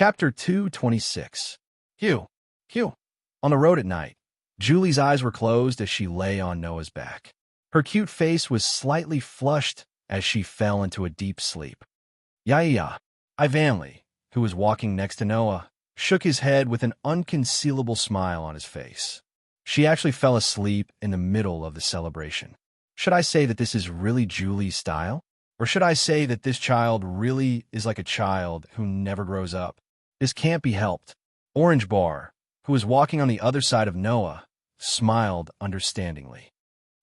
Chapter 226. Hugh. Hugh. On the road at night, Julie's eyes were closed as she lay on Noah's back. Her cute face was slightly flushed as she fell into a deep sleep. Ya. Ivanley, who was walking next to Noah, shook his head with an unconcealable smile on his face. She actually fell asleep in the middle of the celebration. Should I say that this is really Julie's style? Or should I say that this child really is like a child who never grows up? This can't be helped. Orange Bar, who was walking on the other side of Noah, smiled understandingly.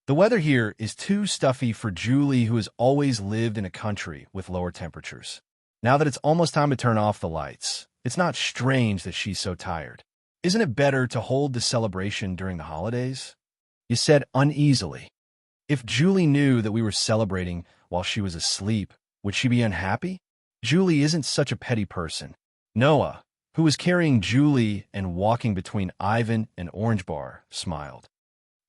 The weather here is too stuffy for Julie, who has always lived in a country with lower temperatures. Now that it's almost time to turn off the lights, it's not strange that she's so tired. Isn't it better to hold the celebration during the holidays? You said uneasily. If Julie knew that we were celebrating while she was asleep, would she be unhappy? Julie isn't such a petty person. Noah, who was carrying Julie and walking between Ivan and Orange Bar, smiled.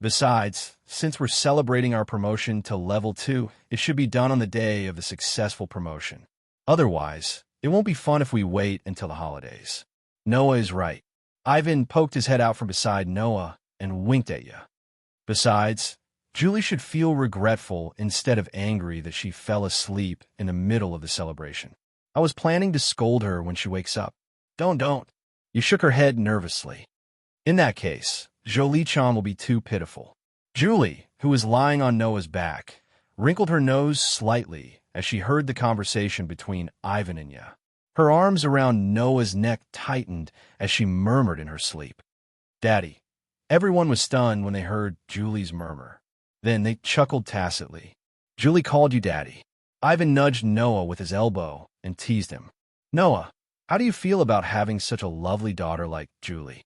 Besides, since we're celebrating our promotion to level 2, it should be done on the day of the successful promotion. Otherwise, it won't be fun if we wait until the holidays. Noah is right. Ivan poked his head out from beside Noah and winked at you. Besides, Julie should feel regretful instead of angry that she fell asleep in the middle of the celebration. I was planning to scold her when she wakes up. Don't. You shook her head nervously. In that case, Jolie-chan will be too pitiful. Julie, who was lying on Noah's back, wrinkled her nose slightly as she heard the conversation between Ivan and Ya. Her arms around Noah's neck tightened as she murmured in her sleep. Daddy. Everyone was stunned when they heard Julie's murmur. Then they chuckled tacitly. Julie called you Daddy. Ivan nudged Noah with his elbow and teased him. Noah, how do you feel about having such a lovely daughter like Julie?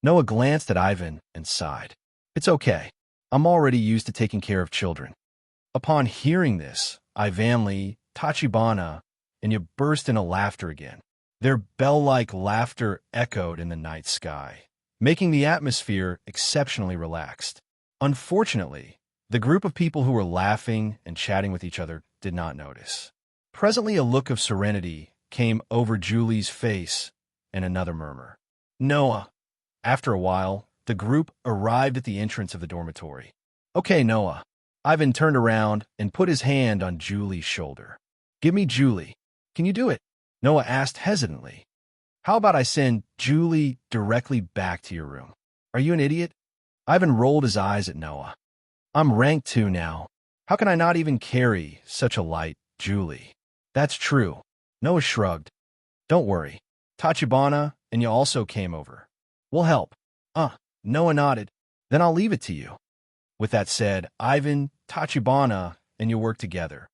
Noah glanced at Ivan and sighed. It's okay. I'm already used to taking care of children. Upon hearing this, Ivanley, Tachibana, and you burst into laughter again. Their bell-like laughter echoed in the night sky, making the atmosphere exceptionally relaxed. Unfortunately, the group of people who were laughing and chatting with each other did not notice. Presently, a look of serenity came over Julie's face and another murmur. Noah. After a while, the group arrived at the entrance of the dormitory. Okay, Noah. Ivan turned around and put his hand on Julie's shoulder. Give me Julie. Can you do it? Noah asked hesitantly. How about I send Julie directly back to your room? Are you an idiot? Ivan rolled his eyes at Noah. I'm rank 2 now. How can I not even carry such a light Julie? That's true. Noah shrugged. Don't worry. Tachibana and you also came over. We'll help. Noah nodded. Then I'll leave it to you. With that said, Ivan, Tachibana, and you work together.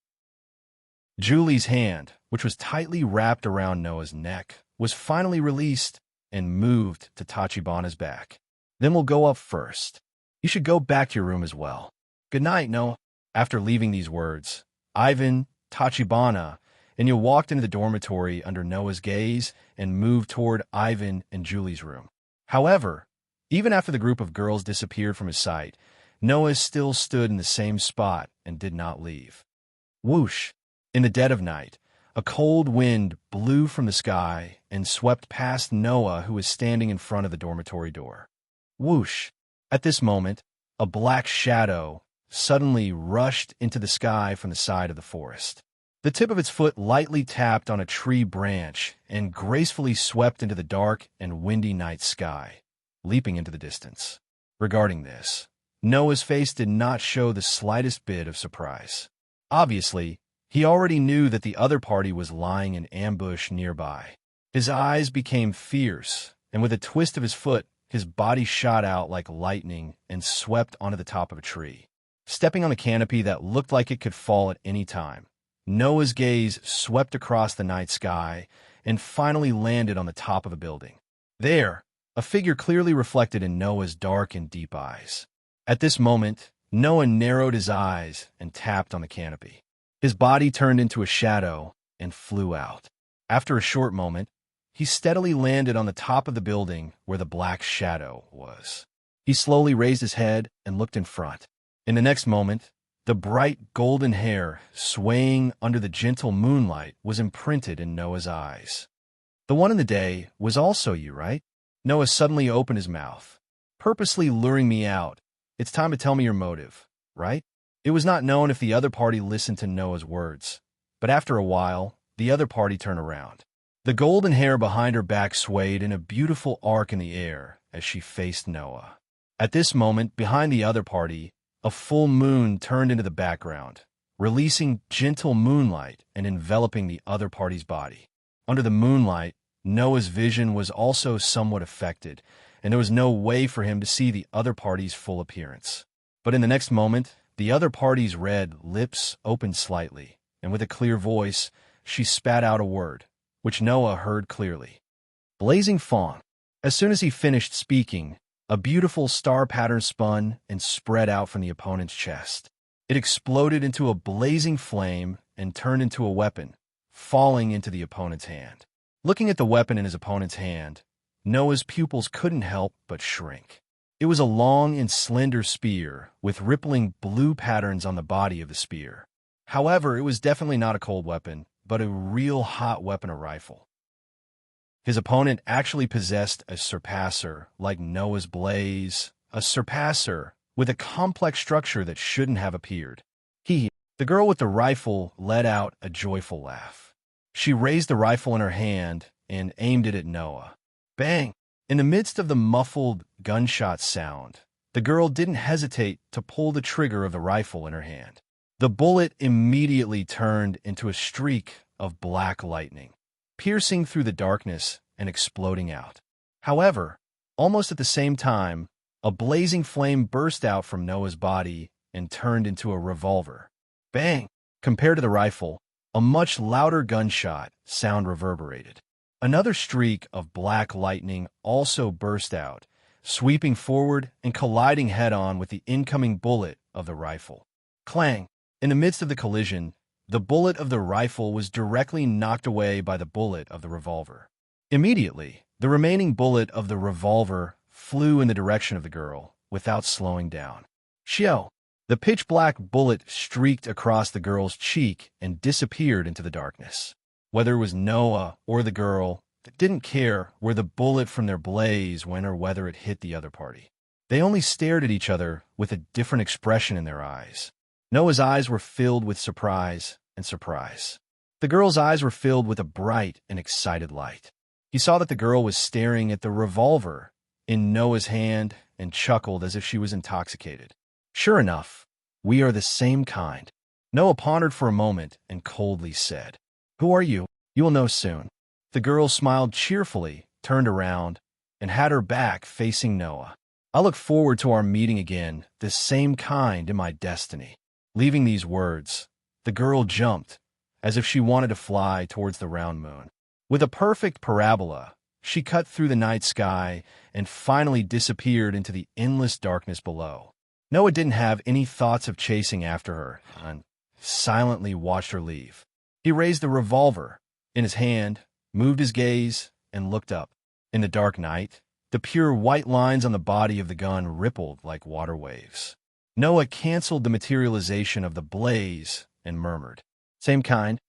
Julie's hand, which was tightly wrapped around Noah's neck, was finally released and moved to Tachibana's back. Then we'll go up first. You should go back to your room as well. Good night, Noah. After leaving these words, Ivan, Tachibana, and you walked into the dormitory under Noah's gaze and moved toward Ivan and Julie's room. However, even after the group of girls disappeared from his sight, Noah still stood in the same spot and did not leave. Whoosh! In the dead of night, a cold wind blew from the sky and swept past Noah, who was standing in front of the dormitory door. Whoosh! At this moment, a black shadow suddenly rushed into the sky from the side of the forest. The tip of its foot lightly tapped on a tree branch and gracefully swept into the dark and windy night sky, leaping into the distance. Regarding this, Noah's face did not show the slightest bit of surprise. Obviously, he already knew that the other party was lying in ambush nearby. His eyes became fierce, and with a twist of his foot, his body shot out like lightning and swept onto the top of a tree. Stepping on a canopy that looked like it could fall at any time, Noah's gaze swept across the night sky and finally landed on the top of a building. There, a figure clearly reflected in Noah's dark and deep eyes. At this moment, Noah narrowed his eyes and tapped on the canopy. His body turned into a shadow and flew out. After a short moment, he steadily landed on the top of the building where the black shadow was. He slowly raised his head and looked in front. In the next moment, the bright golden hair swaying under the gentle moonlight was imprinted in Noah's eyes. The one in the day was also you, right? Noah suddenly opened his mouth, purposely luring me out. It's time to tell me your motive, right? It was not known if the other party listened to Noah's words, but after a while, the other party turned around. The golden hair behind her back swayed in a beautiful arc in the air as she faced Noah. At this moment, behind the other party, a full moon turned into the background, releasing gentle moonlight and enveloping the other party's body. Under the moonlight, Noah's vision was also somewhat affected, and there was no way for him to see the other party's full appearance. But in the next moment, the other party's red lips opened slightly, and with a clear voice, she spat out a word, which Noah heard clearly. Blazing fawn. As soon as he finished speaking, a beautiful star pattern spun and spread out from the opponent's chest. It exploded into a blazing flame and turned into a weapon, falling into the opponent's hand. Looking at the weapon in his opponent's hand, Noah's pupils couldn't help but shrink. It was a long and slender spear with rippling blue patterns on the body of the spear. However, it was definitely not a cold weapon, but a real hot weapon, a rifle. His opponent actually possessed a surpasser like Noah's blaze, a surpasser with a complex structure that shouldn't have appeared. The girl with the rifle let out a joyful laugh. She raised the rifle in her hand and aimed it at Noah. Bang! In the midst of the muffled gunshot sound, the girl didn't hesitate to pull the trigger of the rifle in her hand. The bullet immediately turned into a streak of black lightning, piercing through the darkness and exploding out. However, almost at the same time, a blazing flame burst out from Noah's body and turned into a revolver. Bang! Compared to the rifle, a much louder gunshot sound reverberated. Another streak of black lightning also burst out, sweeping forward and colliding head-on with the incoming bullet of the rifle. Clang! In the midst of the collision, the bullet of the rifle was directly knocked away by the bullet of the revolver. Immediately, the remaining bullet of the revolver flew in the direction of the girl without slowing down. Shio! The pitch-black bullet streaked across the girl's cheek and disappeared into the darkness. Whether it was Noah or the girl, they didn't care where the bullet from their blaze went or whether it hit the other party. They only stared at each other with a different expression in their eyes. Noah's eyes were filled with surprise and surprise. The girl's eyes were filled with a bright and excited light. He saw that the girl was staring at the revolver in Noah's hand and chuckled as if she was intoxicated. Sure enough, we are the same kind. Noah pondered for a moment and coldly said, Who are you? You will know soon. The girl smiled cheerfully, turned around, and had her back facing Noah. I look forward to our meeting again, the same kind in my destiny. Leaving these words, the girl jumped, as if she wanted to fly towards the round moon. With a perfect parabola, she cut through the night sky and finally disappeared into the endless darkness below. Noah didn't have any thoughts of chasing after her and silently watched her leave. He raised the revolver in his hand, moved his gaze, and looked up. In the dark night, the pure white lines on the body of the gun rippled like water waves. Noah canceled the materialization of the blaze and murmured, Same kind.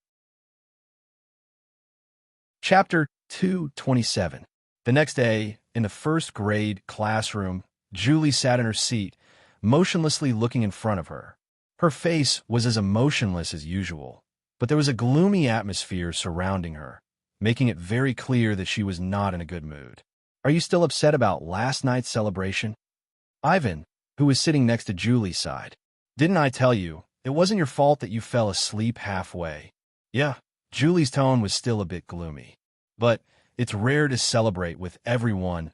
Chapter 227. The next day, in the first grade classroom, Julie sat in her seat, motionlessly looking in front of her. Her face was as emotionless as usual, but there was a gloomy atmosphere surrounding her, making it very clear that she was not in a good mood. Are you still upset about last night's celebration? Ivan, who was sitting next to Julie, sighed. Didn't I tell you, it wasn't your fault that you fell asleep halfway? Yeah, Julie's tone was still a bit gloomy. But it's rare to celebrate with everyone.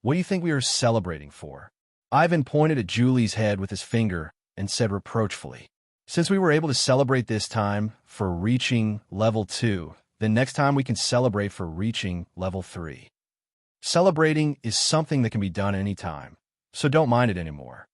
What do you think we are celebrating for? Ivan pointed at Julie's head with his finger and said reproachfully, Since we were able to celebrate this time for reaching level 2, then next time we can celebrate for reaching level 3. Celebrating is something that can be done any time, so don't mind it anymore.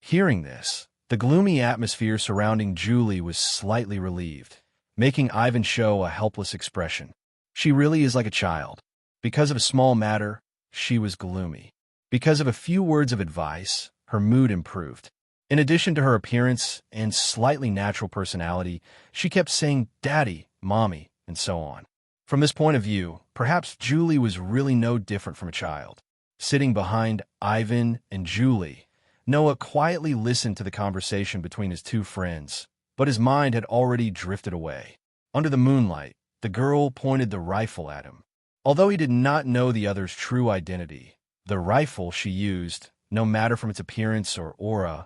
Hearing this, the gloomy atmosphere surrounding Julie was slightly relieved, making Ivan show a helpless expression. She really is like a child. Because of a small matter, she was gloomy. Because of a few words of advice, her mood improved. In addition to her appearance and slightly natural personality, she kept saying Daddy, Mommy, and so on. From this point of view, perhaps Julie was really no different from a child. Sitting behind Ivan and Julie, Noah quietly listened to the conversation between his two friends, but his mind had already drifted away. Under the moonlight, the girl pointed the rifle at him. Although he did not know the other's true identity, the rifle she used, no matter from its appearance or aura,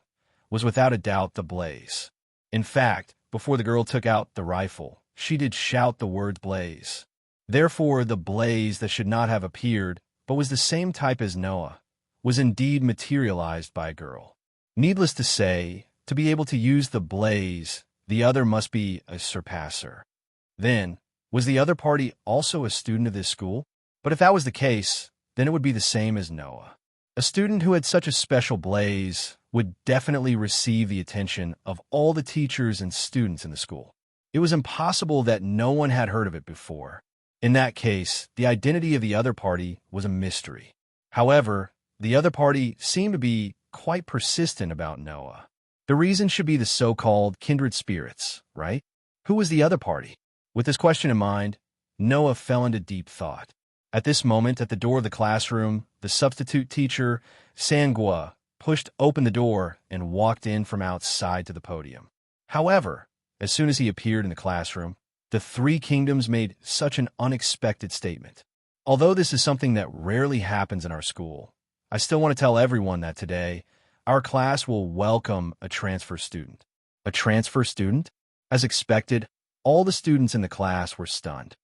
was without a doubt the Blaze. In fact, before the girl took out the rifle, she did shout the words Blaze. Therefore, the Blaze that should not have appeared, but was the same type as Noah, was indeed materialized by a girl. Needless to say, to be able to use the Blaze, the other must be a surpasser. Then, was the other party also a student of this school? But if that was the case, then it would be the same as Noah. A student who had such a special Blaze would definitely receive the attention of all the teachers and students in the school. It was impossible that no one had heard of it before. In that case, the identity of the other party was a mystery. However, the other party seemed to be quite persistent about Noah. The reason should be the so-called kindred spirits, right? Who was the other party? With this question in mind, Noah fell into deep thought. At this moment, at the door of the classroom, the substitute teacher, Sangua, pushed open the door and walked in from outside to the podium. However, as soon as he appeared in the classroom, the three kingdoms made such an unexpected statement. Although this is something that rarely happens in our school, I still want to tell everyone that today, our class will welcome a transfer student. A transfer student? As expected, all the students in the class were stunned.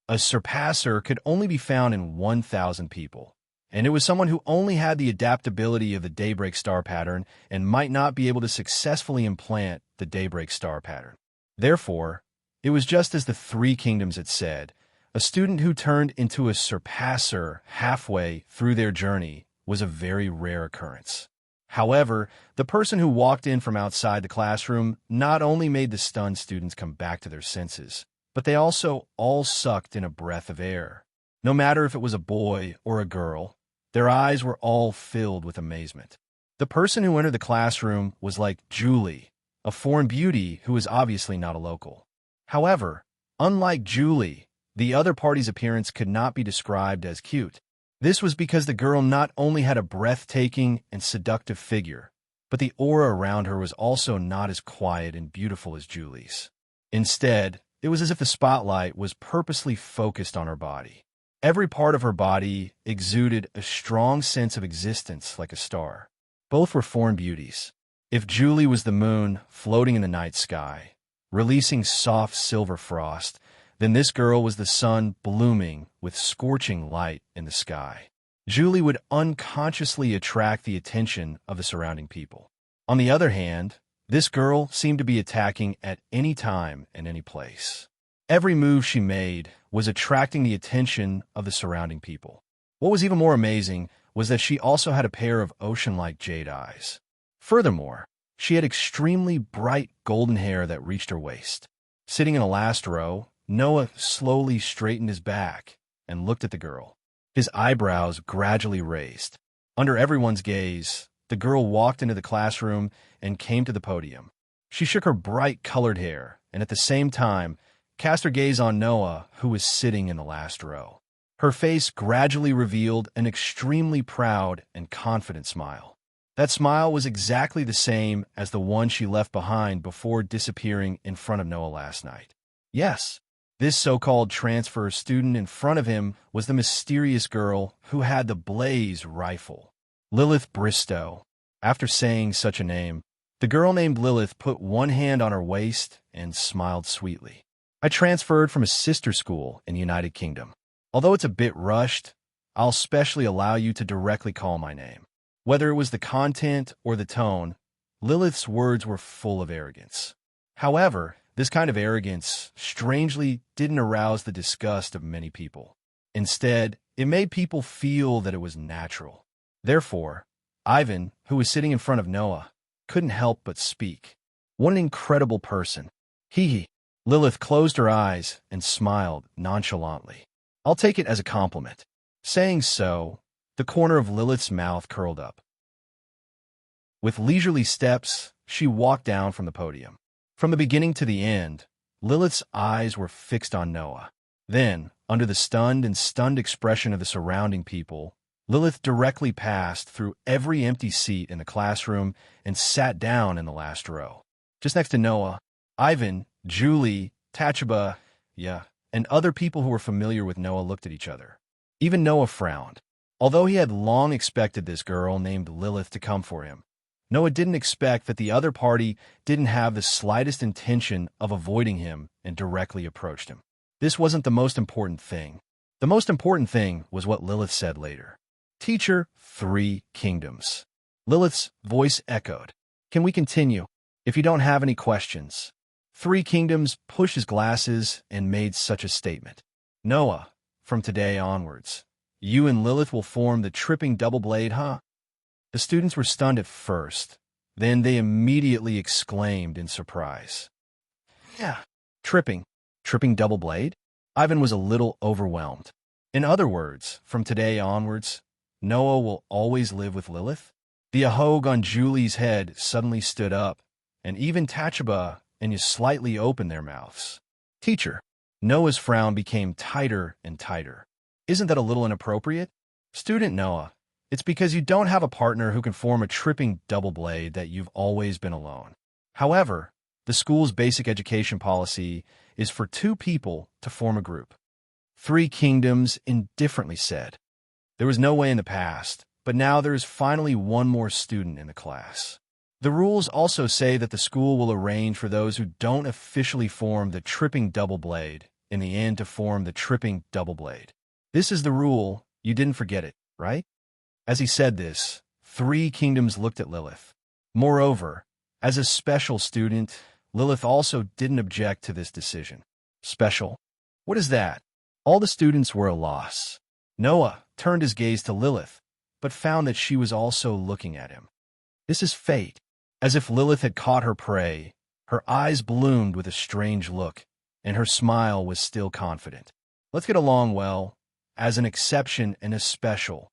A surpasser could only be found in 1,000 people, and it was someone who only had the adaptability of the daybreak star pattern and might not be able to successfully implant the daybreak star pattern. Therefore, it was just as the three kingdoms had said, a student who turned into a surpasser halfway through their journey was a very rare occurrence. However, the person who walked in from outside the classroom not only made the stunned students come back to their senses, but they also all sucked in a breath of air. No matter if it was a boy or a girl, their eyes were all filled with amazement. The person who entered the classroom was like Julie, a foreign beauty who was obviously not a local. However, unlike Julie, the other party's appearance could not be described as cute. This was because the girl not only had a breathtaking and seductive figure, but the aura around her was also not as quiet and beautiful as Julie's. Instead, it was as if the spotlight was purposely focused on her body. Every part of her body exuded a strong sense of existence like a star. Both were foreign beauties. If Julie was the moon floating in the night sky, releasing soft silver frost, then this girl was the sun blooming with scorching light in the sky. Julie would unconsciously attract the attention of the surrounding people. On the other hand, this girl seemed to be attacking at any time and any place. Every move she made was attracting the attention of the surrounding people. What was even more amazing was that she also had a pair of ocean-like jade eyes. Furthermore, she had extremely bright golden hair that reached her waist. Sitting in the last row, Noah slowly straightened his back and looked at the girl. His eyebrows gradually raised. Under everyone's gaze, the girl walked into the classroom and came to the podium. She shook her bright colored hair and at the same time cast her gaze on Noah, who was sitting in the last row. Her face gradually revealed an extremely proud and confident smile. That smile was exactly the same as the one she left behind before disappearing in front of Noah last night. Yes, this so-called transfer student in front of him was the mysterious girl who had the Blaze rifle. Lilith Bristow. After saying such a name, the girl named Lilith put one hand on her waist and smiled sweetly. I transferred from a sister school in the United Kingdom. Although it's a bit rushed, I'll specially allow you to directly call my name. Whether it was the content or the tone, Lilith's words were full of arrogance. However, this kind of arrogance strangely didn't arouse the disgust of many people. Instead, it made people feel that it was natural. Therefore, Ivan, who was sitting in front of Noah, couldn't help but speak. What an incredible person. Hee. Lilith closed her eyes and smiled nonchalantly. I'll take it as a compliment. Saying so, the corner of Lilith's mouth curled up. With leisurely steps, she walked down from the podium. From the beginning to the end, Lilith's eyes were fixed on Noah. Then, under the stunned expression of the surrounding people, Lilith directly passed through every empty seat in the classroom and sat down in the last row. Just next to Noah, Ivan, Julie, Tachaba, and other people who were familiar with Noah looked at each other. Even Noah frowned. Although he had long expected this girl named Lilith to come for him, Noah didn't expect that the other party didn't have the slightest intention of avoiding him and directly approached him. This wasn't the most important thing. The most important thing was what Lilith said later. "Teacher, 3 kingdoms." Lilith's voice echoed. "Can we continue? If you don't have any questions." 3 kingdoms pushed his glasses and made such a statement. "Noah, from today onwards, you and Lilith will form the tripping double blade, huh?" The students were stunned at first. Then they immediately exclaimed in surprise. "Yeah, tripping double blade?" Ivan was a little overwhelmed. "In other words, from today onwards, Noah will always live with Lilith?" The ahog on Julie's head suddenly stood up, and even Tachaba and slightly opened their mouths. "Teacher." Noah's frown became tighter and tighter. "Isn't that a little inappropriate?" "Student Noah, it's because you don't have a partner who can form a tripping double blade that you've always been alone. However, the school's basic education policy is for 2 people to form a group." 3 kingdoms indifferently said. There was no way in the past, but now there is finally one more student in the class. The rules also say that the school will arrange for those who don't officially form the tripping double blade in the end to form the tripping double blade. This is the rule. You didn't forget it, right? As he said this, 3 kingdoms looked at Lilith. Moreover, as a special student, Lilith also didn't object to this decision. Special? What is that? All the students were a loss. Noah turned his gaze to Lilith, but found that she was also looking at him. This is fate. As if Lilith had caught her prey, her eyes bloomed with a strange look, and her smile was still confident. Let's get along well, as an exception and a special.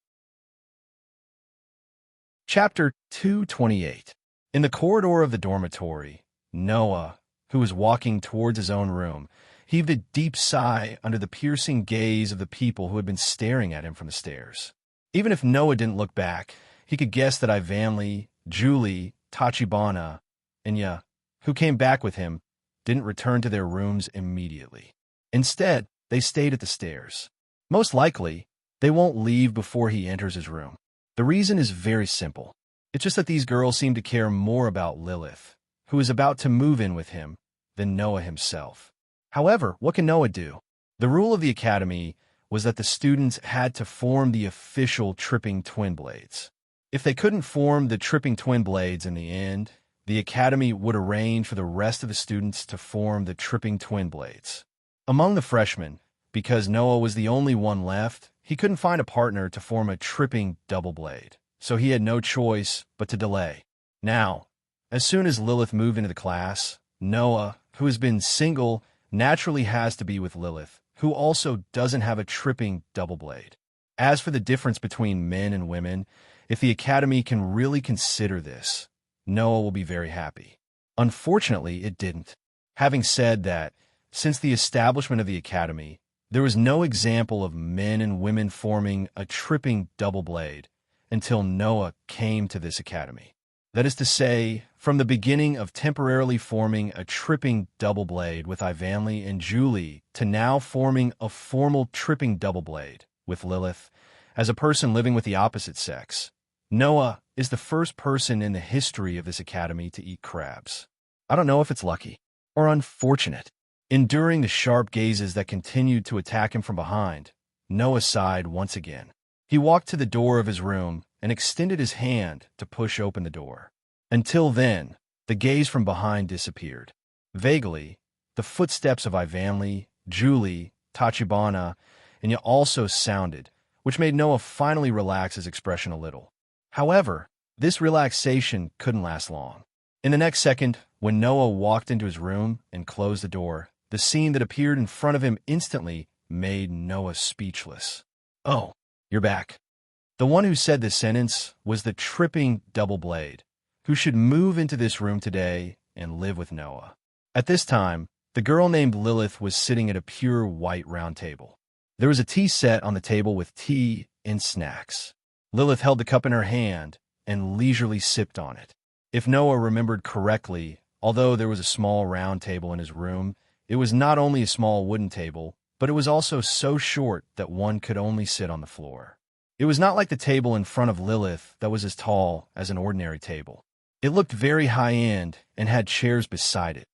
Chapter 228. In the corridor of the dormitory, Noah, who was walking towards his own room, heaved a deep sigh under the piercing gaze of the people who had been staring at him from the stairs. Even if Noah didn't look back, he could guess that Ivanli, Julie, Tachibana, and who came back with him, didn't return to their rooms immediately. Instead, they stayed at the stairs. Most likely, they won't leave before he enters his room. The reason is very simple. It's just that these girls seem to care more about Lilith, who is about to move in with him, than Noah himself. However, what can Noah do? The rule of the academy was that the students had to form the official tripping twin blades. If they couldn't form the tripping twin blades in the end, the academy would arrange for the rest of the students to form the tripping twin blades. Among the freshmen, because Noah was the only one left, he couldn't find a partner to form a tripping double blade, so he had no choice but to delay. Now, as soon as Lilith moved into the class, Noah, who has been single, naturally has to be with Lilith, who also doesn't have a tripping double blade. As for the difference between men and women, if the academy can really consider this, Noah will be very happy. Unfortunately, it didn't. Having said that, since the establishment of the academy, there was no example of men and women forming a tripping double blade until Noah came to this academy. That is to say, from the beginning of temporarily forming a tripping double blade with Ivanli and Julie to now forming a formal tripping double blade with Lilith, as a person living with the opposite sex, Noah is the first person in the history of this academy to eat crabs. I don't know if it's lucky or unfortunate. Enduring the sharp gazes that continued to attack him from behind, Noah sighed once again. He walked to the door of his room and extended his hand to push open the door. Until then, the gaze from behind disappeared. Vaguely, the footsteps of Ivanli, Julie, Tachibana, and also sounded, which made Noah finally relax his expression a little. However, this relaxation couldn't last long. In the next second, when Noah walked into his room and closed the door, the scene that appeared in front of him instantly made Noah speechless. "Oh, you're back." The one who said this sentence was the tripping double blade, who should move into this room today and live with Noah. At this time, The girl named Lilith was sitting at a pure white round table. There was a tea set on the table with tea and snacks. Lilith held the cup in her hand and leisurely sipped on it. If Noah remembered correctly, although there was a small round table in his room, it was not only a small wooden table, but it was also so short that one could only sit on the floor. It was not like the table in front of Lilith that was as tall as an ordinary table. It looked very high-end and had chairs beside it.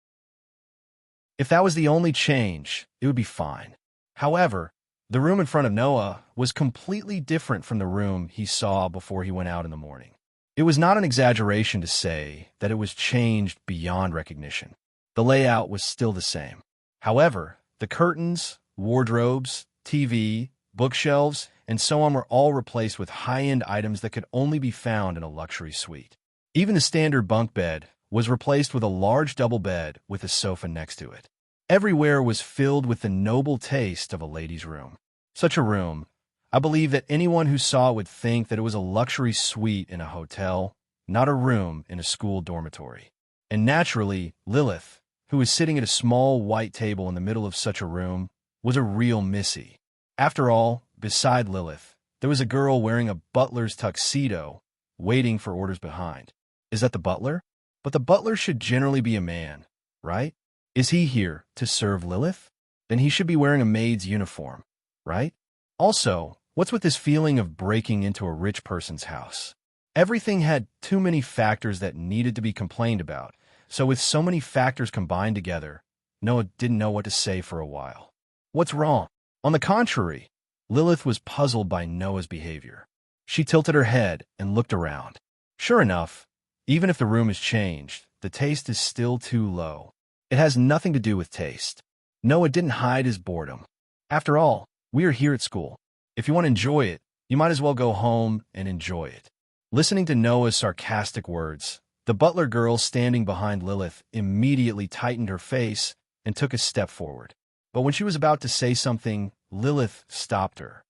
If that was the only change, it would be fine. However, the room in front of Noah was completely different from the room he saw before he went out in the morning. It was not an exaggeration to say that it was changed beyond recognition. The layout was still the same. However, the curtains, wardrobes, TV, bookshelves, and so on were all replaced with high-end items that could only be found in a luxury suite. Even the standard bunk bed was replaced with a large double bed with a sofa next to it. Everywhere was filled with the noble taste of a lady's room. Such a room, I believe that anyone who saw it would think that it was a luxury suite in a hotel, not a room in a school dormitory. And naturally, Lilith, who was sitting at a small white table in the middle of such a room, was a real Missy. After all, beside Lilith, there was a girl wearing a butler's tuxedo, waiting for orders behind. Is that the butler? But the butler should generally be a man, right? Is he here to serve Lilith? Then he should be wearing a maid's uniform, right? Also, what's with this feeling of breaking into a rich person's house? Everything had too many factors that needed to be complained about, so with so many factors combined together, Noah didn't know what to say for a while. What's wrong? On the contrary, Lilith was puzzled by Noah's behavior. She tilted her head and looked around. Sure enough, even if the room is changed, the taste is still too low. It has nothing to do with taste. Noah didn't hide his boredom. After all, we are here at school. If you want to enjoy it, you might as well go home and enjoy it. Listening to Noah's sarcastic words, the butler girl standing behind Lilith immediately tightened her face and took a step forward. But when she was about to say something, Lilith stopped her.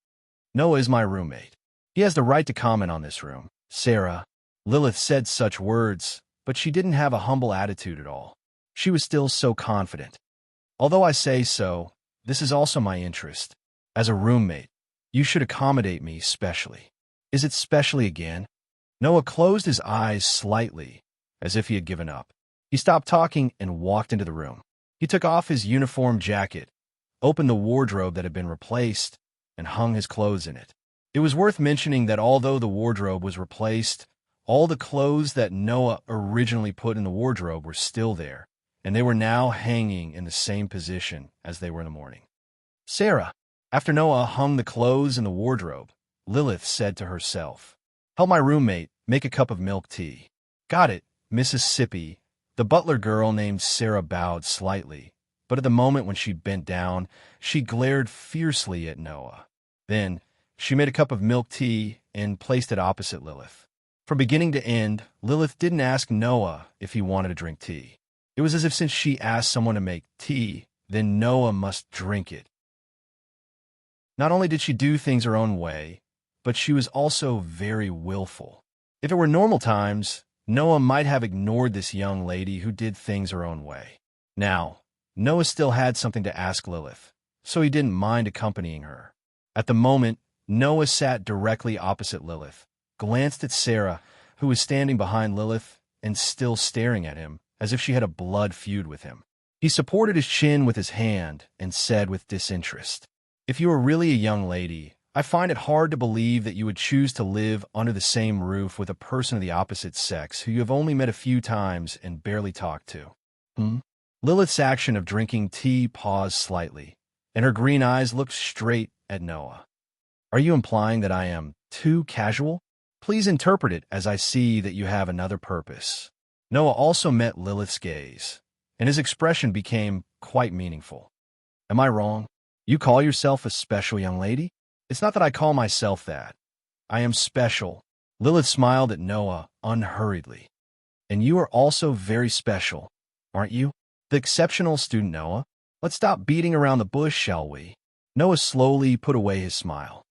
Noah is my roommate. He has the right to comment on this room. Sarah. Lilith said such words, but she didn't have a humble attitude at all. She was still so confident. Although I say so, this is also my interest. As a roommate, you should accommodate me specially. Is it specially again? Noah closed his eyes slightly, as if he had given up. He stopped talking and walked into the room. He took off his uniform jacket, opened the wardrobe that had been replaced, and hung his clothes in it. It was worth mentioning that although the wardrobe was replaced, all the clothes that Noah originally put in the wardrobe were still there, and they were now hanging in the same position as they were in the morning. Sarah. After Noah hung the clothes in the wardrobe, Lilith said to herself, "Help my roommate make a cup of milk tea." Got it, Mississippi. The butler girl named Sarah bowed slightly, but at the moment when she bent down, she glared fiercely at Noah. Then, she made a cup of milk tea and placed it opposite Lilith. From beginning to end, Lilith didn't ask Noah if he wanted to drink tea. It was as if since she asked someone to make tea, then Noah must drink it. Not only did she do things her own way, but she was also very willful. If it were normal times, Noah might have ignored this young lady who did things her own way. Now, Noah still had something to ask Lilith, so he didn't mind accompanying her. At the moment, Noah sat directly opposite Lilith, glanced at Sarah, who was standing behind Lilith and still staring at him, as if she had a blood feud with him. He supported his chin with his hand and said with disinterest, "If you are really a young lady, I find it hard to believe that you would choose to live under the same roof with a person of the opposite sex who you have only met a few times and barely talked to." Lilith's action of drinking tea paused slightly, and her green eyes looked straight at Noah. "Are you implying that I am too casual? Please interpret it as I see that you have another purpose." Noah also met Lilith's gaze, and his expression became quite meaningful. "Am I wrong? You call yourself a special young lady?" "It's not that I call myself that. I am special." Lilith smiled at Noah unhurriedly. "And you are also very special, aren't you? The exceptional student Noah? Let's stop beating around the bush, shall we?" Noah slowly put away his smile.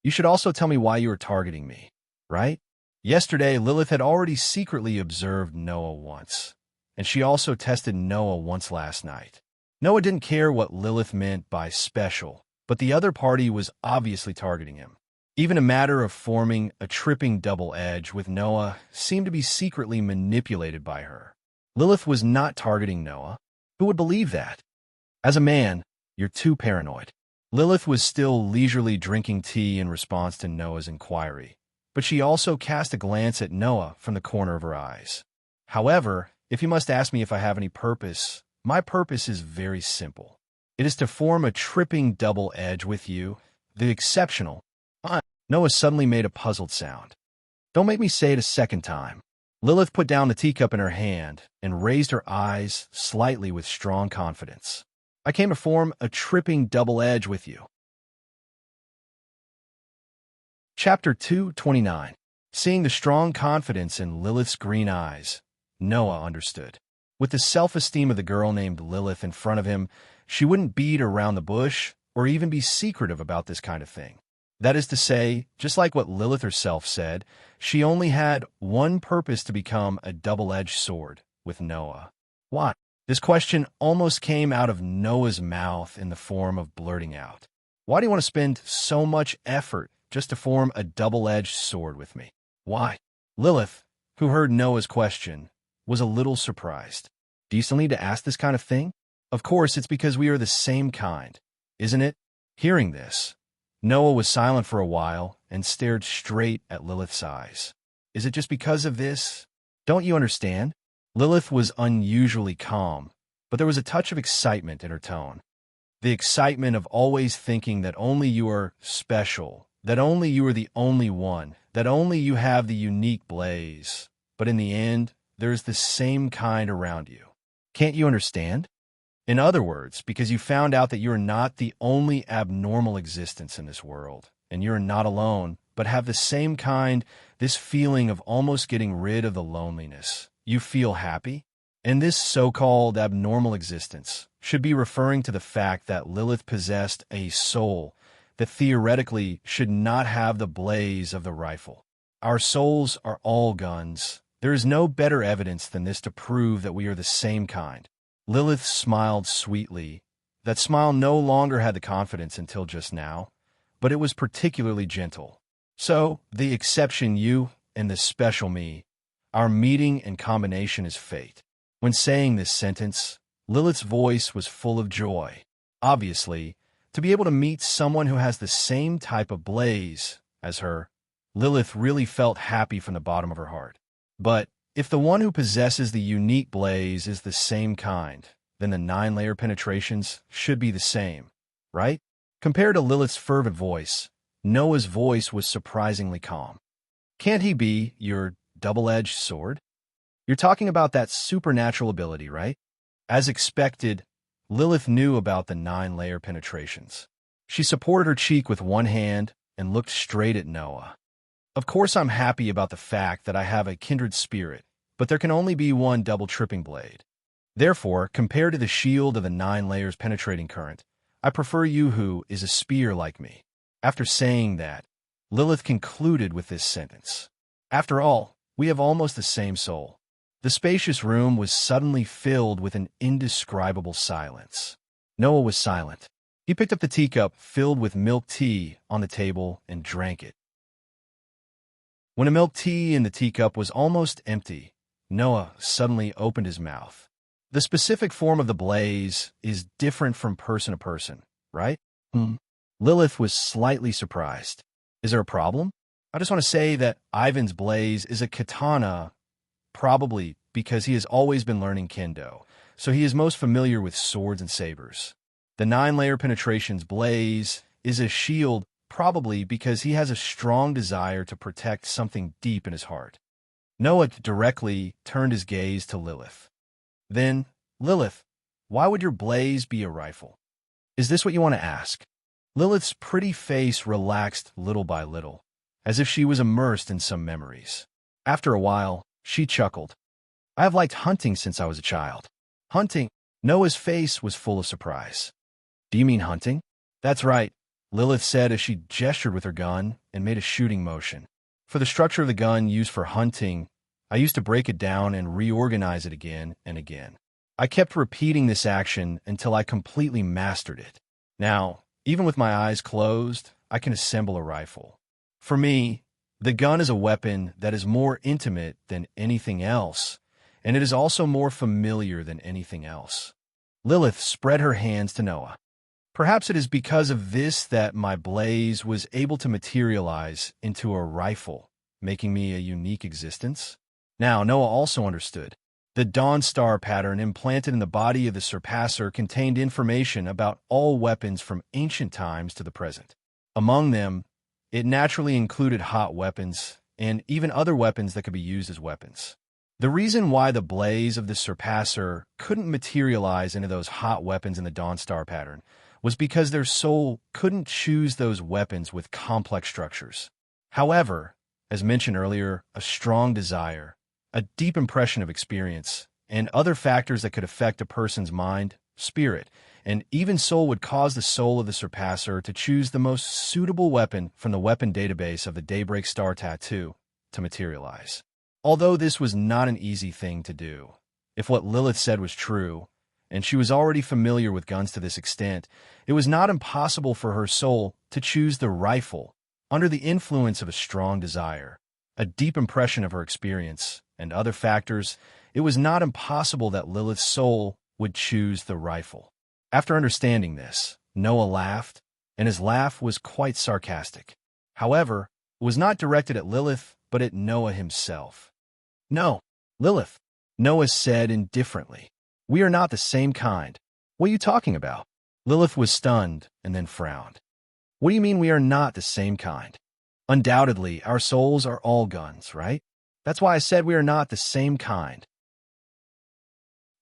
"You should also tell me why you are targeting me, right?" Yesterday, Lilith had already secretly observed Noah once, and she also tested Noah once last night. Noah didn't care what Lilith meant by special, but the other party was obviously targeting him. Even a matter of forming a tripping double edge with Noah seemed to be secretly manipulated by her. Lilith was not targeting Noah. Who would believe that? As a man, you're too paranoid. Lilith was still leisurely drinking tea in response to Noah's inquiry, but she also cast a glance at Noah from the corner of her eyes. However, if you must ask me if I have any purpose, my purpose is very simple. It is to form a tripping double edge with you, the exceptional. Noah suddenly made a puzzled sound. Don't make me say it a second time. Lilith put down the teacup in her hand and raised her eyes slightly with strong confidence. I came to form a tripping double edge with you. Chapter 229. Seeing the strong confidence in Lilith's green eyes, Noah understood. With the self-esteem of the girl named Lilith in front of him, she wouldn't beat around the bush or even be secretive about this kind of thing. That is to say, just like what Lilith herself said, she only had one purpose to become a double-edged sword with Noah. Why? This question almost came out of Noah's mouth in the form of blurting out. Why do you want to spend so much effort just to form a double-edged sword with me? Why? Lilith, who heard Noah's question, was a little surprised. Do you still need to ask this kind of thing? Of course, it's because we are the same kind, isn't it? Hearing this, Noah was silent for a while and stared straight at Lilith's eyes. Is it just because of this? Don't you understand? Lilith was unusually calm, but there was a touch of excitement in her tone. The excitement of always thinking that only you are special, that only you are the only one, that only you have the unique blaze. But in the end, there's the same kind around you. Can't you understand? In other words, because you found out that you're not the only abnormal existence in this world, and you're not alone, but have the same kind, this feeling of almost getting rid of the loneliness. You feel happy? And this so-called abnormal existence should be referring to the fact that Lilith possessed a soul that theoretically should not have the blaze of the rifle. Our souls are all guns. There is no better evidence than this to prove that we are the same kind. Lilith smiled sweetly. That smile no longer had the confidence until just now, but it was particularly gentle. So, the exception you and the special me, our meeting and combination is fate. When saying this sentence, Lilith's voice was full of joy. Obviously, to be able to meet someone who has the same type of blaze as her, Lilith really felt happy from the bottom of her heart. But if the one who possesses the unique blaze is the same kind, then the 9-layer penetrations should be the same, right? Compared to Lilith's fervent voice, Noah's voice was surprisingly calm. Can't he be your double-edged sword? You're talking about that supernatural ability, right? As expected, Lilith knew about the 9-layer penetrations. She supported her cheek with one hand and looked straight at Noah. Of course I'm happy about the fact that I have a kindred spirit, but there can only be one double tripping blade. Therefore, compared to the shield of the 9 layers penetrating current, I prefer you who is a spear like me. After saying that, Lilith concluded with this sentence. After all, we have almost the same soul. The spacious room was suddenly filled with an indescribable silence. Noah was silent. He picked up the teacup filled with milk tea on the table and drank it. When the milk tea in the teacup was almost empty, Noah suddenly opened his mouth. The specific form of the blaze is different from person to person, right? Lilith was slightly surprised. Is there a problem? I just want to say that Ivan's blaze is a katana, probably because he has always been learning kendo, so he is most familiar with swords and sabers. The 9-layer penetration's blaze is a shield, probably because he has a strong desire to protect something deep in his heart. Noah directly turned his gaze to Lilith. Then, Lilith, why would your blaze be a rifle? Is this what you want to ask? Lilith's pretty face relaxed little by little, as if she was immersed in some memories. After a while, she chuckled. I have liked hunting since I was a child. Hunting? Noah's face was full of surprise. Do you mean hunting? That's right, Lilith said as she gestured with her gun and made a shooting motion. For the structure of the gun used for hunting, I used to break it down and reorganize it again and again. I kept repeating this action until I completely mastered it. Now, even with my eyes closed, I can assemble a rifle. For me, the gun is a weapon that is more intimate than anything else, and it is also more familiar than anything else. Lilith spread her hands to Noah. Perhaps it is because of this that my blaze was able to materialize into a rifle, making me a unique existence. Now, Noah also understood. The Dawn Star pattern implanted in the body of the Surpasser contained information about all weapons from ancient times to the present. Among them, it naturally included hot weapons and even other weapons that could be used as weapons. The reason why the blaze of the Surpasser couldn't materialize into those hot weapons in the Dawn Star pattern was because their soul couldn't choose those weapons with complex structures. However, as mentioned earlier, a strong desire, a deep impression of experience, and other factors that could affect a person's mind, spirit, and even soul would cause the soul of the Surpasser to choose the most suitable weapon from the weapon database of the Daybreak Star Tattoo to materialize. Although this was not an easy thing to do, if what Lilith said was true, and she was already familiar with guns to this extent, it was not impossible for her soul to choose the rifle under the influence of a strong desire, a deep impression of her experience, and other factors. It was not impossible that Lilith's soul would choose the rifle. After understanding this, Noah laughed, and his laugh was quite sarcastic. However, it was not directed at Lilith, but at Noah himself. "No, Lilith," Noah said indifferently. "We are not the same kind. What are you talking about?" Lilith was stunned and then frowned. "What do you mean we are not the same kind? Undoubtedly, our souls are all guns, right? That's why I said we are not the same kind."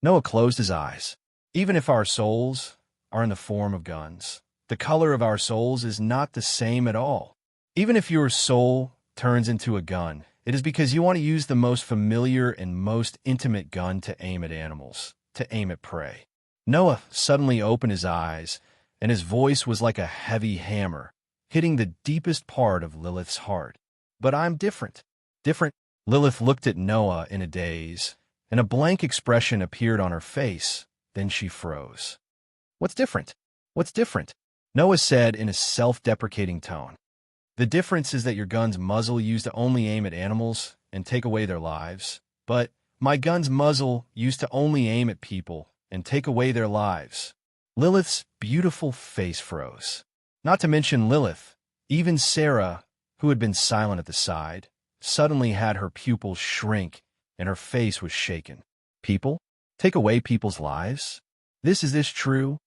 Noah closed his eyes. Even if our souls are in the form of guns, the color of our souls is not the same at all. Even if your soul turns into a gun, it is because you want to use the most familiar and most intimate gun to aim at animals, to aim at prey. Noah suddenly opened his eyes, and his voice was like a heavy hammer, hitting the deepest part of Lilith's heart. "But I'm different." "Different?" Lilith looked at Noah in a daze, and a blank expression appeared on her face. Then she froze. "What's different? What's different?" Noah said in a self-deprecating tone. "The difference is that your gun's muzzle used to only aim at animals and take away their lives, but my gun's muzzle used to only aim at people and take away their lives." Lilith's beautiful face froze. Not to mention Lilith, even Sarah, who had been silent at the side, suddenly had her pupils shrink and her face was shaken. "People? Take away people's lives? Is this true?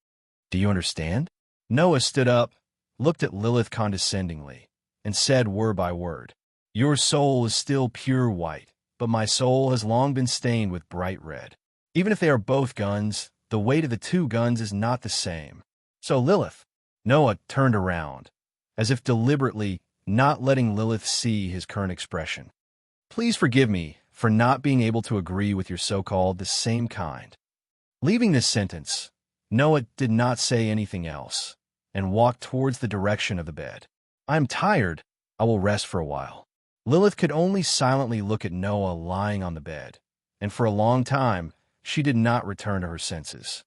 Do you understand?" Noah stood up, looked at Lilith condescendingly, and said word by word, "Your soul is still pure white, but my soul has long been stained with bright red. Even if they are both guns, the weight of the two guns is not the same. So Lilith..." Noah turned around, as if deliberately not letting Lilith see his current expression. "Please forgive me for not being able to agree with your so-called the same kind." Leaving this sentence, Noah did not say anything else, and walked towards the direction of the bed. "I am tired. I will rest for a while." Lilith could only silently look at Noah lying on the bed, and for a long time, she did not return to her senses.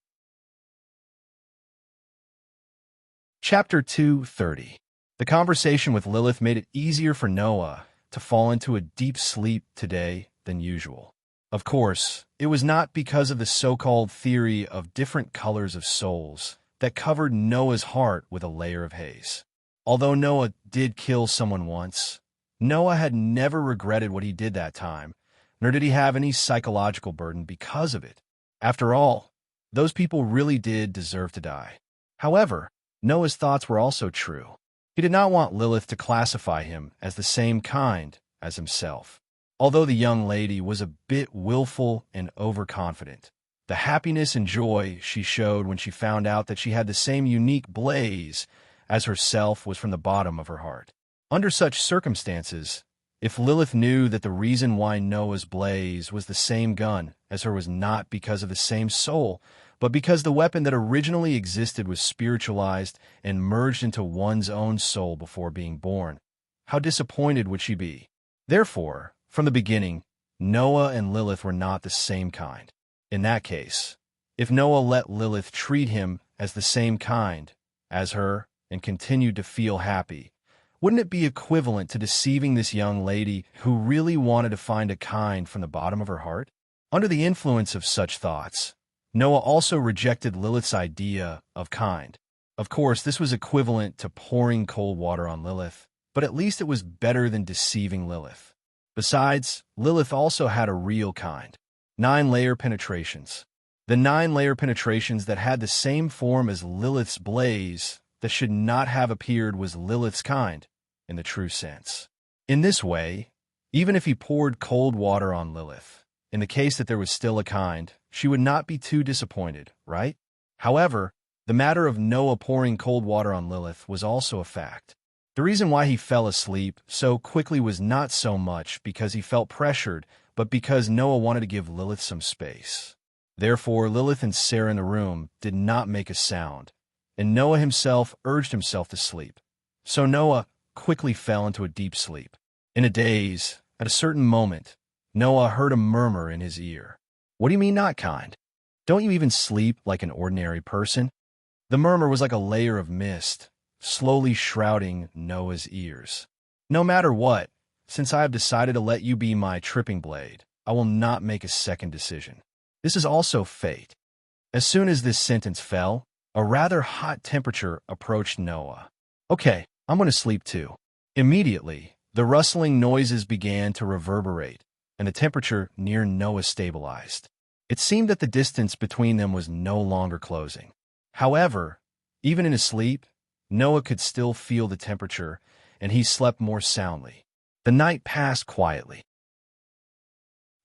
Chapter 2:30. The conversation with Lilith made it easier for Noah to fall into a deep sleep today than usual. Of course, it was not because of the so-called theory of different colors of souls that covered Noah's heart with a layer of haze. Although Noah did kill someone once, Noah had never regretted what he did that time, nor did he have any psychological burden because of it. After all, those people really did deserve to die. However, Noah's thoughts were also true. He did not want Lilith to classify him as the same kind as himself. Although the young lady was a bit willful and overconfident, the happiness and joy she showed when she found out that she had the same unique blaze as herself was from the bottom of her heart. Under such circumstances, if Lilith knew that the reason why Noah's blaze was the same gun as her was not because of the same soul, but because the weapon that originally existed was spiritualized and merged into one's own soul before being born, how disappointed would she be? Therefore, from the beginning, Noah and Lilith were not the same kind. In that case, If Noah let Lilith treat him as the same kind as her and continued to feel happy, wouldn't it be equivalent to deceiving this young lady who really wanted to find a kind from the bottom of her heart? Under the influence of such thoughts, Noah also rejected Lilith's idea of kind. Of course, this was equivalent to pouring cold water on Lilith, but at least it was better than deceiving Lilith. Besides, Lilith also had a real kind. 9-layer penetrations. The 9-layer penetrations that had the same form as Lilith's blaze that should not have appeared was Lilith's kind, in the true sense. In this way, even if he poured cold water on Lilith, in the case that there was still a kind, she would not be too disappointed, right? However, the matter of Noah pouring cold water on Lilith was also a fact. The reason why he fell asleep so quickly was not so much because he felt pressured, but because Noah wanted to give Lilith some space. Therefore, Lilith and Sarah in the room did not make a sound, and Noah himself urged himself to sleep. So Noah quickly fell into a deep sleep. In a daze, at a certain moment, Noah heard a murmur in his ear. "What do you mean not kind? Don't you even sleep like an ordinary person?" The murmur was like a layer of mist, slowly shrouding Noah's ears. "No matter what, since I have decided to let you be my tripping blade, I will not make a second decision. This is also fate." As soon as this sentence fell, a rather hot temperature approached Noah. "Okay, I'm going to sleep too." Immediately, the rustling noises began to reverberate, and the temperature near Noah stabilized. It seemed that the distance between them was no longer closing. However, even in his sleep, Noah could still feel the temperature, and he slept more soundly. The night passed quietly.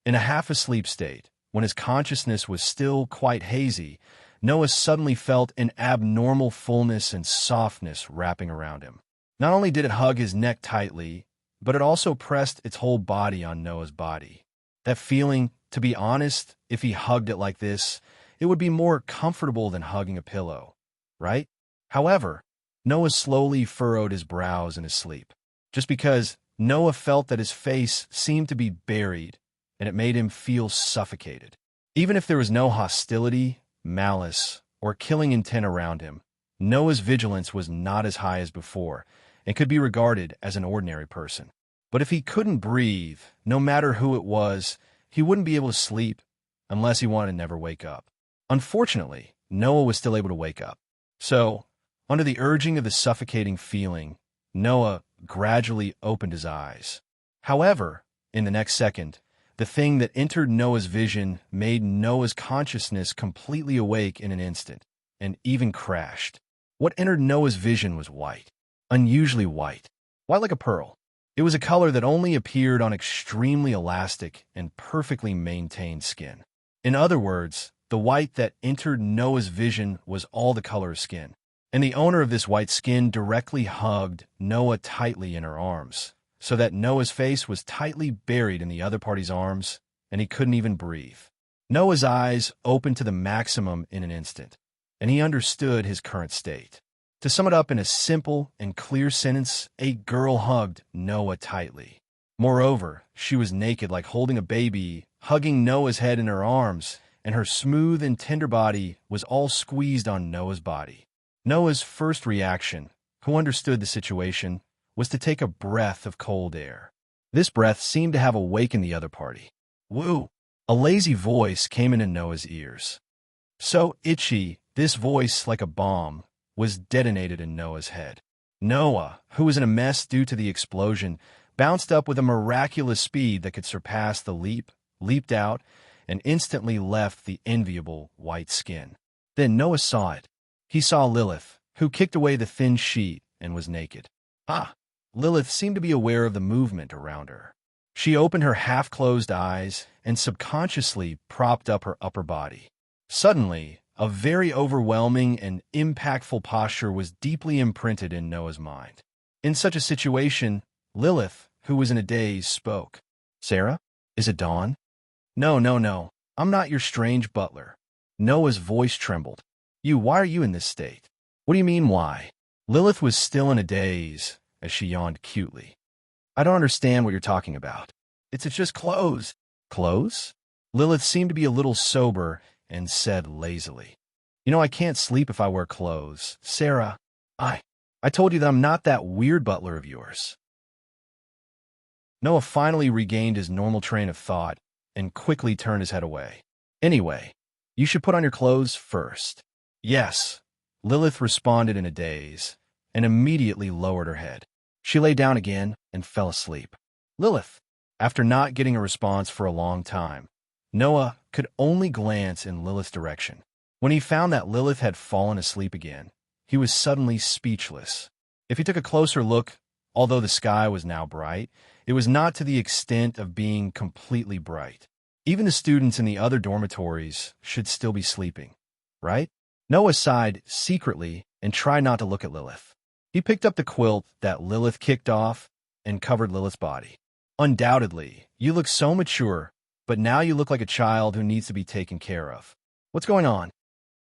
In a half-asleep state, when his consciousness was still quite hazy, Noah suddenly felt an abnormal fullness and softness wrapping around him. Not only did it hug his neck tightly, but it also pressed its whole body on Noah's body. That feeling, to be honest, if he hugged it like this, it would be more comfortable than hugging a pillow, right? However, Noah slowly furrowed his brows in his sleep, just because Noah felt that his face seemed to be buried, and it made him feel suffocated. Even if there was no hostility, malice, or killing intent around him, Noah's vigilance was not as high as before, and could be regarded as an ordinary person. But if he couldn't breathe, no matter who it was, he wouldn't be able to sleep unless he wanted to never wake up. Unfortunately, Noah was still able to wake up. So, under the urging of the suffocating feeling, Noah gradually opened his eyes. However, in the next second, the thing that entered Noah's vision made Noah's consciousness completely awake in an instant, and even crashed. What entered Noah's vision was white, unusually white like a pearl. It was a color that only appeared on extremely elastic and perfectly maintained skin. In other words, the white that entered Noah's vision was all the color of skin, and the owner of this white skin directly hugged Noah tightly in her arms, so that Noah's face was tightly buried in the other party's arms, and he couldn't even breathe. Noah's eyes opened to the maximum in an instant, and he understood his current state. To sum it up in a simple and clear sentence, a girl hugged Noah tightly. Moreover, she was naked like holding a baby, hugging Noah's head in her arms, and her smooth and tender body was all squeezed on Noah's body. Noah's first reaction, who understood the situation, was to take a breath of cold air. This breath seemed to have awakened the other party. "Woo!" A lazy voice came into Noah's ears. So itchy, this voice, like a bomb, was detonated in Noah's head. Noah, who was in a mess due to the explosion, bounced up with a miraculous speed that could surpass the leap, leaped out, and instantly left the enviable white skin. Then Noah saw it. He saw Lilith, who kicked away the thin sheet and was naked. Lilith seemed to be aware of the movement around her. She opened her half-closed eyes and subconsciously propped up her upper body. Suddenly, a very overwhelming and impactful posture was deeply imprinted in Noah's mind. In such a situation, Lilith, who was in a daze, spoke. "Sarah, is it dawn?" No, I'm not your strange butler." Noah's voice trembled. Why are you in this state?" "What do you mean, why?" Lilith was still in a daze as she yawned cutely. "I don't understand what you're talking about." It's just clothes." "Clothes?" Lilith seemed to be a little sober, and said lazily, I can't sleep if I wear clothes. Sarah, I told you that I'm not that weird butler of yours. Noah finally regained his normal train of thought and quickly turned his head away. Anyway, you should put on your clothes first. Yes, Lilith responded in a daze and immediately lowered her head. She lay down again and fell asleep. Lilith, after not getting a response for a long time, Noah could only glance in Lilith's direction. When he found that Lilith had fallen asleep again, he was suddenly speechless. If he took a closer look, although the sky was now bright, it was not to the extent of being completely bright. Even the students in the other dormitories should still be sleeping, right? Noah sighed secretly and tried not to look at Lilith. He picked up the quilt that Lilith kicked off and covered Lilith's body. Undoubtedly, you look so mature, but now you look like a child who needs to be taken care of. What's going on?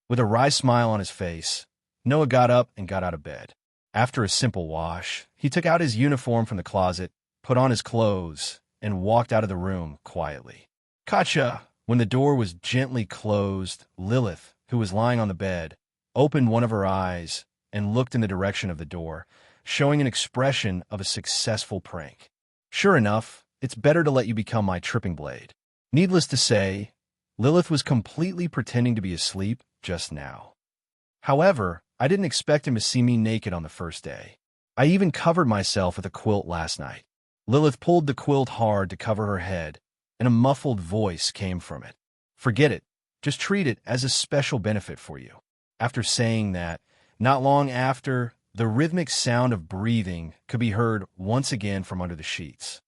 With a wry smile on his face, Noah got up and got out of bed. After a simple wash, he took out his uniform from the closet, put on his clothes, and walked out of the room quietly. Katja! When the door was gently closed, Lilith, who was lying on the bed, opened one of her eyes and looked in the direction of the door, showing an expression of a successful prank. Sure enough, it's better to let you become my tripping blade. Needless to say, Lilith was completely pretending to be asleep just now. However, I didn't expect him to see me naked on the first day. I even covered myself with a quilt last night. Lilith pulled the quilt hard to cover her head, and a muffled voice came from it. Forget it. Just treat it as a special benefit for you. After saying that, not long after, the rhythmic sound of breathing could be heard once again from under the sheets.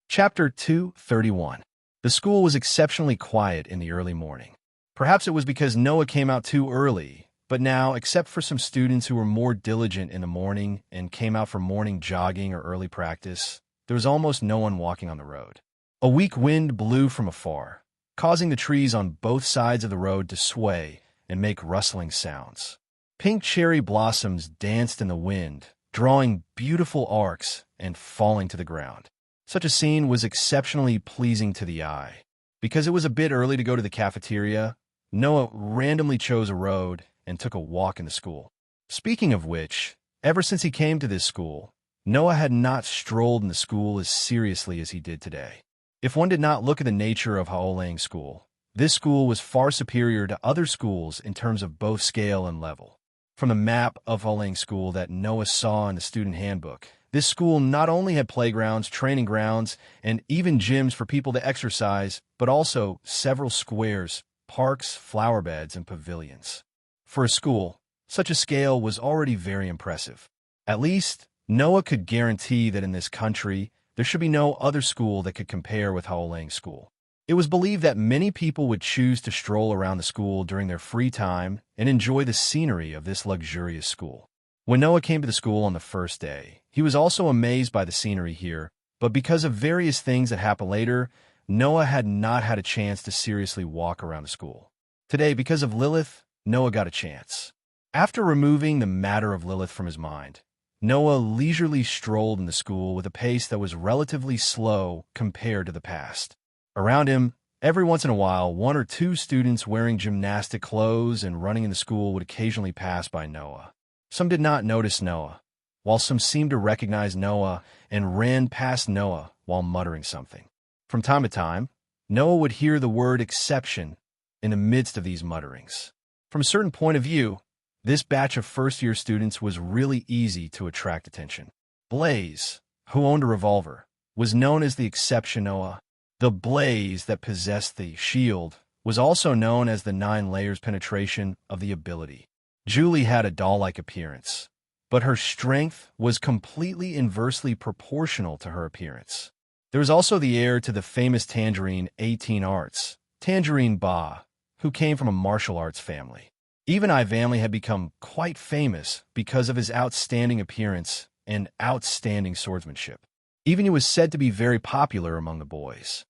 Chapter 231. The school was exceptionally quiet in the early morning. Perhaps it was because Noah came out too early, but now, except for some students who were more diligent in the morning and came out for morning jogging or early practice, there was almost no one walking on the road. A weak wind blew from afar, causing the trees on both sides of the road to sway and make rustling sounds. Pink cherry blossoms danced in the wind, drawing beautiful arcs and falling to the ground. Such a scene was exceptionally pleasing to the eye. Because it was a bit early to go to the cafeteria, Noah randomly chose a road and took a walk in the school. Speaking of which, ever since he came to this school, Noah had not strolled in the school as seriously as he did today. If one did not look at the nature of Haolang School, this school was far superior to other schools in terms of both scale and level. From the map of Haolang School that Noah saw in the student handbook, this school not only had playgrounds, training grounds, and even gyms for people to exercise, but also several squares, parks, flower beds, and pavilions. For a school, such a scale was already very impressive. At least, Noah could guarantee that in this country, there should be no other school that could compare with Haolang School. It was believed that many people would choose to stroll around the school during their free time and enjoy the scenery of this luxurious school. When Noah came to the school on the first day, he was also amazed by the scenery here, but because of various things that happened later, Noah had not had a chance to seriously walk around the school. Today, because of Lilith, Noah got a chance. After removing the matter of Lilith from his mind, Noah leisurely strolled in the school with a pace that was relatively slow compared to the past. Around him, every once in a while, one or two students wearing gymnastic clothes and running in the school would occasionally pass by Noah. Some did not notice Noah, while some seemed to recognize Noah and ran past Noah while muttering something. From time to time, Noah would hear the word exception in the midst of these mutterings. From a certain point of view, this batch of first-year students was really easy to attract attention. Blaze, who owned a revolver, was known as the exception Noah. The Blaze that possessed the shield was also known as the 9 layers penetration of the ability. Julie had a doll-like appearance, but her strength was completely inversely proportional to her appearance. There was also the heir to the famous Tangerine 18 Arts, Tangerine Ba, who came from a martial arts family. Even Ivanley had become quite famous because of his outstanding appearance and outstanding swordsmanship. Even he was said to be very popular among the boys.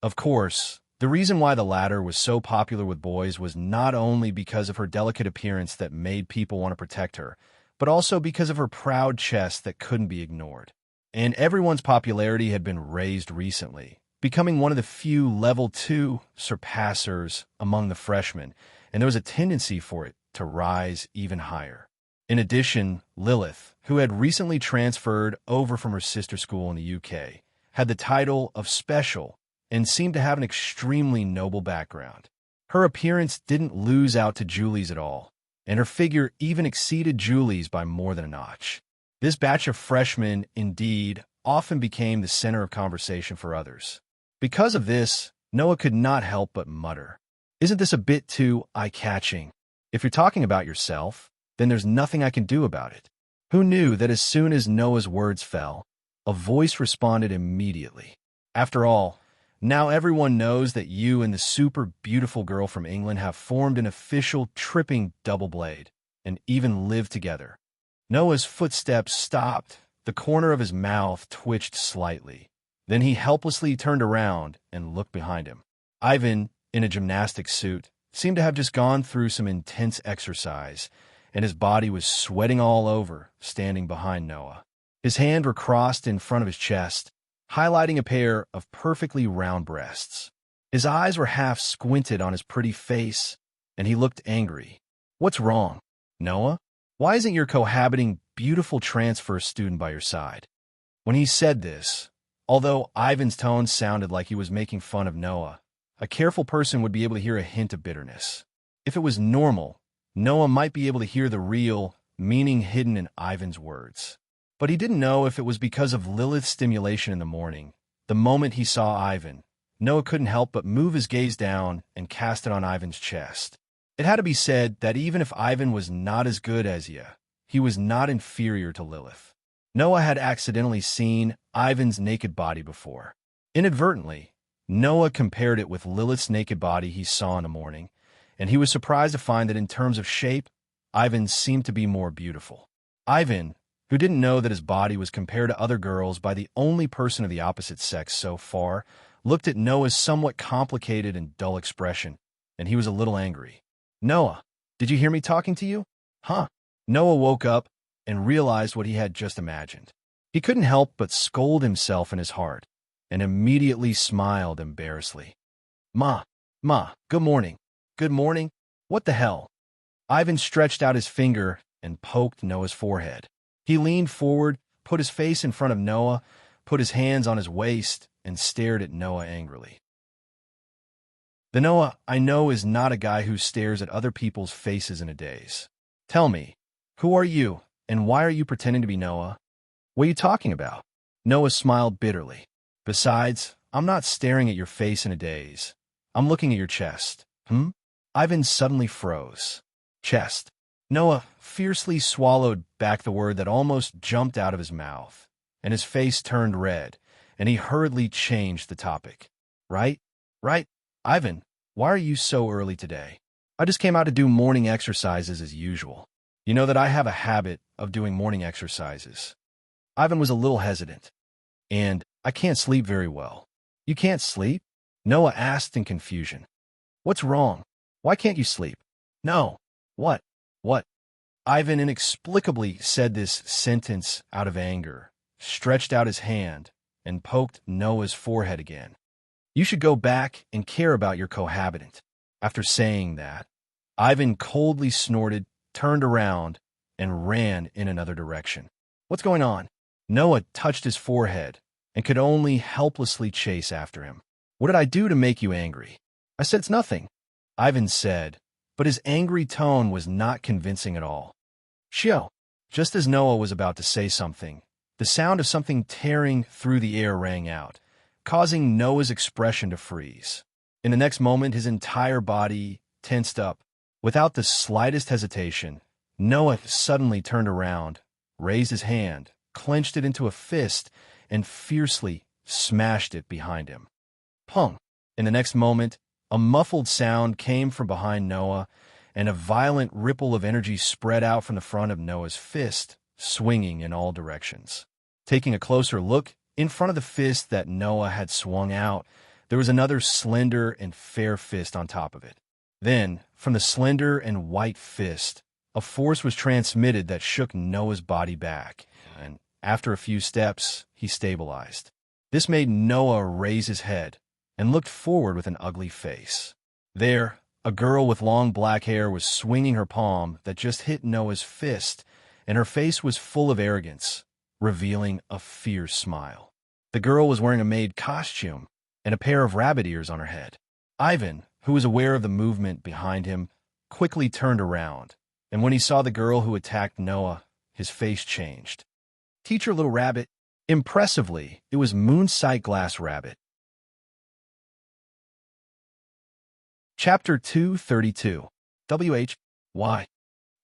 Of course, the reason why the latter was so popular with boys was not only because of her delicate appearance that made people want to protect her, but also because of her proud chest that couldn't be ignored. And everyone's popularity had been raised recently, becoming one of the few level 2 surpassers among the freshmen, and there was a tendency for it to rise even higher. In addition, Lilith, who had recently transferred over from her sister school in the UK, had the title of Special and seemed to have an extremely noble background. Her appearance didn't lose out to Julie's at all, and her figure even exceeded Julie's by more than a notch. This batch of freshmen, indeed, often became the center of conversation for others. Because of this, Noah could not help but mutter, "Isn't this a bit too eye-catching? If you're talking about yourself, then there's nothing I can do about it." Who knew that as soon as Noah's words fell, a voice responded immediately? After all, now everyone knows that you and the super beautiful girl from England have formed an official tripping double blade and even lived together. Noah's footsteps stopped. The corner of his mouth twitched slightly. Then he helplessly turned around and looked behind him. Ivan, in a gymnastics suit, seemed to have just gone through some intense exercise, and his body was sweating all over, standing behind Noah. His hands were crossed in front of his chest, highlighting a pair of perfectly round breasts. His eyes were half squinted on his pretty face, and he looked angry. "What's wrong, Noah? Why isn't your cohabiting, beautiful transfer student by your side?" When he said this, although Ivan's tone sounded like he was making fun of Noah, a careful person would be able to hear a hint of bitterness. If it was normal, Noah might be able to hear the real meaning hidden in Ivan's words. But he didn't know if it was because of Lilith's stimulation in the morning. The moment he saw Ivan, Noah couldn't help but move his gaze down and cast it on Ivan's chest. It had to be said that even if Ivan was not as good as you, he was not inferior to Lilith. Noah had accidentally seen Ivan's naked body before. Inadvertently, Noah compared it with Lilith's naked body he saw in the morning, and he was surprised to find that in terms of shape, Ivan seemed to be more beautiful. Ivan, who didn't know that his body was compared to other girls by the only person of the opposite sex so far, looked at Noah's somewhat complicated and dull expression, and he was a little angry. "Noah, did you hear me talking to you? Huh?" Noah woke up and realized what he had just imagined. He couldn't help but scold himself in his heart, and immediately smiled embarrassedly. Ma, good morning. Good morning? What the hell?" Ivan stretched out his finger and poked Noah's forehead. He leaned forward, put his face in front of Noah, put his hands on his waist, and stared at Noah angrily. The Noah I know is not a guy who stares at other people's faces in a daze. "Tell me, who are you, and why are you pretending to be Noah? What are you talking about?" Noah smiled bitterly. "Besides, I'm not staring at your face in a daze. I'm looking at your chest." Ivan suddenly froze. "Chest." Noah fiercely swallowed back the word that almost jumped out of his mouth, and his face turned red, and he hurriedly changed the topic. Right, Ivan, why are you so early today?" "I just came out to do morning exercises as usual. You know that I have a habit of doing morning exercises." Ivan was a little hesitant. "And I can't sleep very well." "You can't sleep?" Noah asked in confusion. "What's wrong? Why can't you sleep?" "No." What? Ivan inexplicably said this sentence out of anger, stretched out his hand, and poked Noah's forehead again. "You should go back and care about your cohabitant." After saying that, Ivan coldly snorted, turned around, and ran in another direction. "What's going on?" Noah touched his forehead and could only helplessly chase after him. "What did I do to make you angry?" "I said it's nothing," Ivan said, but his angry tone was not convincing at all. "Shio!" Just as Noah was about to say something, the sound of something tearing through the air rang out, causing Noah's expression to freeze. In the next moment, his entire body tensed up. Without the slightest hesitation, Noah suddenly turned around, raised his hand, clenched it into a fist, and fiercely smashed it behind him. Pong! In the next moment, a muffled sound came from behind Noah, and a violent ripple of energy spread out from the front of Noah's fist, swinging in all directions. Taking a closer look, in front of the fist that Noah had swung out, there was another slender and fair fist on top of it. Then, from the slender and white fist, a force was transmitted that shook Noah's body back, and after a few steps, he stabilized. This made Noah raise his head and looked forward with an ugly face. There, a girl with long black hair was swinging her palm that just hit Noah's fist, and her face was full of arrogance, revealing a fierce smile. The girl was wearing a maid costume and a pair of rabbit ears on her head. Ivan, who was aware of the movement behind him, quickly turned around, and when he saw the girl who attacked Noah, his face changed. "Teacher, little rabbit." Impressively, it was Moonsight Glass Rabbit. Chapter 232. Why?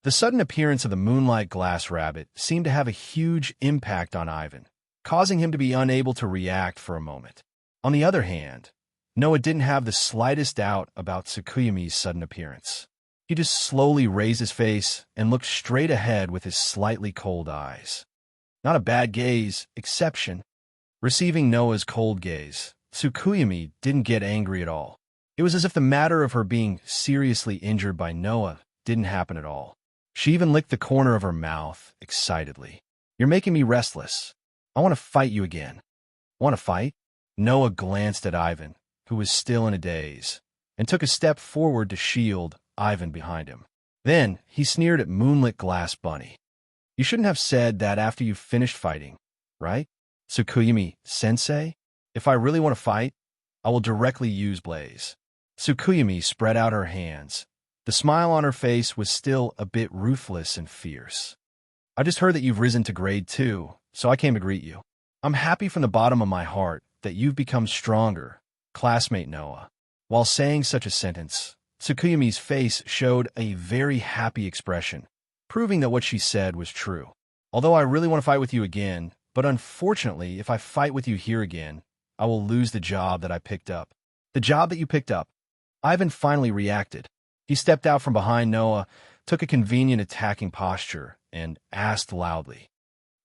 The sudden appearance of the Moonlight Glass Rabbit seemed to have a huge impact on Ivan, causing him to be unable to react for a moment. On the other hand, Noah didn't have the slightest doubt about Tsukuyami's sudden appearance. He just slowly raised his face and looked straight ahead with his slightly cold eyes. Not a bad gaze, exception. Receiving Noah's cold gaze, Tsukuyami didn't get angry at all. It was as if the matter of her being seriously injured by Noah didn't happen at all. She even licked the corner of her mouth excitedly. "You're making me restless. I want to fight you again." "Want to fight?" Noah glanced at Ivan, who was still in a daze, and took a step forward to shield Ivan behind him. Then he sneered at Moonlit Glass Bunny. "You shouldn't have said that after you finished fighting, right? Tsukuyami-sensei, if I really want to fight, I will directly use Blaze." Tsukuyami spread out her hands. The smile on her face was still a bit ruthless and fierce. "I just heard that you've risen to grade 2, so I came to greet you. I'm happy from the bottom of my heart that you've become stronger, classmate Noah." While saying such a sentence, Tsukuyami's face showed a very happy expression, proving that what she said was true. "Although I really want to fight with you again, but unfortunately, if I fight with you here again, I will lose the job that I picked up." "The job that you picked up?" Ivan finally reacted. He stepped out from behind Noah, took a convenient attacking posture, and asked loudly,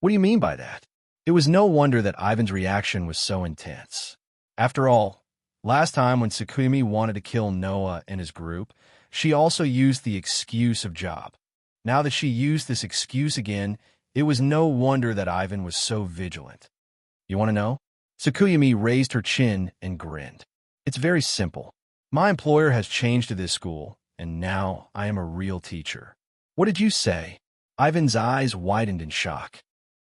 "What do you mean by that?" It was no wonder that Ivan's reaction was so intense. After all, last time when Tsukuyami wanted to kill Noah and his group, she also used the excuse of job. Now that she used this excuse again, it was no wonder that Ivan was so vigilant. "You want to know?" Tsukuyami raised her chin and grinned. "It's very simple. My employer has changed to this school, and now I am a real teacher." "What did you say?" Ivan's eyes widened in shock.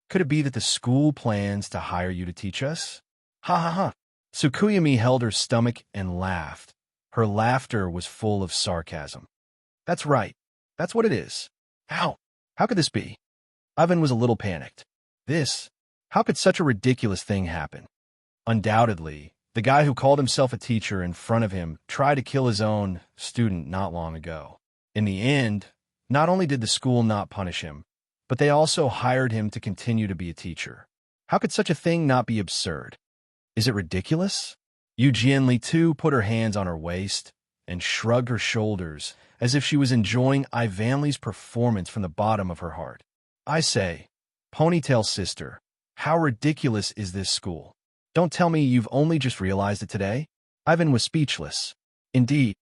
"Could it be that the school plans to hire you to teach us?" "Ha ha ha." Tsukuyami held her stomach and laughed. Her laughter was full of sarcasm. "That's right. That's what it is." "How? How could this be?" Ivan was a little panicked. How could such a ridiculous thing happen? Undoubtedly, the guy who called himself a teacher in front of him tried to kill his own student not long ago. In the end, not only did the school not punish him, but they also hired him to continue to be a teacher. How could such a thing not be absurd? Is it ridiculous? Yu Jianli too put her hands on her waist and shrugged her shoulders as if she was enjoying Ivanli's performance from the bottom of her heart. "I say, Ponytail sister, how ridiculous is this school? Don't tell me you've only just realized it today?" Ivan was speechless. Indeed.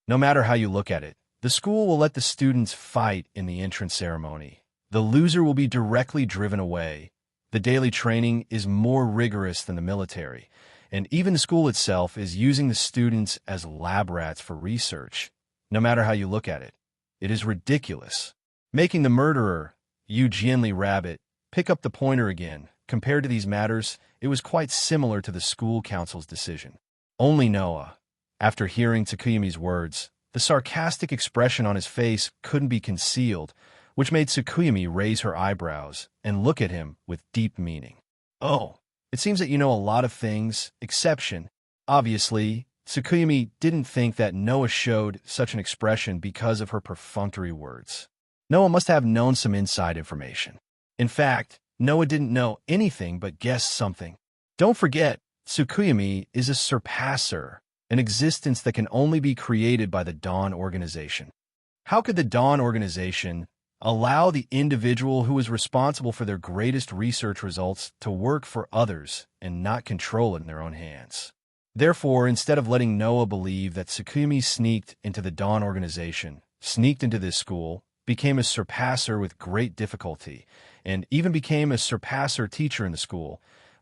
No matter how you look at it, the school will let the students fight in the entrance ceremony. The loser will be directly driven away. The daily training is more rigorous than the military, and even the school itself is using the students as lab rats for research. No matter how you look at it, it is ridiculous. Making the murderer, Yu Jianli Rabbit, pick up the pointer again. Compared to these matters, it was quite similar to the school council's decision. Only Noah, after hearing Tsukuyami's words, the sarcastic expression on his face couldn't be concealed, which made Tsukuyami raise her eyebrows and look at him with deep meaning. "Oh, it seems that you know a lot of things, exception." Obviously, Tsukuyami didn't think that Noah showed such an expression because of her perfunctory words. Noah must have known some inside information. In fact, Noah didn't know anything but guessed something. Don't forget, Tsukuyami is a surpasser, an existence that can only be created by the Dawn Organization. How could the Dawn Organization allow the individual who is responsible for their greatest research results to work for others and not control it in their own hands? Therefore, instead of letting Noah believe that Tsukuyami sneaked into the Dawn Organization, sneaked into this school, became a surpasser with great difficulty, and even became a surpasser teacher in the school,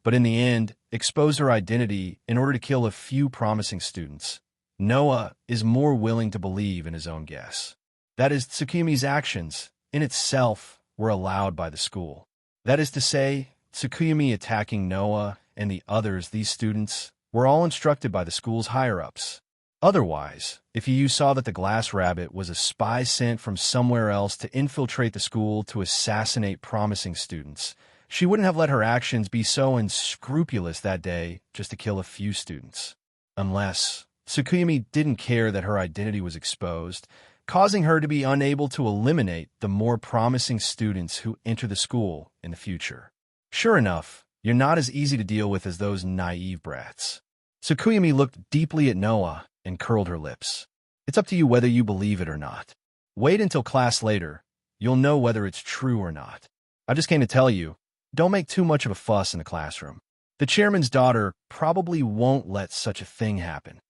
but in the end, exposed her identity in order to kill a few promising students. Noah is more willing to believe in his own guess. That is, Tsukuyomi's actions, in itself, were allowed by the school. That is to say, Tsukuyomi attacking Noah and the others, these students, were all instructed by the school's higher-ups. Otherwise, if you saw that the glass rabbit was a spy sent from somewhere else to infiltrate the school to assassinate promising students, she wouldn't have let her actions be so unscrupulous that day just to kill a few students. Unless Tsukuyomi didn't care that her identity was exposed, causing her to be unable to eliminate the more promising students who enter the school in the future. Sure enough, you're not as easy to deal with as those naive brats. Tsukuyomi looked deeply at Noah and curled her lips. It's up to you whether you believe it or not. Wait until class later. You'll know whether it's true or not. I just came to tell you, don't make too much of a fuss in the classroom. The chairman's daughter probably won't let such a thing happen.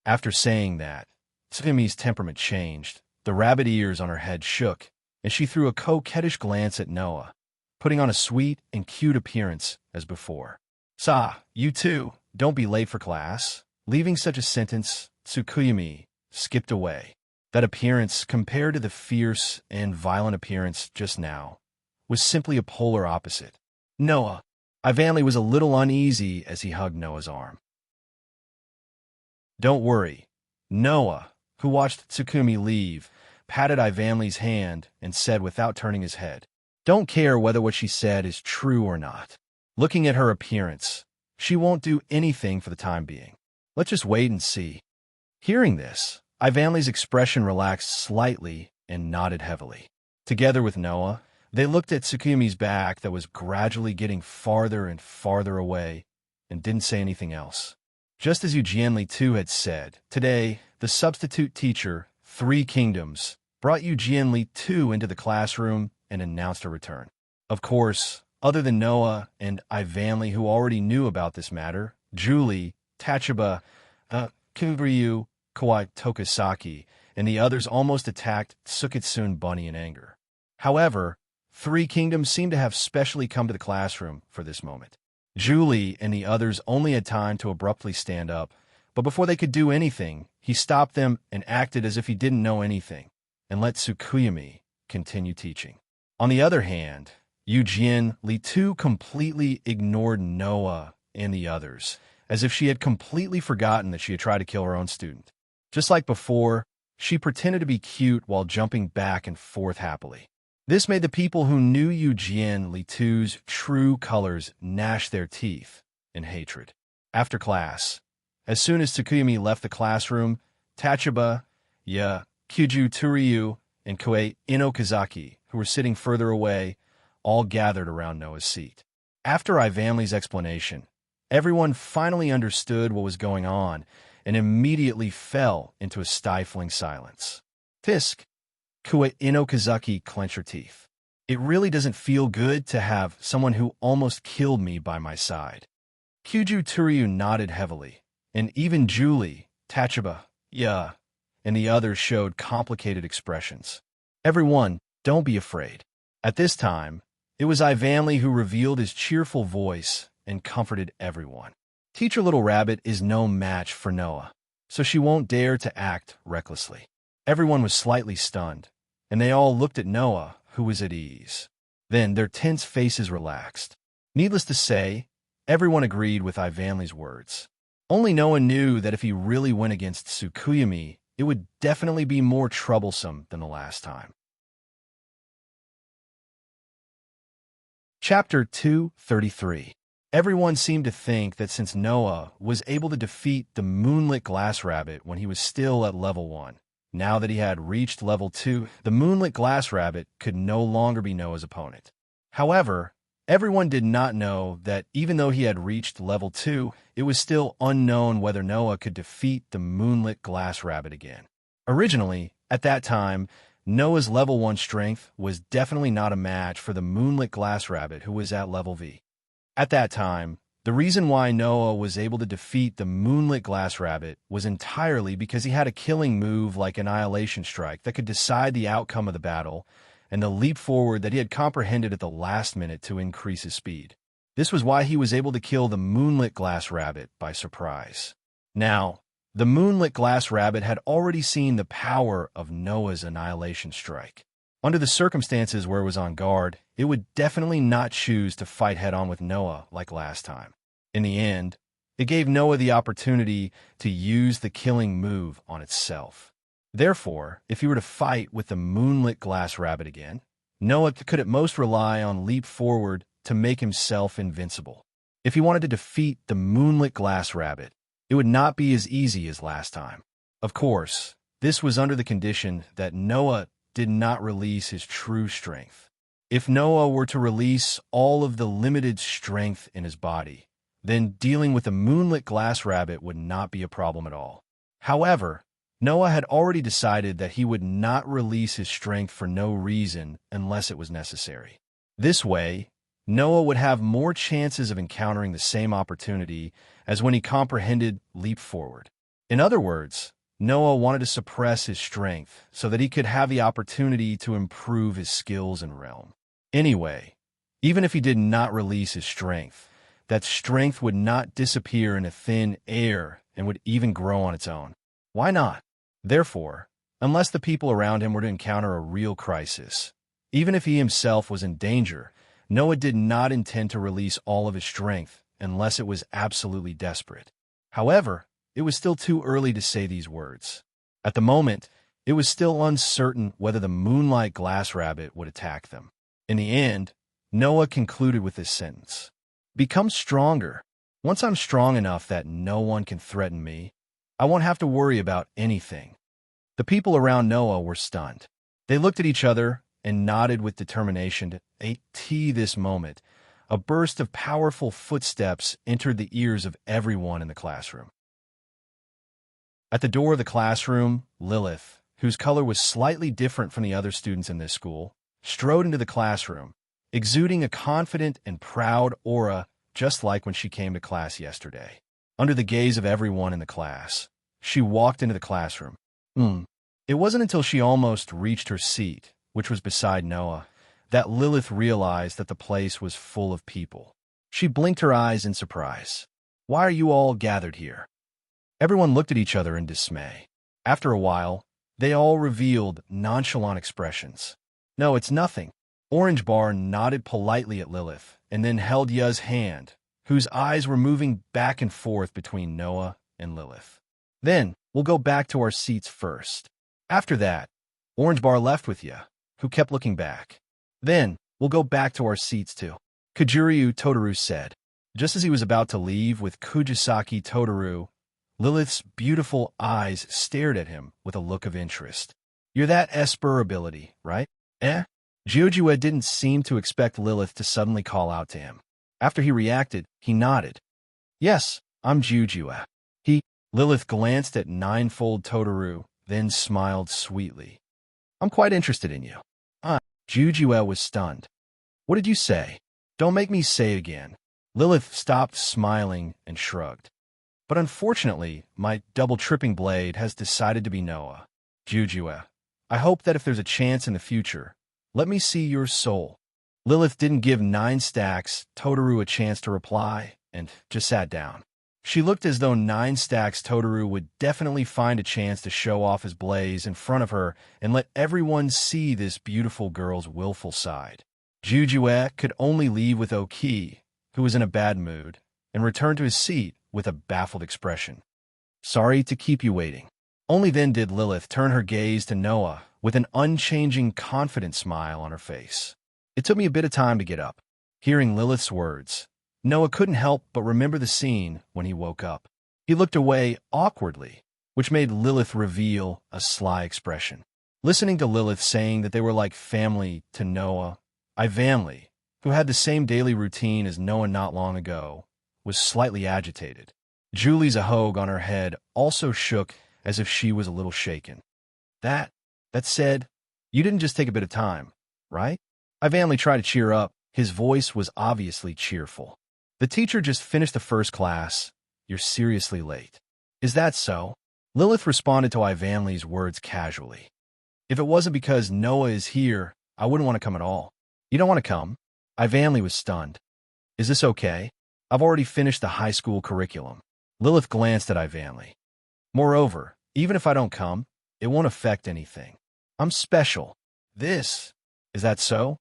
After saying that, Tsukuyomi's temperament changed. The rabbit ears on her head shook, and she threw a coquettish glance at Noah, putting on a sweet and cute appearance as before. "Sa, you too, don't be late for class." Leaving such a sentence, Tsukuyomi skipped away. That appearance, compared to the fierce and violent appearance just now, was simply a polar opposite. Noah. Ivanli was a little uneasy as he hugged Noah's arm. "Don't worry." Noah, who watched Tsukuyomi leave, patted Ivanli's hand and said without turning his head, "Don't care whether what she said is true or not. Looking at her appearance, she won't do anything for the time being. Let's just wait and see." Hearing this, Ivanli's expression relaxed slightly and nodded heavily. Together with Noah, they looked at Tsukuyomi's back that was gradually getting farther and farther away and didn't say anything else. Just as Eugenli too had said, today, the substitute teacher, Three Kingdoms, brought Eugenli too into the classroom and announced her return. Of course, other than Noah and Ivanli, who already knew about this matter, Julie, Tachibana, Kubryu, Kawai Tokisaki, and the others almost attacked Tsukitsune Bunny in anger. However, Three Kingdoms seemed to have specially come to the classroom for this moment. Julie and the others only had time to abruptly stand up, but before they could do anything, he stopped them and acted as if he didn't know anything, and let Tsukuyomi continue teaching. On the other hand, Eugenli too completely ignored Noah and the others, as if she had completely forgotten that she had tried to kill her own student. Just like before, she pretended to be cute while jumping back and forth happily. This made the people who knew Eugenli too's true colors gnash their teeth in hatred. After class, as soon as Tsukuyomi left the classroom, Tachibana, Kyuju Turyu, and Koei Inokazaki, who were sitting further away, all gathered around Noah's seat. After Ivanli's explanation, everyone finally understood what was going on and immediately fell into a stifling silence. Tisk, Koei Inokazaki clenched her teeth. "It really doesn't feel good to have someone who almost killed me by my side." Kyuju Turyu nodded heavily, and even Julie, Tachibana, and the others showed complicated expressions. "Everyone, don't be afraid." At this time, it was Ivanli who revealed his cheerful voice and comforted everyone. Teacher Little Rabbit is no match for Noah, so she won't dare to act recklessly. Everyone was slightly stunned, and they all looked at Noah, who was at ease. Then their tense faces relaxed. Needless to say, everyone agreed with Ivanli's words. Only Noah knew that if he really went against Tsukuyomi, it would definitely be more troublesome than the last time. Chapter 233. Everyone seemed to think that since Noah was able to defeat the Moonlit Glass Rabbit when he was still at level 1, now that he had reached level 2, the Moonlit Glass Rabbit could no longer be Noah's opponent. However, everyone did not know that even though he had reached level 2, it was still unknown whether Noah could defeat the Moonlit Glass Rabbit again. Originally, at that time, Noah's level 1 strength was definitely not a match for the Moonlit Glass Rabbit who was at level V. At that time, the reason why Noah was able to defeat the Moonlit Glass Rabbit was entirely because he had a killing move like Annihilation Strike that could decide the outcome of the battle, and the leap forward that he had comprehended at the last minute to increase his speed. This was why he was able to kill the moonlit glass rabbit by surprise. Now, the moonlit glass rabbit had already seen the power of Noah's annihilation strike. Under the circumstances where it was on guard, it would definitely not choose to fight head-on with Noah like last time. In the end, it gave Noah the opportunity to use the killing move on itself. Therefore, if he were to fight with the moonlit glass rabbit again, Noah could at most rely on leap forward to make himself invincible. If he wanted to defeat the moonlit glass rabbit, it would not be as easy as last time. Of course, this was under the condition that Noah did not release his true strength. If Noah were to release all of the limited strength in his body, then dealing with the moonlit glass rabbit would not be a problem at all. However, Noah had already decided that he would not release his strength for no reason unless it was necessary. This way, Noah would have more chances of encountering the same opportunity as when he comprehended leap forward. In other words, Noah wanted to suppress his strength so that he could have the opportunity to improve his skills and realm. Anyway, even if he did not release his strength, that strength would not disappear into thin air and would even grow on its own. Why not? Therefore, unless the people around him were to encounter a real crisis, even if he himself was in danger, Noah did not intend to release all of his strength unless it was absolutely desperate. However, it was still too early to say these words. At the moment, it was still uncertain whether the moonlight glass rabbit would attack them. In the end, Noah concluded with this sentence: "Become stronger. Once I'm strong enough that no one can threaten me, I won't have to worry about anything." The people around Noah were stunned. They looked at each other and nodded with determination. At this moment, a burst of powerful footsteps entered the ears of everyone in the classroom. At the door of the classroom, Lilith, whose color was slightly different from the other students in this school, strode into the classroom, exuding a confident and proud aura just like when she came to class yesterday. Under the gaze of everyone in the class, she walked into the classroom. It wasn't until she almost reached her seat, which was beside Noah, that Lilith realized that the place was full of people. She blinked her eyes in surprise. "Why are you all gathered here?" Everyone looked at each other in dismay. After a while, they all revealed nonchalant expressions. "No, it's nothing." Orange Bar nodded politely at Lilith and then held Ya's hand, whose eyes were moving back and forth between Noah and Lilith. "Then, we'll go back to our seats first. After that," Orange Bar left with Ya, who kept looking back. "Then, we'll go back to our seats too," Kujiryu Totoro said. Just as he was about to leave with Kujisaki Totoro, Lilith's beautiful eyes stared at him with a look of interest. "You're that Esper ability, right?" Jiojue didn't seem to expect Lilith to suddenly call out to him. After he reacted, he nodded. "Yes, I'm Jiojue." Lilith glanced at Ninefold Totoro, then smiled sweetly. "I'm quite interested in you." Jiojue was stunned. "What did you say?" "Don't make me say it again." Lilith stopped smiling and shrugged. "But unfortunately, my double-tripping blade has decided to be Noah. Jiojue, I hope that if there's a chance in the future, let me see your soul." Lilith didn't give 9 Stacks Totoro a chance to reply and just sat down. She looked as though 9 Stacks Totoro would definitely find a chance to show off his blaze in front of her and let everyone see this beautiful girl's willful side. Jiojue could only leave with Oki, who was in a bad mood, and return to his seat with a baffled expression. "Sorry to keep you waiting." Only then did Lilith turn her gaze to Noah with an unchanging, confident smile on her face. "It took me a bit of time to get up." Hearing Lilith's words, Noah couldn't help but remember the scene when he woke up. He looked away awkwardly, which made Lilith reveal a sly expression. Listening to Lilith saying that they were like family to Noah, Ivanli, who had the same daily routine as Noah not long ago, was slightly agitated. Julie's ahogue on her head also shook as if she was a little shaken. That said, you didn't just take a bit of time, right?" Ivanli tried to cheer up. His voice was obviously cheerful. "The teacher just finished the first class. You're seriously late." "Is that so?" Lilith responded to Ivanli's words casually. "If it wasn't because Noah is here, I wouldn't want to come at all." "You don't want to come?" Ivanli was stunned. Is this okay? I've already finished the high school curriculum. Lilith glanced at Ivanley. Moreover, even if I don't come, it won't affect anything. I'm special. Is that so?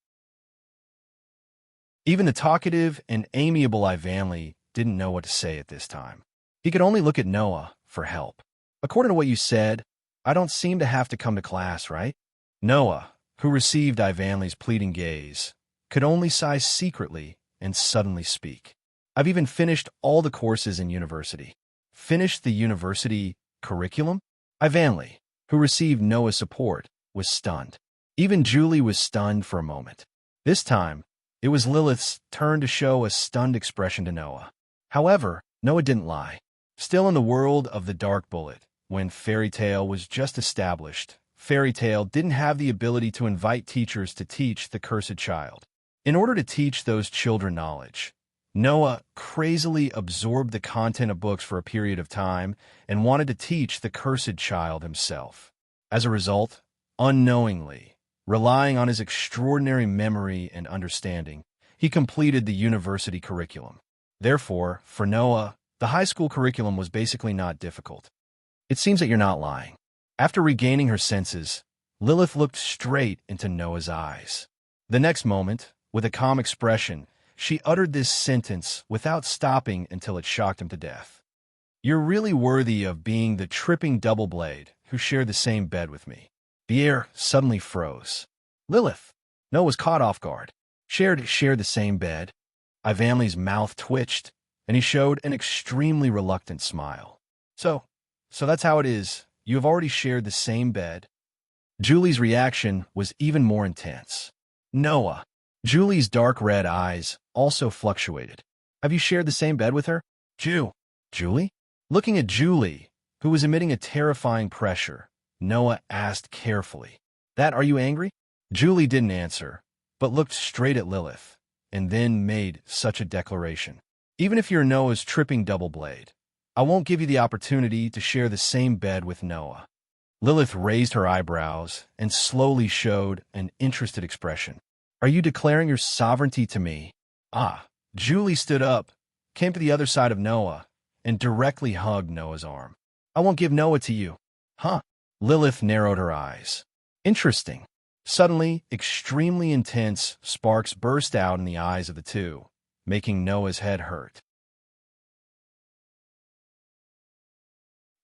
Even the talkative and amiable Ivanley didn't know what to say at this time. He could only look at Noah for help. According to what you said, I don't seem to have to come to class, right? Noah, who received Ivanley's pleading gaze, could only sigh secretly and suddenly speak. I've even finished all the courses in university. Finished the university curriculum? Ivanley, who received Noah's support, was stunned. Even Julie was stunned for a moment. This time, it was Lilith's turn to show a stunned expression to Noah. However, Noah didn't lie. Still in the world of the Dark Bullet, when Fairy Tale was just established, Fairy Tale didn't have the ability to invite teachers to teach the cursed child. In order to teach those children knowledge, Noah crazily absorbed the content of books for a period of time and wanted to teach the cursed child himself. As a result, unknowingly, relying on his extraordinary memory and understanding, he completed the university curriculum. Therefore, for Noah, the high school curriculum was basically not difficult. It seems that you're not lying. After regaining her senses, Lilith looked straight into Noah's eyes. The next moment, with a calm expression, she uttered this sentence without stopping until it shocked him to death. You're really worthy of being the tripping double-blade who shared the same bed with me. The air suddenly froze. Lilith! Noah was caught off guard. Shared the same bed. Ivanley's mouth twitched, and he showed an extremely reluctant smile. So that's how it is. You have already shared the same bed. Julie's reaction was even more intense. Noah. Julie's dark red eyes also fluctuated. Have you shared the same bed with her? Julie? Looking at Julie, who was emitting a terrifying pressure, Noah asked carefully, Are you angry? Julie didn't answer, but looked straight at Lilith, and then made such a declaration. Even if you're Noah's tripping double-blade, I won't give you the opportunity to share the same bed with Noah. Lilith raised her eyebrows and slowly showed an interested expression. Are you declaring your sovereignty to me? Julie stood up, came to the other side of Noah, and directly hugged Noah's arm. I won't give Noah to you. Huh? Lilith narrowed her eyes. Interesting. Suddenly, extremely intense sparks burst out in the eyes of the two, making Noah's head hurt.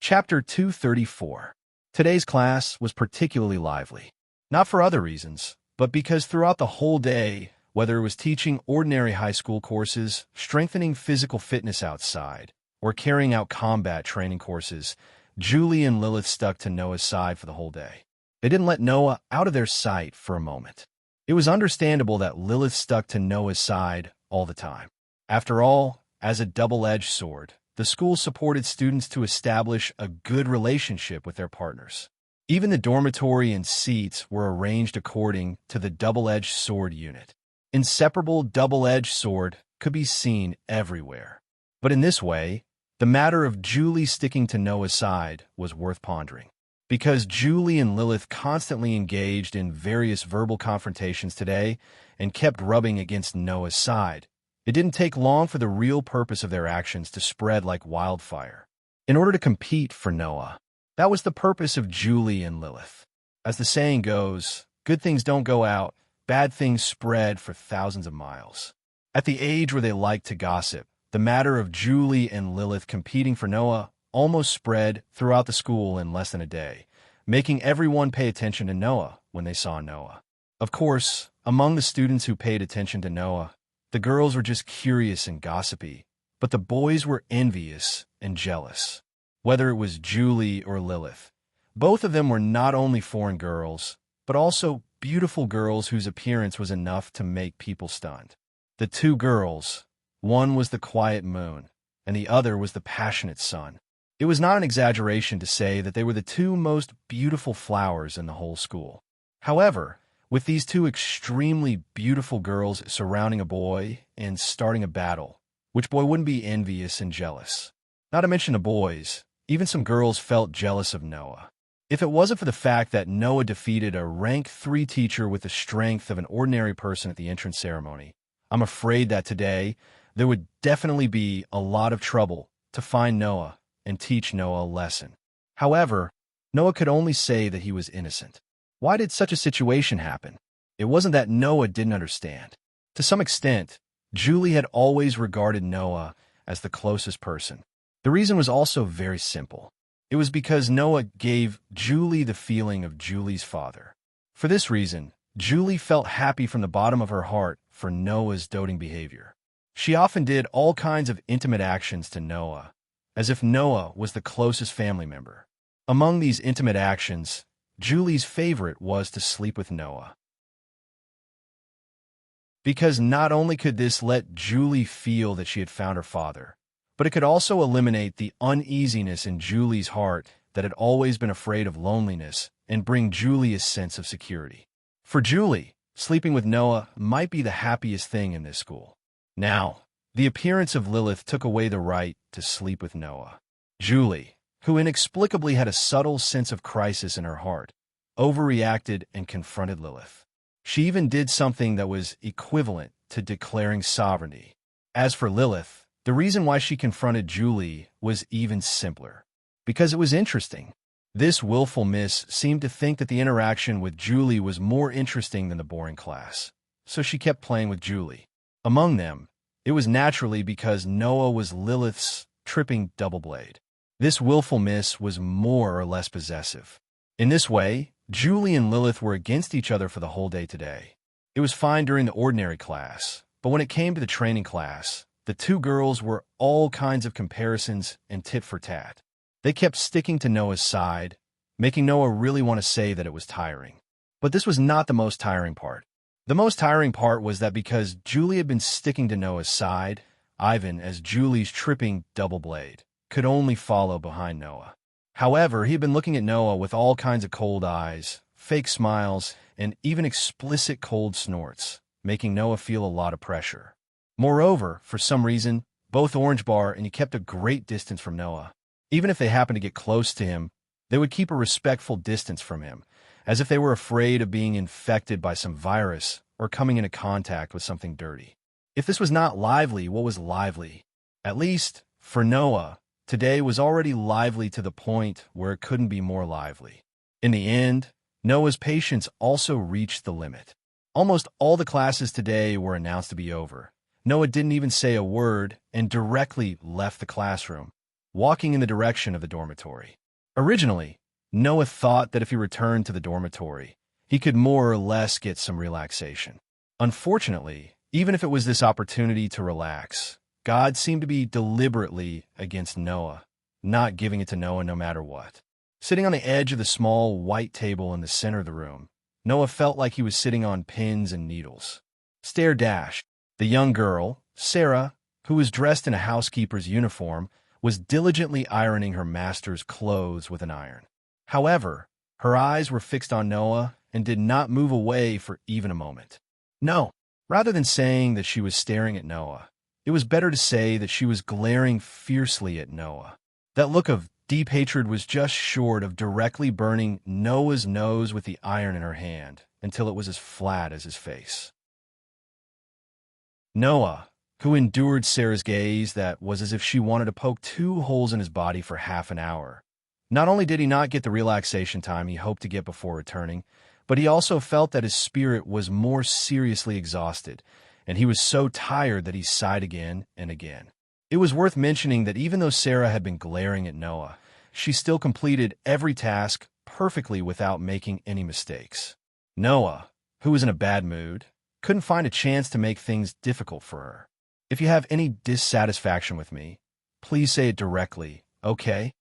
Chapter 234. Today's class was particularly lively. Not for other reasons, but because throughout the whole day, whether it was teaching ordinary high school courses, strengthening physical fitness outside, or carrying out combat training courses, Julie and Lilith stuck to Noah's side for the whole day. They didn't let Noah out of their sight for a moment. It was understandable that Lilith stuck to Noah's side all the time. After all, as a double-edged sword, the school supported students to establish a good relationship with their partners. Even the dormitory and seats were arranged according to the double-edged sword unit. Inseparable double-edged sword could be seen everywhere. But in this way, the matter of Julie sticking to Noah's side was worth pondering. Because Julie and Lilith constantly engaged in various verbal confrontations today and kept rubbing against Noah's side, it didn't take long for the real purpose of their actions to spread like wildfire. In order to compete for Noah, that was the purpose of Julie and Lilith. As the saying goes, good things don't go out, bad things spread for thousands of miles. At the age where they liked to gossip, the matter of Julie and Lilith competing for Noah almost spread throughout the school in less than a day, making everyone pay attention to Noah when they saw Noah. Of course, among the students who paid attention to Noah, the girls were just curious and gossipy, but the boys were envious and jealous. Whether it was Julie or Lilith, both of them were not only foreign girls, but also beautiful girls whose appearance was enough to make people stunned. The two girls, one was the quiet moon, and the other was the passionate sun. It was not an exaggeration to say that they were the two most beautiful flowers in the whole school. However, with these two extremely beautiful girls surrounding a boy and starting a battle, which boy wouldn't be envious and jealous? Not to mention the boys, even some girls felt jealous of Noah. If it wasn't for the fact that Noah defeated a rank 3 teacher with the strength of an ordinary person at the entrance ceremony, I'm afraid that today, there would definitely be a lot of trouble to find Noah and teach Noah a lesson. However, Noah could only say that he was innocent. Why did such a situation happen? It wasn't that Noah didn't understand. To some extent, Julie had always regarded Noah as the closest person. The reason was also very simple. It was because Noah gave Julie the feeling of Julie's father. For this reason, Julie felt happy from the bottom of her heart for Noah's doting behavior. She often did all kinds of intimate actions to Noah, as if Noah was the closest family member. Among these intimate actions, Julie's favorite was to sleep with Noah. Because not only could this let Julie feel that she had found her father, but it could also eliminate the uneasiness in Julie's heart that had always been afraid of loneliness and bring Julie a sense of security. For Julie, sleeping with Noah might be the happiest thing in this school. Now, the appearance of Lilith took away the right to sleep with Noah. Julie, who inexplicably had a subtle sense of crisis in her heart, overreacted and confronted Lilith. She even did something that was equivalent to declaring sovereignty. As for Lilith, the reason why she confronted Julie was even simpler. Because it was interesting. This willful miss seemed to think that the interaction with Julie was more interesting than the boring class, so she kept playing with Julie. Among them, it was naturally because Noah was Lilith's tripping double blade. This willful miss was more or less possessive. In this way, Julie and Lilith were against each other for the whole day today. It was fine during the ordinary class, but when it came to the training class, the two girls were all kinds of comparisons and tit for tat. They kept sticking to Noah's side, making Noah really want to say that it was tiring. But this was not the most tiring part. The most tiring part was that because Julie had been sticking to Noah's side, Ivan, as Julie's tripping double blade, could only follow behind Noah. However, he had been looking at Noah with all kinds of cold eyes, fake smiles, and even explicit cold snorts, making Noah feel a lot of pressure. Moreover, for some reason, both Orange Bar and he kept a great distance from Noah. Even if they happened to get close to him, they would keep a respectful distance from him, as if they were afraid of being infected by some virus or coming into contact with something dirty. If this was not lively, what was lively? At least, for Noah, today was already lively to the point where it couldn't be more lively. In the end, Noah's patience also reached the limit. Almost all the classes today were announced to be over. Noah didn't even say a word and directly left the classroom, walking in the direction of the dormitory. Originally, Noah thought that if he returned to the dormitory, he could more or less get some relaxation. Unfortunately, even if it was this opportunity to relax, God seemed to be deliberately against Noah, not giving it to Noah no matter what. Sitting on the edge of the small white table in the center of the room, Noah felt like he was sitting on pins and needles. Stare dash. The young girl, Sarah, who was dressed in a housekeeper's uniform, was diligently ironing her master's clothes with an iron. However, her eyes were fixed on Noah and did not move away for even a moment. No, rather than saying that she was staring at Noah, it was better to say that she was glaring fiercely at Noah. That look of deep hatred was just short of directly burning Noah's nose with the iron in her hand until it was as flat as his face. Noah, who endured Sarah's gaze that was as if she wanted to poke two holes in his body for half an hour. Not only did he not get the relaxation time he hoped to get before returning, but he also felt that his spirit was more seriously exhausted, and he was so tired that he sighed again and again. It was worth mentioning that even though Sarah had been glaring at Noah, she still completed every task perfectly without making any mistakes. Noah, who was in a bad mood, couldn't find a chance to make things difficult for her. If you have any dissatisfaction with me, please say it directly, okay?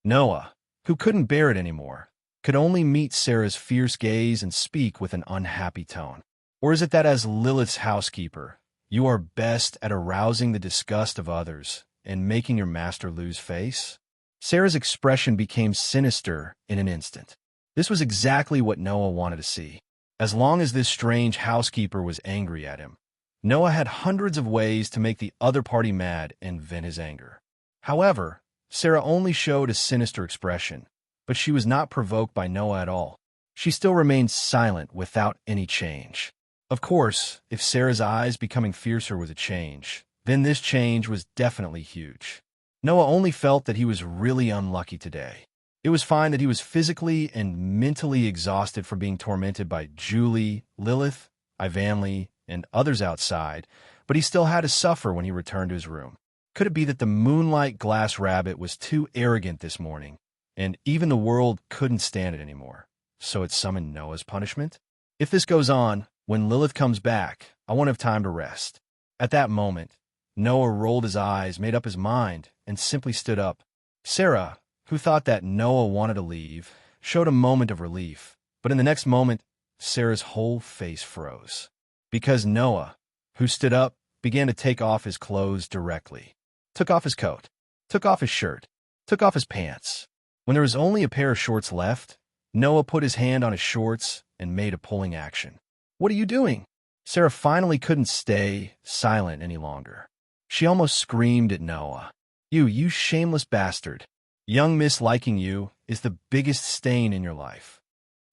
Noah, who couldn't bear it anymore, could only meet Sarah's fierce gaze and speak with an unhappy tone. Or is it that as Lilith's housekeeper, you are best at arousing the disgust of others and making your master lose face? Sarah's expression became sinister in an instant. This was exactly what Noah wanted to see. As long as this strange housekeeper was angry at him, Noah had hundreds of ways to make the other party mad and vent his anger. However, Sarah only showed a sinister expression, but she was not provoked by Noah at all. She still remained silent without any change. Of course, if Sarah's eyes becoming fiercer was a change, then this change was definitely huge. Noah only felt that he was really unlucky today. It was fine that he was physically and mentally exhausted from being tormented by Julie, Lilith, Ivanley, and others outside, but he still had to suffer when he returned to his room. Could it be that the moonlight glass rabbit was too arrogant this morning, and even the world couldn't stand it anymore, so it summoned Noah's punishment? If this goes on, when Lilith comes back, I won't have time to rest. At that moment, Noah rolled his eyes, made up his mind, and simply stood up. Sarah, who thought that Noah wanted to leave, showed a moment of relief, but in the next moment, Sarah's whole face froze. Because Noah, who stood up, began to take off his clothes directly. Took off his coat, took off his shirt, took off his pants. When there was only a pair of shorts left, Noah put his hand on his shorts and made a pulling action. "What are you doing?" Sarah finally couldn't stay silent any longer. She almost screamed at Noah. You shameless bastard. Young Miss liking you is the biggest stain in your life."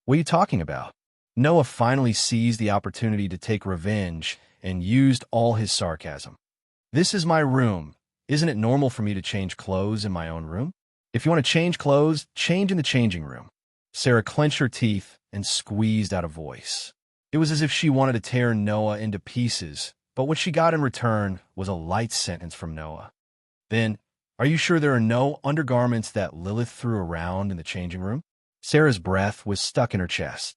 "What are you talking about?" Noah finally seized the opportunity to take revenge and used all his sarcasm. "This is my room. Isn't it normal for me to change clothes in my own room? If you want to change clothes, change in the changing room." Sarah clenched her teeth and squeezed out a voice. It was as if she wanted to tear Noah into pieces, but what she got in return was a light sentence from Noah. "Then, are you sure there are no undergarments that Lilith threw around in the changing room?" Sarah's breath was stuck in her chest.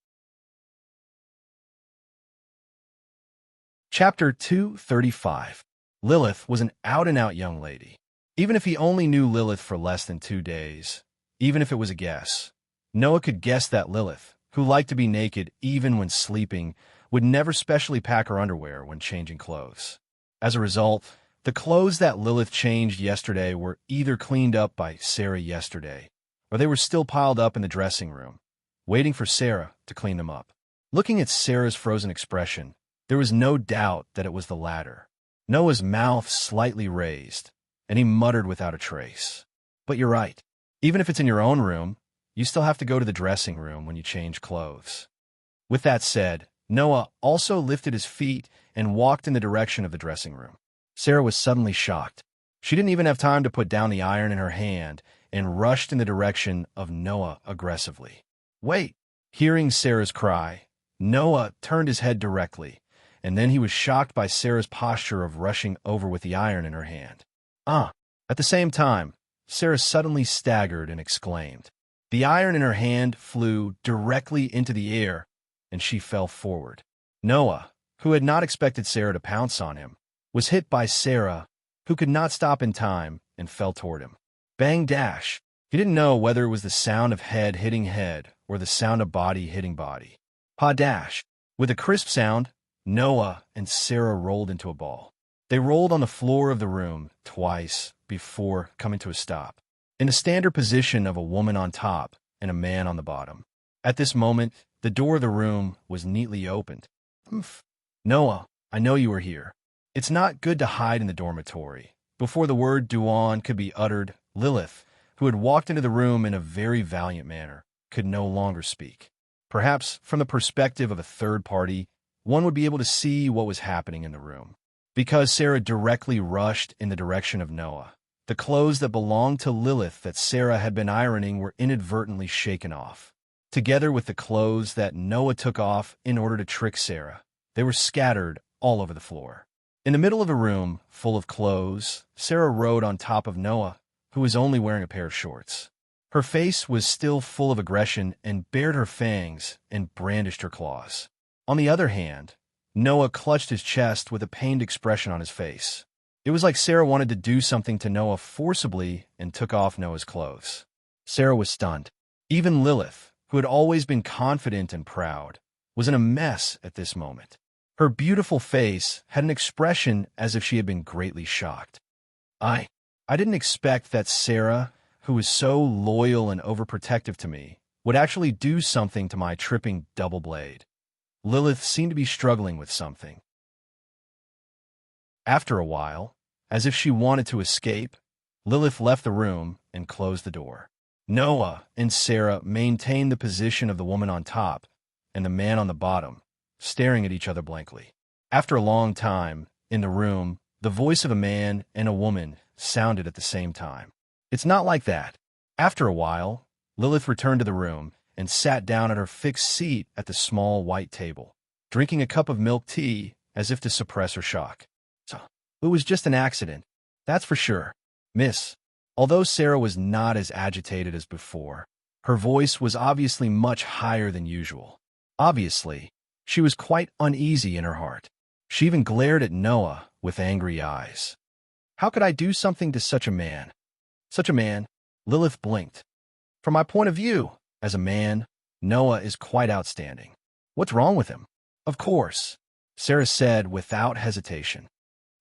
Chapter 235. Lilith was an out-and-out young lady. Even if he only knew Lilith for less than 2 days, even if it was a guess, Noah could guess that Lilith, who liked to be naked even when sleeping, would never specially pack her underwear when changing clothes. As a result, the clothes that Lilith changed yesterday were either cleaned up by Sarah yesterday, or they were still piled up in the dressing room, waiting for Sarah to clean them up. Looking at Sarah's frozen expression, there was no doubt that it was the latter. Noah's mouth slightly raised, and he muttered without a trace. "But you're right. Even if it's in your own room, you still have to go to the dressing room when you change clothes." With that said, Noah also lifted his feet and walked in the direction of the dressing room. Sarah was suddenly shocked. She didn't even have time to put down the iron in her hand and rushed in the direction of Noah aggressively. "Wait!" Hearing Sarah's cry, Noah turned his head directly, and then he was shocked by Sarah's posture of rushing over with the iron in her hand. At the same time, Sarah suddenly staggered and exclaimed. The iron in her hand flew directly into the air, and she fell forward. Noah, who had not expected Sarah to pounce on him, was hit by Sarah, who could not stop in time and fell toward him. Bang dash! He didn't know whether it was the sound of head hitting head or the sound of body hitting body. Pa dash! With a crisp sound, Noah and Sarah rolled into a ball. They rolled on the floor of the room twice before coming to a stop, in the standard position of a woman on top and a man on the bottom. At this moment, the door of the room was neatly opened. "Humph. Noah, I know you are here. It's not good to hide in the dormitory." Before the word Duan could be uttered, Lilith, who had walked into the room in a very valiant manner, could no longer speak. Perhaps, from the perspective of a third party, one would be able to see what was happening in the room. Because Sarah directly rushed in the direction of Noah, the clothes that belonged to Lilith that Sarah had been ironing were inadvertently shaken off. Together with the clothes that Noah took off in order to trick Sarah, they were scattered all over the floor. In the middle of a room full of clothes, Sarah rode on top of Noah, who was only wearing a pair of shorts. Her face was still full of aggression and bared her fangs and brandished her claws. On the other hand, Noah clutched his chest with a pained expression on his face. It was like Sarah wanted to do something to Noah forcibly and took off Noah's clothes. Sarah was stunned. Even Lilith, who had always been confident and proud, was in a mess at this moment. Her beautiful face had an expression as if she had been greatly shocked. I didn't expect that Sarah, who was so loyal and overprotective to me, would actually do something to my tripping double blade. Lilith seemed to be struggling with something. After a while, as if she wanted to escape, Lilith left the room and closed the door. Noah and Sarah maintained the position of the woman on top and the man on the bottom, staring at each other blankly. After a long time, in the room, The voice of a man and a woman sounded at the same time. It's not like that. After a while, Lilith returned to the room and sat down at her fixed seat at the small white table, drinking a cup of milk tea as if to suppress her shock. So, it was just an accident, that's for sure, miss. Although Sarah was not as agitated as before, her voice was obviously much higher than usual. Obviously, she was quite uneasy in her heart. She even glared at Noah with angry eyes. How could I do something to such a man? Such a man? Lilith blinked. From my point of view, as a man, Noah is quite outstanding. What's wrong with him? Of course, Sarah said without hesitation.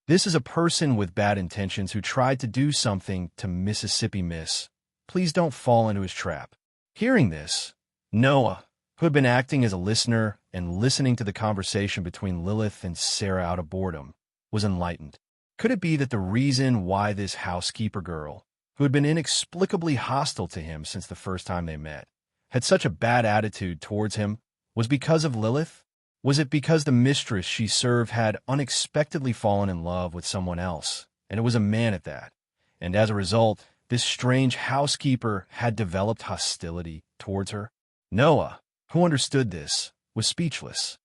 This is a person with bad intentions who tried to do something to Mississippi Miss. Please don't fall into his trap. Hearing this, Noah, who had been acting as a listener and listening to the conversation between Lilith and Sarah out of boredom, was enlightened. Could it be that the reason why this housekeeper girl, who had been inexplicably hostile to him since the first time they met, had such a bad attitude towards him, was because of Lilith? Was it because the mistress she served had unexpectedly fallen in love with someone else, and it was a man at that, and as a result, this strange housekeeper had developed hostility towards her? Noah, who understood this, was speechless.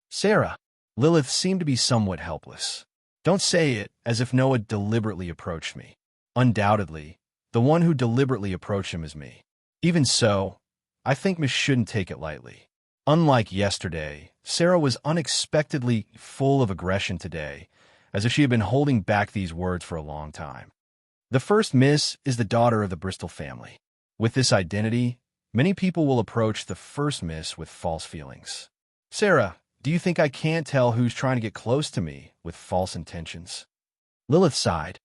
Sarah, Lilith seemed to be somewhat helpless. Don't say it as if Noah deliberately approached me. Undoubtedly, the one who deliberately approached him is me. Even so, I think Miss shouldn't take it lightly. Unlike yesterday, Sarah was unexpectedly full of aggression today, as if she had been holding back these words for a long time. The first Miss is the daughter of the Bristol family. With this identity, many people will approach the first Miss with false feelings. Sarah, do you think I can't tell who's trying to get close to me with false intentions? Lilith sighed.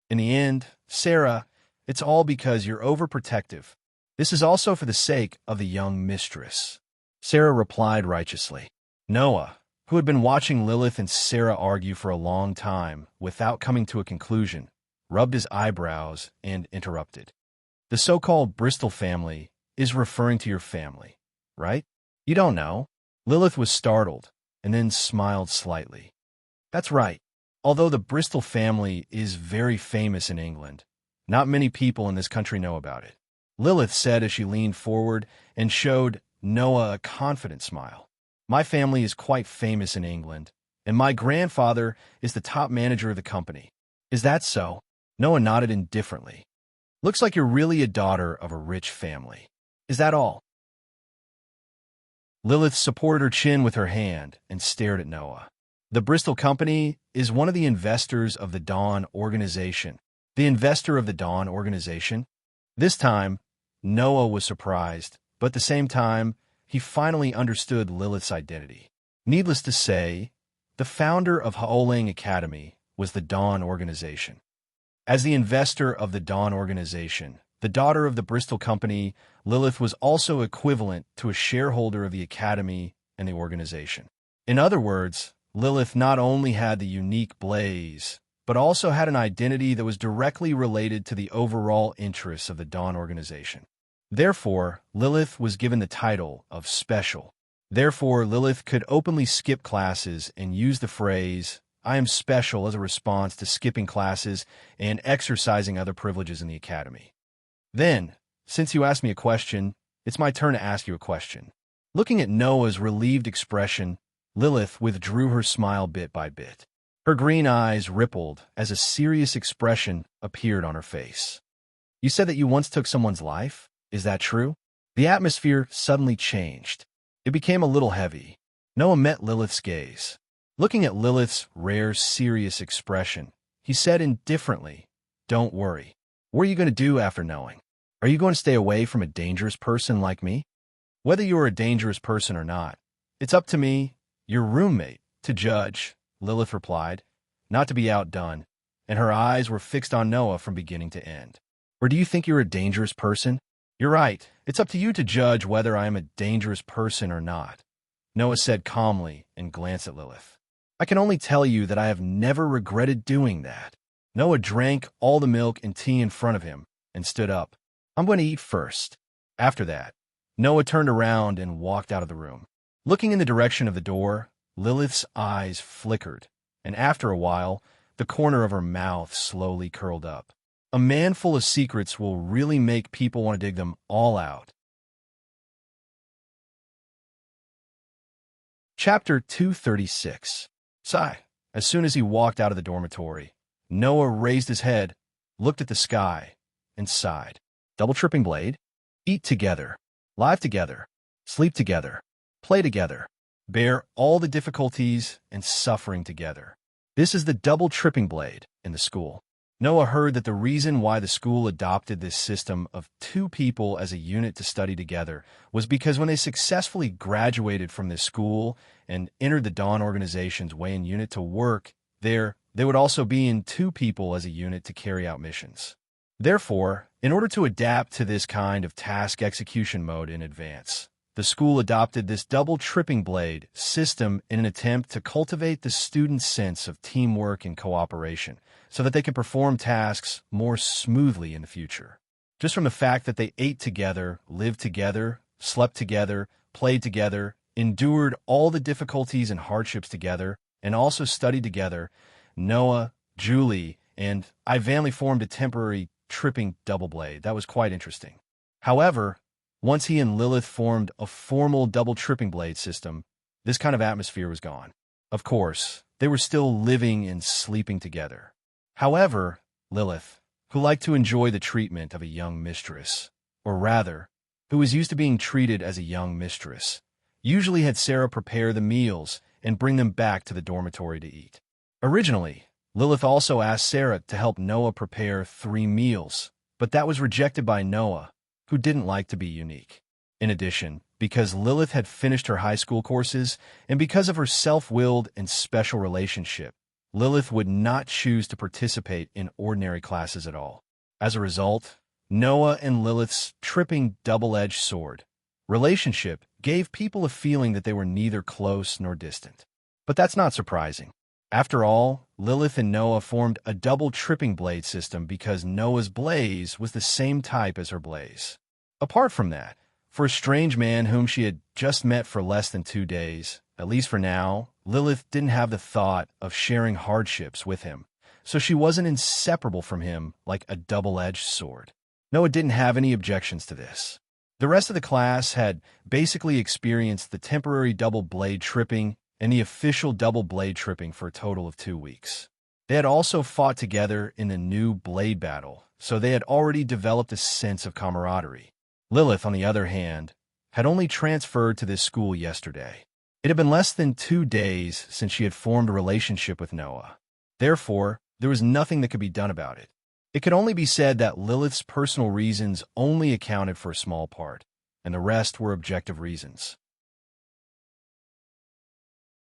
In the end, Sarah, it's all because you're overprotective. This is also for the sake of the young mistress. Sarah replied righteously. Noah, who had been watching Lilith and Sarah argue for a long time without coming to a conclusion, rubbed his eyebrows and interrupted. The so-called Bristol family is referring to your family, right? You don't know? Lilith was startled and then smiled slightly. That's right. Although the Bristol family is very famous in England, not many people in this country know about it. Lilith said as she leaned forward and showed Noah a confident smile. My family is quite famous in England, and my grandfather is the top manager of the company. Is that so? Noah nodded indifferently. Looks like you're really a daughter of a rich family. Is that all? Lilith supported her chin with her hand and stared at Noah. The Bristol Company is one of the investors of the Dawn Organization. The investor of the Dawn Organization? This time, Noah was surprised, but at the same time, he finally understood Lilith's identity. Needless to say, the founder of Haoling Academy was the Dawn Organization. As the investor of the Dawn Organization, the daughter of the Bristol Company, Lilith was also equivalent to a shareholder of the Academy and the organization. In other words, Lilith not only had the unique blaze, but also had an identity that was directly related to the overall interests of the Dawn Organization. Therefore, Lilith was given the title of Special. Therefore, Lilith could openly skip classes and use the phrase, I am special, as a response to skipping classes and exercising other privileges in the academy. Then, since you asked me a question, it's my turn to ask you a question. Looking at Noah's relieved expression, Lilith withdrew her smile bit by bit. Her green eyes rippled as a serious expression appeared on her face. You said that you once took someone's life? Is that true? The atmosphere suddenly changed. It became a little heavy. Noah met Lilith's gaze. Looking at Lilith's rare, serious expression, he said indifferently, Don't worry. What are you going to do after knowing? Are you going to stay away from a dangerous person like me? Whether you are a dangerous person or not, it's up to me, your roommate, to judge, Lilith replied, not to be outdone, and her eyes were fixed on Noah from beginning to end. Or do you think you're a dangerous person? You're right. It's up to you to judge whether I am a dangerous person or not, Noah said calmly and glanced at Lilith. I can only tell you that I have never regretted doing that. Noah drank all the milk and tea in front of him and stood up. I'm going to eat first. After that, Noah turned around and walked out of the room. Looking in the direction of the door, Lilith's eyes flickered, and after a while, The corner of her mouth slowly curled up. A man full of secrets will really make people want to dig them all out. Chapter 236. Sigh. As soon as he walked out of the dormitory, Noah raised his head, looked at the sky, and sighed. Double tripping blade? Eat together. Live together. Sleep together. Play together. Bear all the difficulties and suffering together. This is the double tripping blade in the school. Noah heard that the reason why the school adopted this system of two people as a unit to study together was because when they successfully graduated from this school and entered the Dawn organization's way and unit to work there, they would also be in two people as a unit to carry out missions. Therefore, in order to adapt to this kind of task execution mode in advance, the school adopted this double tripping blade system in an attempt to cultivate the students' sense of teamwork and cooperation so that they can perform tasks more smoothly in the future. Just from the fact that they ate together, lived together, slept together, played together, endured all the difficulties and hardships together, and also studied together, Noah, Julie, and I vainly formed a temporary tripping double blade. That was quite interesting. However, once he and Lilith formed a formal double tripping blade system, this kind of atmosphere was gone. Of course, they were still living and sleeping together. However, Lilith, who liked to enjoy the treatment of a young mistress, or rather, who was used to being treated as a young mistress, usually had Sarah prepare the meals and bring them back to the dormitory to eat. Originally, Lilith also asked Sarah to help Noah prepare 3 meals, but that was rejected by Noah, who didn't like to be unique. In addition, because Lilith had finished her high school courses, and because of her self-willed and special relationship, Lilith would not choose to participate in ordinary classes at all. As a result, Noah and Lilith's tripping double-edged sword relationship gave people a feeling that they were neither close nor distant. But that's not surprising. After all, Lilith and Noah formed a double tripping blade system because Noah's blaze was the same type as her blaze. Apart from that, for a strange man whom she had just met for less than 2 days, at least for now, Lilith didn't have the thought of sharing hardships with him, so she wasn't inseparable from him like a double-edged sword. Noah didn't have any objections to this. The rest of the class had basically experienced the temporary double blade tripping and the official double blade tripping for a total of 2 weeks. They had also fought together in the new blade battle, so they had already developed a sense of camaraderie. Lilith, on the other hand, had only transferred to this school yesterday. It had been less than 2 days since she had formed a relationship with Noah. Therefore, there was nothing that could be done about it. It could only be said that Lilith's personal reasons only accounted for a small part, and the rest were objective reasons.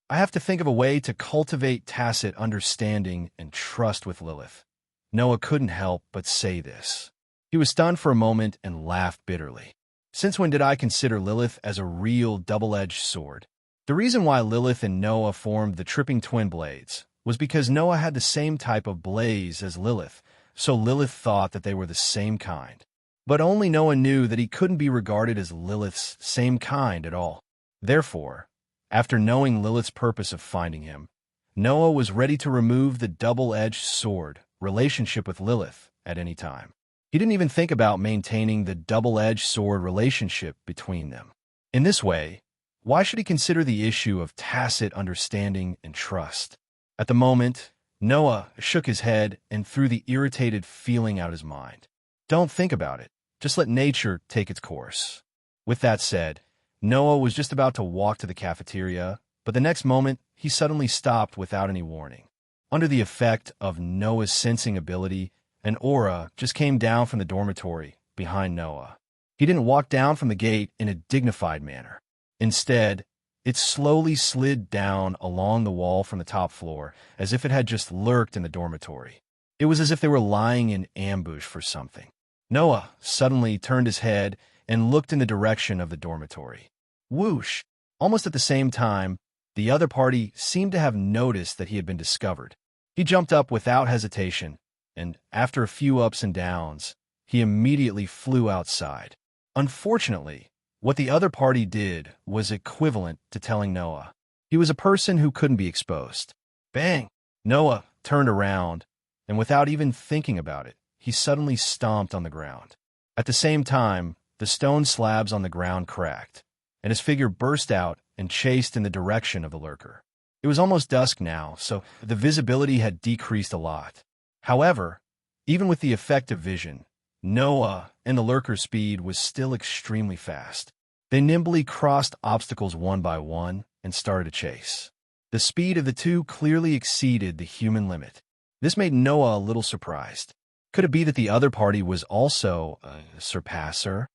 I have to think of a way to cultivate tacit understanding and trust with Lilith. Noah couldn't help but say this. He was stunned for a moment and laughed bitterly. Since when did I consider Lilith as a real double-edged sword? The reason why Lilith and Noah formed the tripping twin blades was because Noah had the same type of blaze as Lilith, so Lilith thought that they were the same kind. But only Noah knew that he couldn't be regarded as Lilith's same kind at all. Therefore, after knowing Lilith's purpose of finding him, Noah was ready to remove the double-edged sword relationship with Lilith at any time. He didn't even think about maintaining the double-edged sword relationship between them. In this way, why should he consider the issue of tacit understanding and trust? At the moment, Noah shook his head and threw the irritated feeling out his mind. Don't think about it. Just let nature take its course. With that said, Noah was just about to walk to the cafeteria, but the next moment, he suddenly stopped without any warning. Under the effect of Noah's sensing ability, an aura just came down from the dormitory behind Noah. He didn't walk down from the gate in a dignified manner. Instead, it slowly slid down along the wall from the top floor, as if it had just lurked in the dormitory. It was as if they were lying in ambush for something. Noah suddenly turned his head and looked in the direction of the dormitory. Whoosh! Almost at the same time, the other party seemed to have noticed that he had been discovered. He jumped up without hesitation, and after a few ups and downs, he immediately flew outside. Unfortunately, what the other party did was equivalent to telling Noah he was a person who couldn't be exposed. Bang! Noah turned around, and without even thinking about it, he suddenly stomped on the ground. At the same time, the stone slabs on the ground cracked, and his figure burst out and chased in the direction of the lurker. It was almost dusk now, so the visibility had decreased a lot. However, even with the effect of vision, Noah and the lurker's speed was still extremely fast. They nimbly crossed obstacles one by one and started a chase. The speed of the two clearly exceeded the human limit. This made Noah a little surprised. Could it be that the other party was also a surpasser?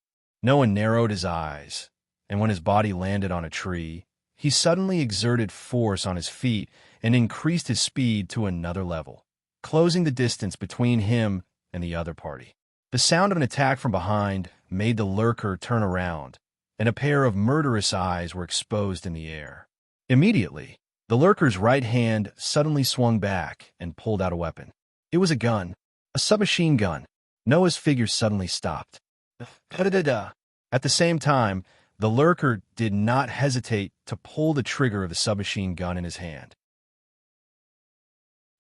Noah narrowed his eyes, and when his body landed on a tree, he suddenly exerted force on his feet and increased his speed to another level, closing the distance between him and the other party. The sound of an attack from behind made the lurker turn around, and a pair of murderous eyes were exposed in the air. Immediately, the lurker's right hand suddenly swung back and pulled out a weapon. It was a gun, a submachine gun. Noah's figure suddenly stopped. At the same time, the lurker did not hesitate to pull the trigger of the submachine gun in his hand.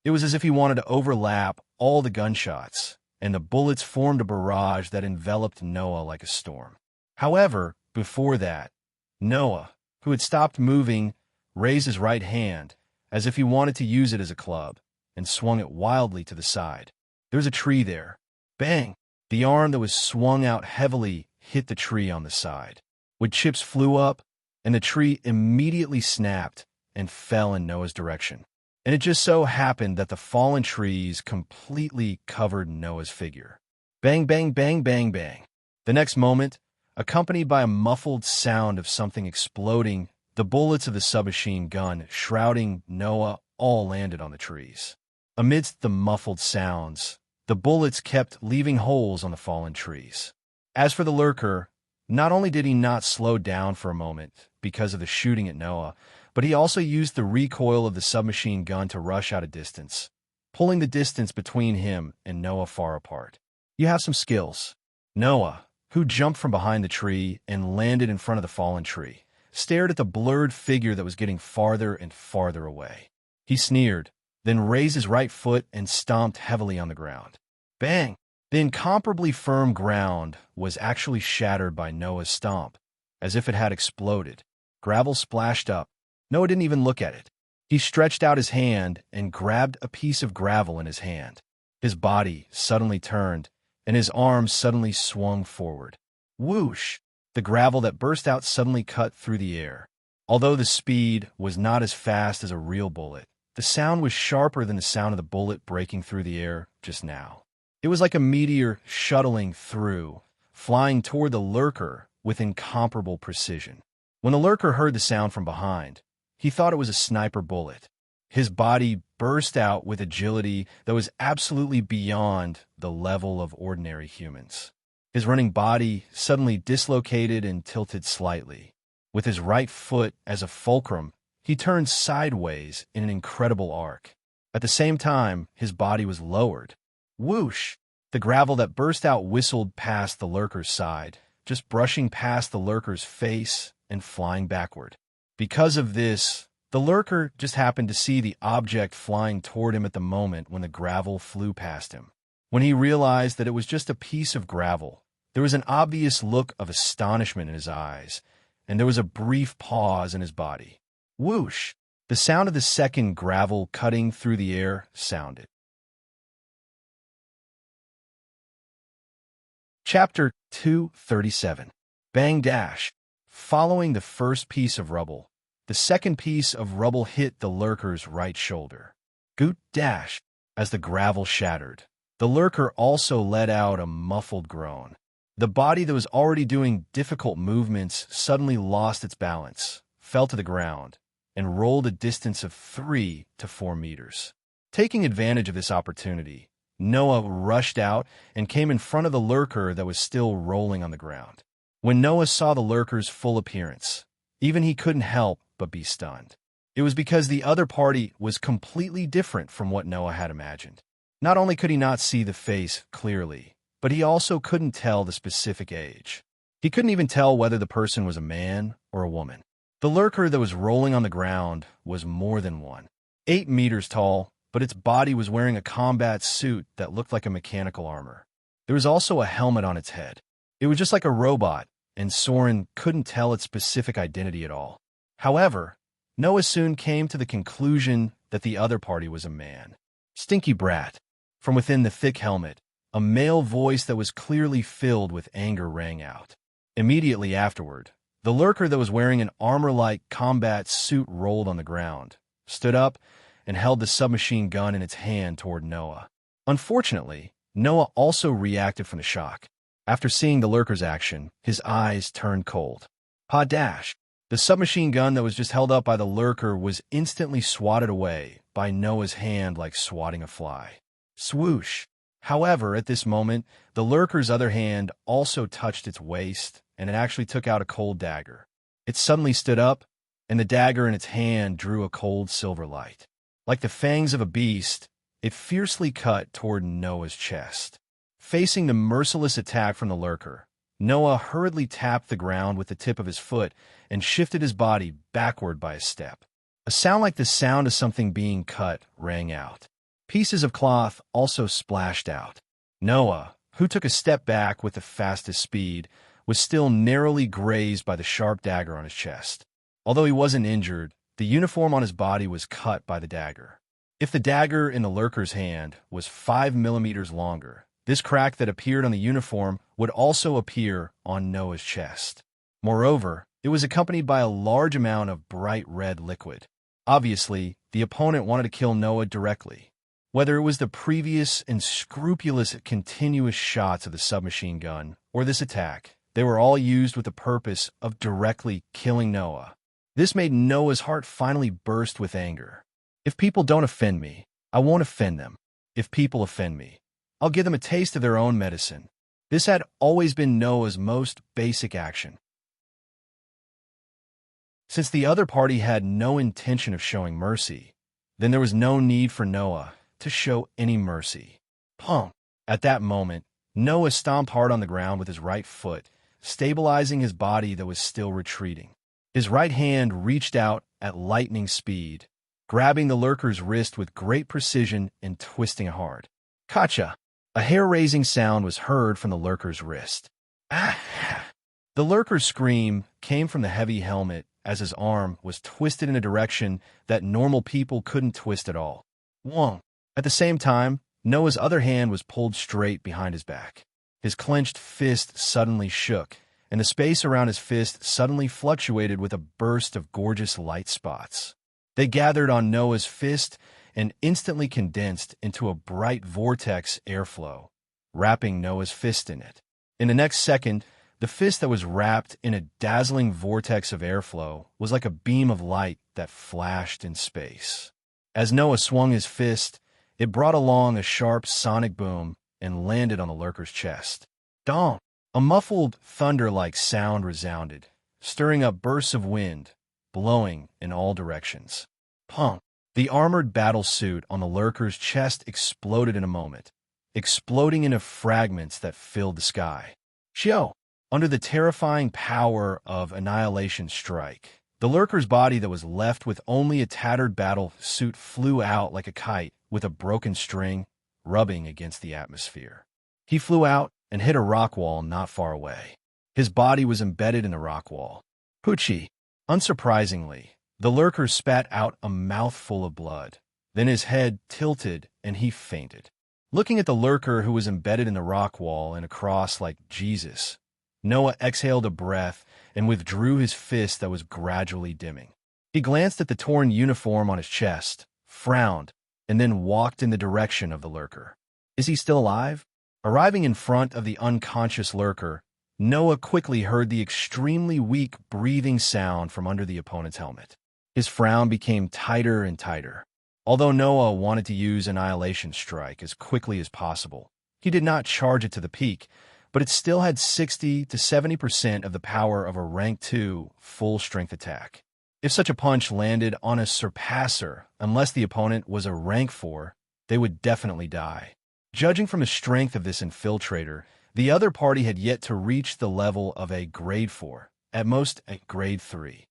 It was as if he wanted to overlap all the gunshots, and the bullets formed a barrage that enveloped Noah like a storm. However, before that, Noah, who had stopped moving, raised his right hand as if he wanted to use it as a club, and swung it wildly to the side. There was a tree there. Bang! The arm that was swung out heavily hit the tree on the side. Wood chips flew up, and the tree immediately snapped and fell in Noah's direction. And it just so happened that the fallen trees completely covered Noah's figure. Bang, bang, bang, bang, bang. The next moment, accompanied by a muffled sound of something exploding, the bullets of the submachine gun shrouding Noah all landed on the trees. Amidst the muffled sounds, the bullets kept leaving holes on the fallen trees. As for the lurker, not only did he not slow down for a moment because of the shooting at Noah, but he also used the recoil of the submachine gun to rush out a distance, pulling the distance between him and Noah far apart. You have some skills. Noah, who jumped from behind the tree and landed in front of the fallen tree, stared at the blurred figure that was getting farther and farther away. He sneered, then raised his right foot and stomped heavily on the ground. Bang! The incomparably firm ground was actually shattered by Noah's stomp, as if it had exploded. Gravel splashed up. Noah didn't even look at it. He stretched out his hand and grabbed a piece of gravel in his hand. His body suddenly turned, and his arms suddenly swung forward. Whoosh! The gravel that burst out suddenly cut through the air. Although the speed was not as fast as a real bullet, the sound was sharper than the sound of the bullet breaking through the air just now. It was like a meteor shuttling through, flying toward the lurker with incomparable precision. When the lurker heard the sound from behind, he thought it was a sniper bullet. His body burst out with agility that was absolutely beyond the level of ordinary humans. His running body suddenly dislocated and tilted slightly. With his right foot as a fulcrum, he turned sideways in an incredible arc. At the same time, his body was lowered. Whoosh! The gravel that burst out whistled past the lurker's side, just brushing past the lurker's face and flying backward. Because of this, the lurker just happened to see the object flying toward him at the moment when the gravel flew past him. When he realized that it was just a piece of gravel, there was an obvious look of astonishment in his eyes, and there was a brief pause in his body. Whoosh! The sound of the second gravel cutting through the air sounded. Chapter 237. Bang Dash. Following the first piece of rubble, the second piece of rubble hit the lurker's right shoulder. Goot dash! As the gravel shattered, the lurker also let out a muffled groan. The body that was already doing difficult movements suddenly lost its balance, fell to the ground, and rolled a distance of 3 to 4 meters. Taking advantage of this opportunity, Noah rushed out and came in front of the lurker that was still rolling on the ground. When Noah saw the lurker's full appearance, even he couldn't help but be stunned. It was because the other party was completely different from what Noah had imagined. Not only could he not see the face clearly, but he also couldn't tell the specific age. He couldn't even tell whether the person was a man or a woman. The lurker that was rolling on the ground was more than one. 8 meters tall, but its body was wearing a combat suit that looked like a mechanical armor. There was also a helmet on its head. It was just like a robot, and Soren couldn't tell its specific identity at all. However, Noah soon came to the conclusion that the other party was a man. Stinky brat. From within the thick helmet, a male voice that was clearly filled with anger rang out. Immediately afterward, the lurker that was wearing an armor-like combat suit rolled on the ground, stood up, and held the submachine gun in its hand toward Noah. Unfortunately, Noah also reacted from the shock. After seeing the lurker's action, his eyes turned cold. Dash! The submachine gun that was just held up by the lurker was instantly swatted away by Noah's hand like swatting a fly. Swoosh! However, at this moment, the lurker's other hand also touched its waist, and it actually took out a cold dagger. It suddenly stood up, and the dagger in its hand drew a cold silver light. Like the fangs of a beast, it fiercely cut toward Noah's chest. Facing the merciless attack from the lurker, Noah hurriedly tapped the ground with the tip of his foot and shifted his body backward by a step. A sound like the sound of something being cut rang out. Pieces of cloth also splashed out. Noah, who took a step back with the fastest speed, was still narrowly grazed by the sharp dagger on his chest. Although he wasn't injured, the uniform on his body was cut by the dagger. If the dagger in the lurker's hand was 5 millimeters longer, this crack that appeared on the uniform would also appear on Noah's chest. Moreover, it was accompanied by a large amount of bright red liquid. Obviously, the opponent wanted to kill Noah directly. Whether it was the previous and scrupulous continuous shots of the submachine gun or this attack, they were all used with the purpose of directly killing Noah. This made Noah's heart finally burst with anger. If people don't offend me, I won't offend them. If people offend me, I'll give them a taste of their own medicine. This had always been Noah's most basic action. Since the other party had no intention of showing mercy, then there was no need for Noah to show any mercy. Pump! At that moment, Noah stomped hard on the ground with his right foot, stabilizing his body that was still retreating. His right hand reached out at lightning speed, grabbing the lurker's wrist with great precision and twisting it hard. Kacha! A hair-raising sound was heard from the lurker's wrist. Ah! The lurker's scream came from the heavy helmet as his arm was twisted in a direction that normal people couldn't twist at all. Whoa! At the same time, Noah's other hand was pulled straight behind his back. His clenched fist suddenly shook, and the space around his fist suddenly fluctuated with a burst of gorgeous light spots. They gathered on Noah's fist and instantly condensed into a bright vortex airflow, wrapping Noah's fist in it. In the next second, the fist that was wrapped in a dazzling vortex of airflow was like a beam of light that flashed in space. As Noah swung his fist, it brought along a sharp sonic boom and landed on the lurker's chest. Dong! A muffled, thunder-like sound resounded, stirring up bursts of wind, blowing in all directions. Pump! The armored battle suit on the lurker's chest exploded in a moment, exploding into fragments that filled the sky. Shio! Under the terrifying power of Annihilation Strike, the lurker's body that was left with only a tattered battle suit flew out like a kite with a broken string, rubbing against the atmosphere. He flew out and hit a rock wall not far away. His body was embedded in the rock wall. Poochie! Unsurprisingly, the lurker spat out a mouthful of blood. Then his head tilted and he fainted. Looking at the lurker who was embedded in the rock wall and across like Jesus, Noah exhaled a breath and withdrew his fist that was gradually dimming. He glanced at the torn uniform on his chest, frowned, and then walked in the direction of the lurker. Is he still alive? Arriving in front of the unconscious lurker, Noah quickly heard the extremely weak breathing sound from under the opponent's helmet. His frown became tighter and tighter. Although Noah wanted to use Annihilation Strike as quickly as possible, he did not charge it to the peak, but it still had 60 to 70% of the power of a rank 2 full-strength attack. If such a punch landed on a surpasser, unless the opponent was a rank 4, they would definitely die. Judging from the strength of this infiltrator, the other party had yet to reach the level of a grade 4, at most a grade 3.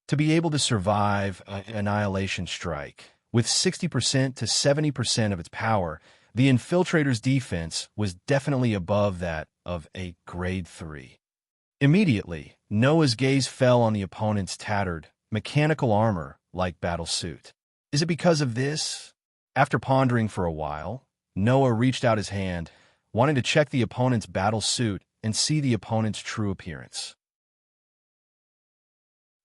To be able to survive an Annihilation Strike With 60% to 70% of its power, the infiltrator's defense was definitely above that of a grade 3. Immediately, Noah's gaze fell on the opponent's tattered, mechanical armor like battle suit. Is it because of this? After pondering for a while, Noah reached out his hand, wanting to check the opponent's battle suit and see the opponent's true appearance.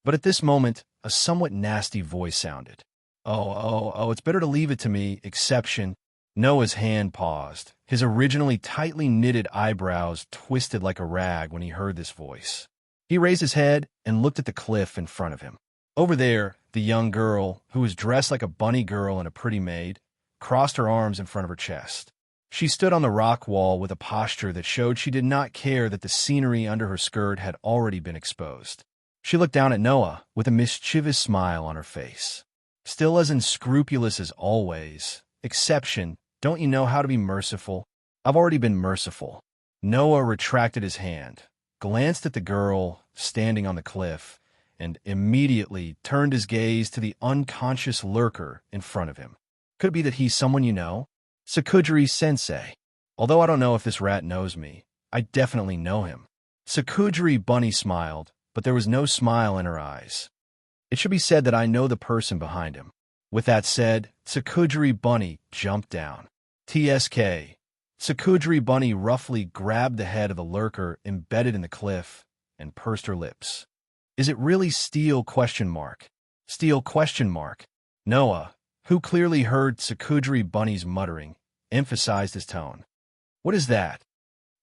But at this moment, a somewhat nasty voice sounded. Oh, it's better to leave it to me, exception. Noah's hand paused, his originally tightly knitted eyebrows twisted like a rag when he heard this voice. He raised his head and looked at the cliff in front of him. Over there, the young girl, who was dressed like a bunny girl and a pretty maid, crossed her arms in front of her chest. She stood on the rock wall with a posture that showed she did not care that the scenery under her skirt had already been exposed. She looked down at Noah with a mischievous smile on her face. Still as unscrupulous as always, exception, don't you know how to be merciful? I've already been merciful. Noah retracted his hand, glanced at the girl standing on the cliff, and immediately turned his gaze to the unconscious lurker in front of him. Could it be that he's someone you know? Sakudri-sensei. Although I don't know if this rat knows me, I definitely know him. Sakudri Bunny smiled, but there was no smile in her eyes. It should be said that I know the person behind him. With that said, Sakudri Bunny jumped down. TSK. Sakudri Bunny roughly grabbed the head of the lurker embedded in the cliff and pursed her lips. Is it really steel? Steel? Noah, who clearly heard Sakudri Bunny's muttering, emphasized his tone. What is that?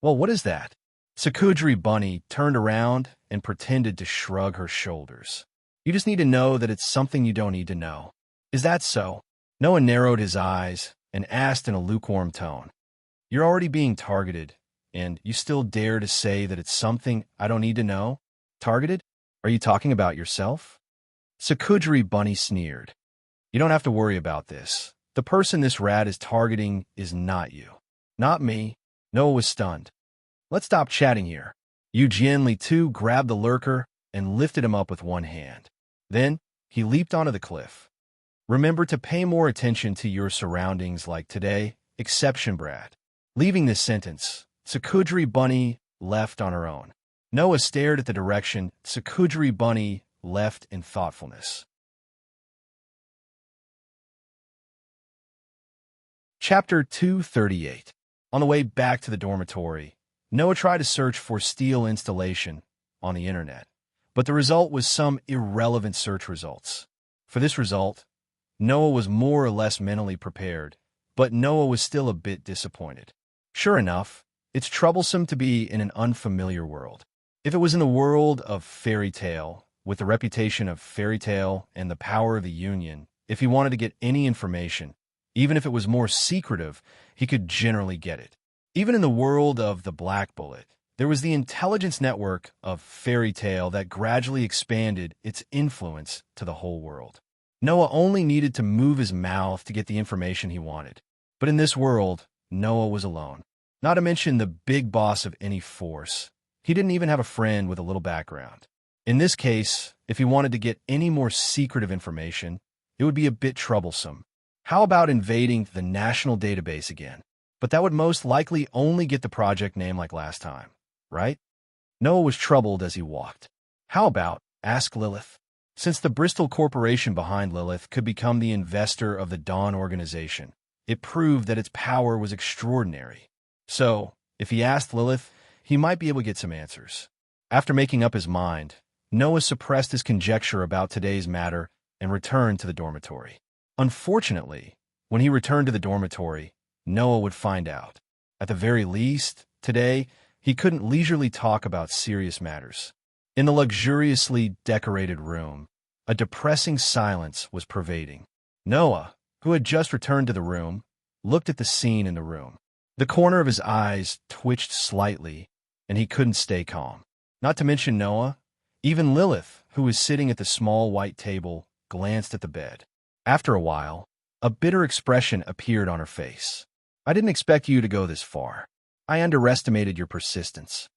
Well, what is that? Sakudri Bunny turned around and pretended to shrug her shoulders. You just need to know that it's something you don't need to know. Is that so? Noah narrowed his eyes and asked in a lukewarm tone. You're already being targeted, and you still dare to say that it's something I don't need to know? Targeted? Are you talking about yourself? Sakudri Bunny sneered. You don't have to worry about this. The person this rat is targeting is not you. Not me. Noah was stunned. Let's stop chatting here. Yu Jianli too grabbed the lurker and lifted him up with one hand. Then, he leaped onto the cliff. Remember to pay more attention to your surroundings like today, exception Brad. Leaving this sentence, Sakudri Bunny left on her own. Noah stared at the direction Sakudri Bunny left in thoughtfulness. Chapter 238. On the way back to the dormitory, Noah tried to search for steel installation on the internet, but the result was some irrelevant search results. For this result, Noah was more or less mentally prepared, but Noah was still a bit disappointed. Sure enough, it's troublesome to be in an unfamiliar world. If it was in the world of fairy tale, with the reputation of fairy tale and the power of the Union, if he wanted to get any information, even if it was more secretive, he could generally get it. Even in the world of the Black Bullet, there was the intelligence network of fairy tale that gradually expanded its influence to the whole world. Noah only needed to move his mouth to get the information he wanted. But in this world, Noah was alone. Not to mention the big boss of any force. He didn't even have a friend with a little background. In this case, if he wanted to get any more secretive information, it would be a bit troublesome. How about invading the national database again? But that would most likely only get the project name like last time, right? Noah was troubled as he walked. How about, ask Lilith? Since the Bristol Corporation behind Lilith could become the investor of the Dawn organization, it proved that its power was extraordinary. So, if he asked Lilith, he might be able to get some answers. After making up his mind, Noah suppressed his conjecture about today's matter and returned to the dormitory. Unfortunately, when he returned to the dormitory, Noah would find out. At the very least, today, he couldn't leisurely talk about serious matters. In the luxuriously decorated room, a depressing silence was pervading. Noah, who had just returned to the room, looked at the scene in the room. The corner of his eyes twitched slightly, and he couldn't stay calm. Not to mention Noah, even Lilith, who was sitting at the small white table, glanced at the bed. After a while, a bitter expression appeared on her face. I didn't expect you to go this far. I underestimated your persistence.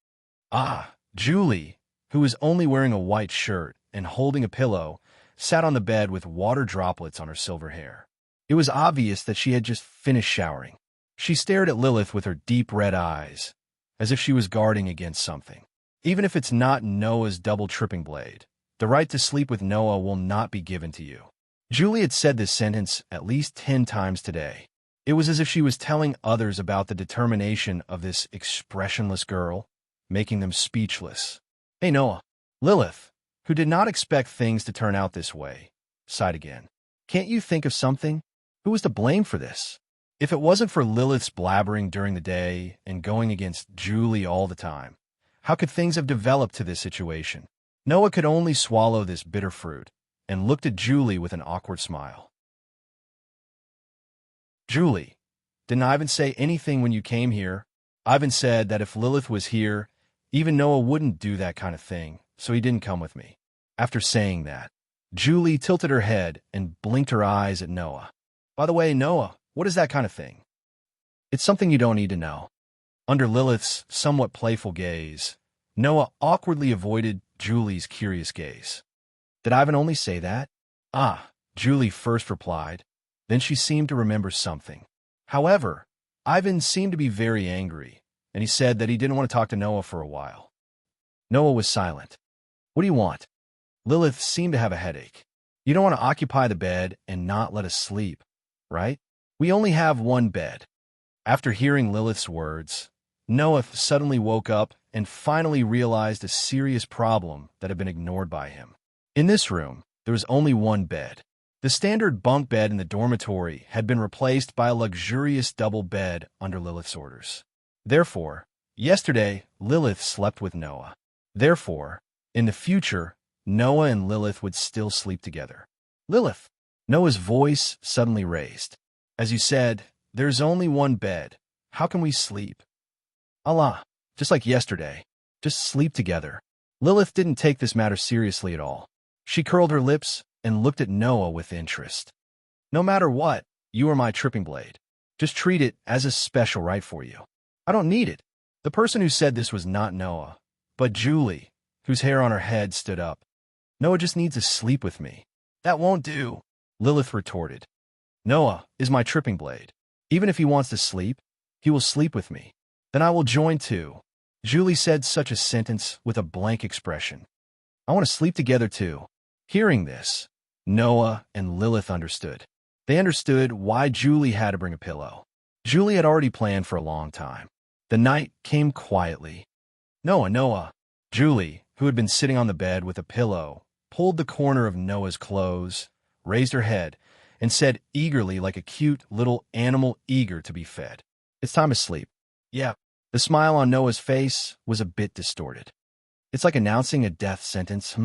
Ah, Julie, who was only wearing a white shirt and holding a pillow, sat on the bed with water droplets on her silver hair. It was obvious that she had just finished showering. She stared at Lilith with her deep red eyes, as if she was guarding against something. Even if it's not Noah's double tripping blade, the right to sleep with Noah will not be given to you. Julie had said this sentence at least 10 times today. It was as if she was telling others about the determination of this expressionless girl, making them speechless. Hey, Noah. Lilith, who did not expect things to turn out this way, sighed again. Can't you think of something? Who was to blame for this? If it wasn't for Lilith's blabbering during the day and going against Julie all the time, how could things have developed to this situation? Noah could only swallow this bitter fruit and looked at Julie with an awkward smile. Julie, didn't Ivan say anything when you came here? Ivan said that if Lilith was here, even Noah wouldn't do that kind of thing, so he didn't come with me. After saying that, Julie tilted her head and blinked her eyes at Noah. By the way, Noah, what is that kind of thing? It's something you don't need to know. Under Lilith's somewhat playful gaze, Noah awkwardly avoided Julie's curious gaze. Did Ivan only say that? Ah, Julie first replied. Then she seemed to remember something. However, Ivan seemed to be very angry, and he said that he didn't want to talk to Noah for a while. Noah was silent. What do you want? Lilith seemed to have a headache. You don't want to occupy the bed and not let us sleep, right? We only have one bed. After hearing Lilith's words, Noah suddenly woke up and finally realized a serious problem that had been ignored by him. In this room, there was only one bed. The standard bunk bed in the dormitory had been replaced by a luxurious double bed under Lilith's orders. Therefore, yesterday, Lilith slept with Noah. Therefore, in the future, Noah and Lilith would still sleep together. Lilith, Noah's voice suddenly raised. As you said, there's only one bed. How can we sleep? Allah, just like yesterday. Just sleep together. Lilith didn't take this matter seriously at all. She curled her lips and looked at Noah with interest. No matter what, you are my tripping blade. Just treat it as a special right for you. I don't need it. The person who said this was not Noah, but Julie, whose hair on her head stood up. Noah just needs to sleep with me. That won't do, Lilith retorted. Noah is my tripping blade. Even if he wants to sleep, he will sleep with me. Then I will join too. Julie said such a sentence with a blank expression. I want to sleep together too. Hearing this, Noah and Lilith understood. They understood why Julie had to bring a pillow. Julie had already planned for a long time. The night came quietly. Noah. Julie, who had been sitting on the bed with a pillow, pulled the corner of Noah's clothes, raised her head, and said eagerly like a cute little animal eager to be fed. It's time to sleep. Yeah. The smile on Noah's face was a bit distorted. It's like announcing a death sentence,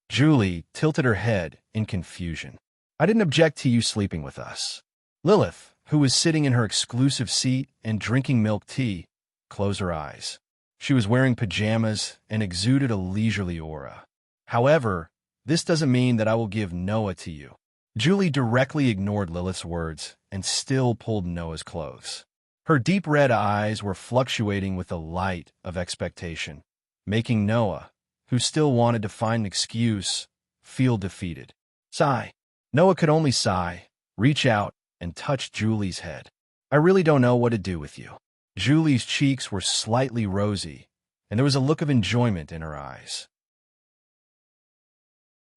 Julie tilted her head in confusion. I didn't object to you sleeping with us. Lilith, who was sitting in her exclusive seat and drinking milk tea, closed her eyes. She was wearing pajamas and exuded a leisurely aura. However, this doesn't mean that I will give Noah to you. Julie directly ignored Lilith's words and still pulled Noah's clothes. Her deep red eyes were fluctuating with the light of expectation, making Noah, who still wanted to find an excuse, feel defeated. Sigh. Noah could only sigh, reach out, and touch Julie's head. I really don't know what to do with you. Julie's cheeks were slightly rosy, and there was a look of enjoyment in her eyes.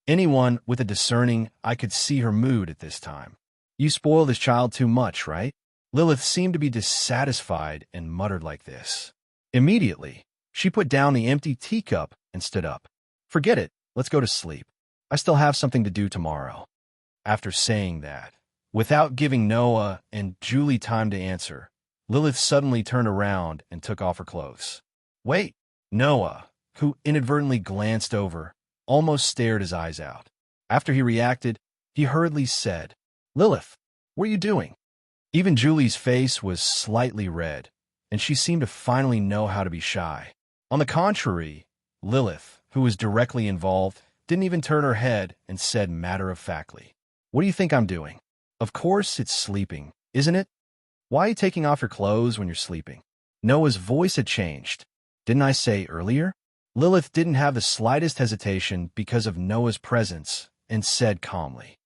Anyone with a discerning eye could see her mood at this time. You spoil this child too much, right? Lilith seemed to be dissatisfied and muttered like this. Immediately, she put down the empty teacup and stood up. Forget it, let's go to sleep. I still have something to do tomorrow. After saying that, without giving Noah and Julie time to answer, Lilith suddenly turned around and took off her clothes. Wait, Noah, who inadvertently glanced over, almost stared his eyes out. After he reacted, he hurriedly said, Lilith, what are you doing? Even Julie's face was slightly red, and she seemed to finally know how to be shy. On the contrary, Lilith, who was directly involved, didn't even turn her head and said matter-of-factly, What do you think I'm doing? Of course it's sleeping, isn't it? Why are you taking off your clothes when you're sleeping? Noah's voice had changed. Didn't I say earlier? Lilith didn't have the slightest hesitation because of Noah's presence and said calmly,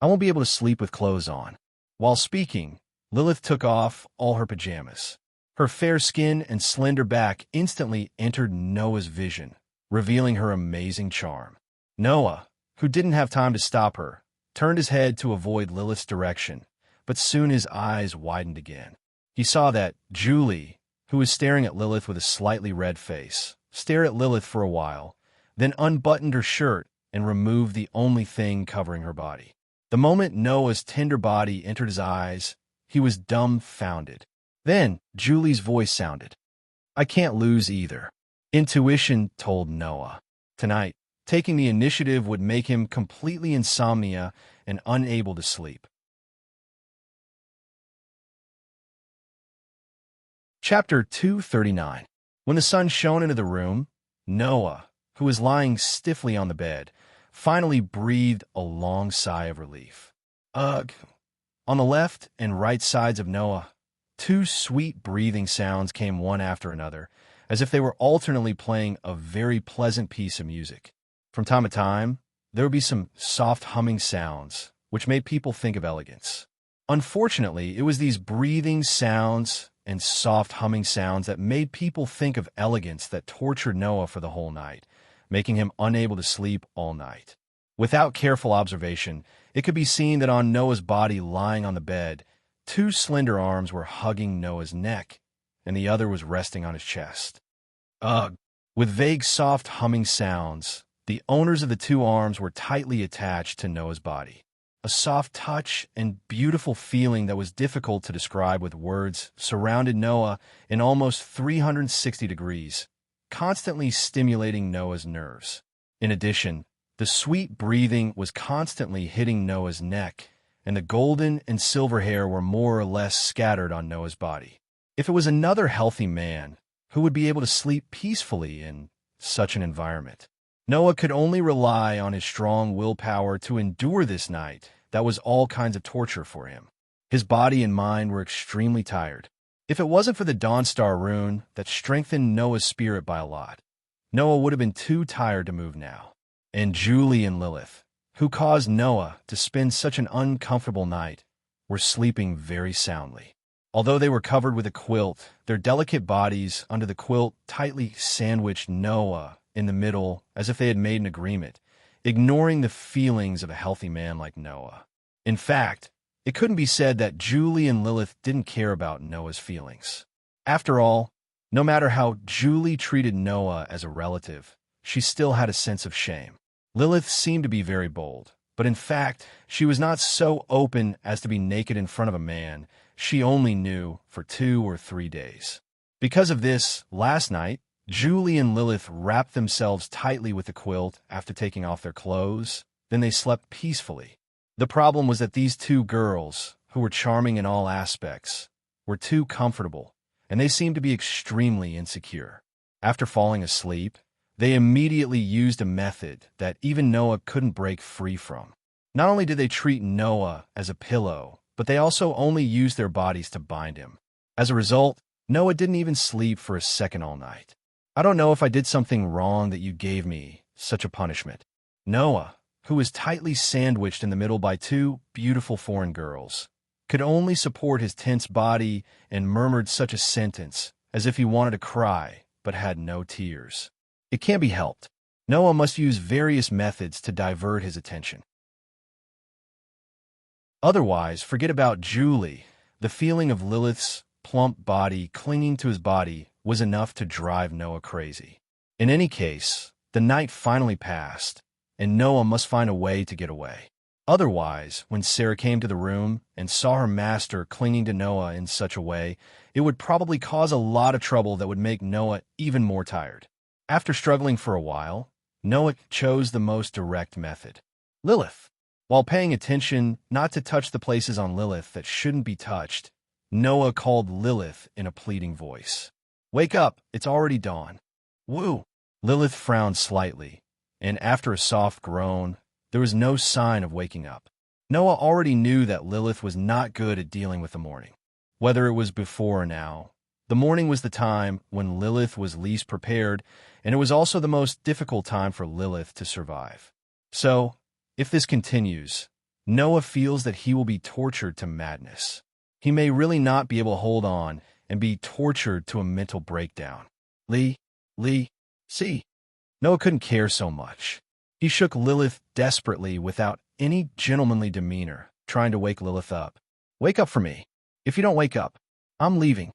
I won't be able to sleep with clothes on." While speaking, Lilith took off all her pajamas. Her fair skin and slender back instantly entered Noah's vision, revealing her amazing charm. Noah, who didn't have time to stop her, turned his head to avoid Lilith's direction, but soon his eyes widened again. He saw that Julie, who was staring at Lilith with a slightly red face, stared at Lilith for a while, then unbuttoned her shirt and removed the only thing covering her body. The moment Noah's tender body entered his eyes, he was dumbfounded. Then Julie's voice sounded. "I can't lose either." Intuition told Noah. Tonight, taking the initiative would make him completely insomnia and unable to sleep. Chapter 239. When the sun shone into the room, Noah, who was lying stiffly on the bed, finally breathed a long sigh of relief. Ugh! On the left and right sides of Noah, two sweet breathing sounds came one after another, as if they were alternately playing a very pleasant piece of music. From time to time, there would be some soft humming sounds, which made people think of elegance. Unfortunately, it was these breathing sounds and soft humming sounds that made people think of elegance that tortured Noah for the whole night, making him unable to sleep all night. Without careful observation, it could be seen that on Noah's body lying on the bed, two slender arms were hugging Noah's neck, and the other was resting on his chest. Ugh! With vague soft humming sounds, the owners of the two arms were tightly attached to Noah's body. A soft touch and beautiful feeling that was difficult to describe with words surrounded Noah in almost 360 degrees, constantly stimulating Noah's nerves. In addition, the sweet breathing was constantly hitting Noah's neck, and the golden and silver hair were more or less scattered on Noah's body. If it was another healthy man, who would be able to sleep peacefully in such an environment? Noah could only rely on his strong willpower to endure this night that was all kinds of torture for him. His body and mind were extremely tired. If it wasn't for the Dawnstar rune that strengthened Noah's spirit by a lot, Noah would have been too tired to move now. And Julie and Lilith, who caused Noah to spend such an uncomfortable night, were sleeping very soundly. Although they were covered with a quilt, their delicate bodies under the quilt tightly sandwiched Noah in the middle as if they had made an agreement, ignoring the feelings of a healthy man like Noah. In fact, it couldn't be said that Julie and Lilith didn't care about Noah's feelings. After all, no matter how Julie treated Noah as a relative, she still had a sense of shame. Lilith seemed to be very bold, but in fact, she was not so open as to be naked in front of a man she only knew for 2 or 3 days. Because of this, last night, Julie and Lilith wrapped themselves tightly with the quilt after taking off their clothes. Then they slept peacefully. The problem was that these two girls, who were charming in all aspects, were too comfortable, and they seemed to be extremely insecure. After falling asleep, they immediately used a method that even Noah couldn't break free from. Not only did they treat Noah as a pillow, but they also only used their bodies to bind him. As a result, Noah didn't even sleep for a second all night. "I don't know if I did something wrong that you gave me such a punishment." Noah, who was tightly sandwiched in the middle by two beautiful foreign girls, could only support his tense body and murmured such a sentence as if he wanted to cry but had no tears. It can't be helped. Noah must use various methods to divert his attention. Otherwise, forget about Julie. The feeling of Lilith's plump body clinging to his body was enough to drive Noah crazy. In any case, the night finally passed, and Noah must find a way to get away. Otherwise, when Sarah came to the room and saw her master clinging to Noah in such a way, it would probably cause a lot of trouble that would make Noah even more tired. After struggling for a while, Noah chose the most direct method. Lilith. While paying attention not to touch the places on Lilith that shouldn't be touched, Noah called Lilith in a pleading voice. "Wake up, it's already dawn." "Woo!" Lilith frowned slightly, and after a soft groan, there was no sign of waking up. Noah already knew that Lilith was not good at dealing with the morning. Whether it was before or now, the morning was the time when Lilith was least prepared, and it was also the most difficult time for Lilith to survive. So, if this continues, Noah feels that he will be tortured to madness. He may really not be able to hold on and be tortured to a mental breakdown. Lee, see. Noah couldn't care so much. He shook Lilith desperately without any gentlemanly demeanor, trying to wake Lilith up. Wake up for me. If you don't wake up, I'm leaving.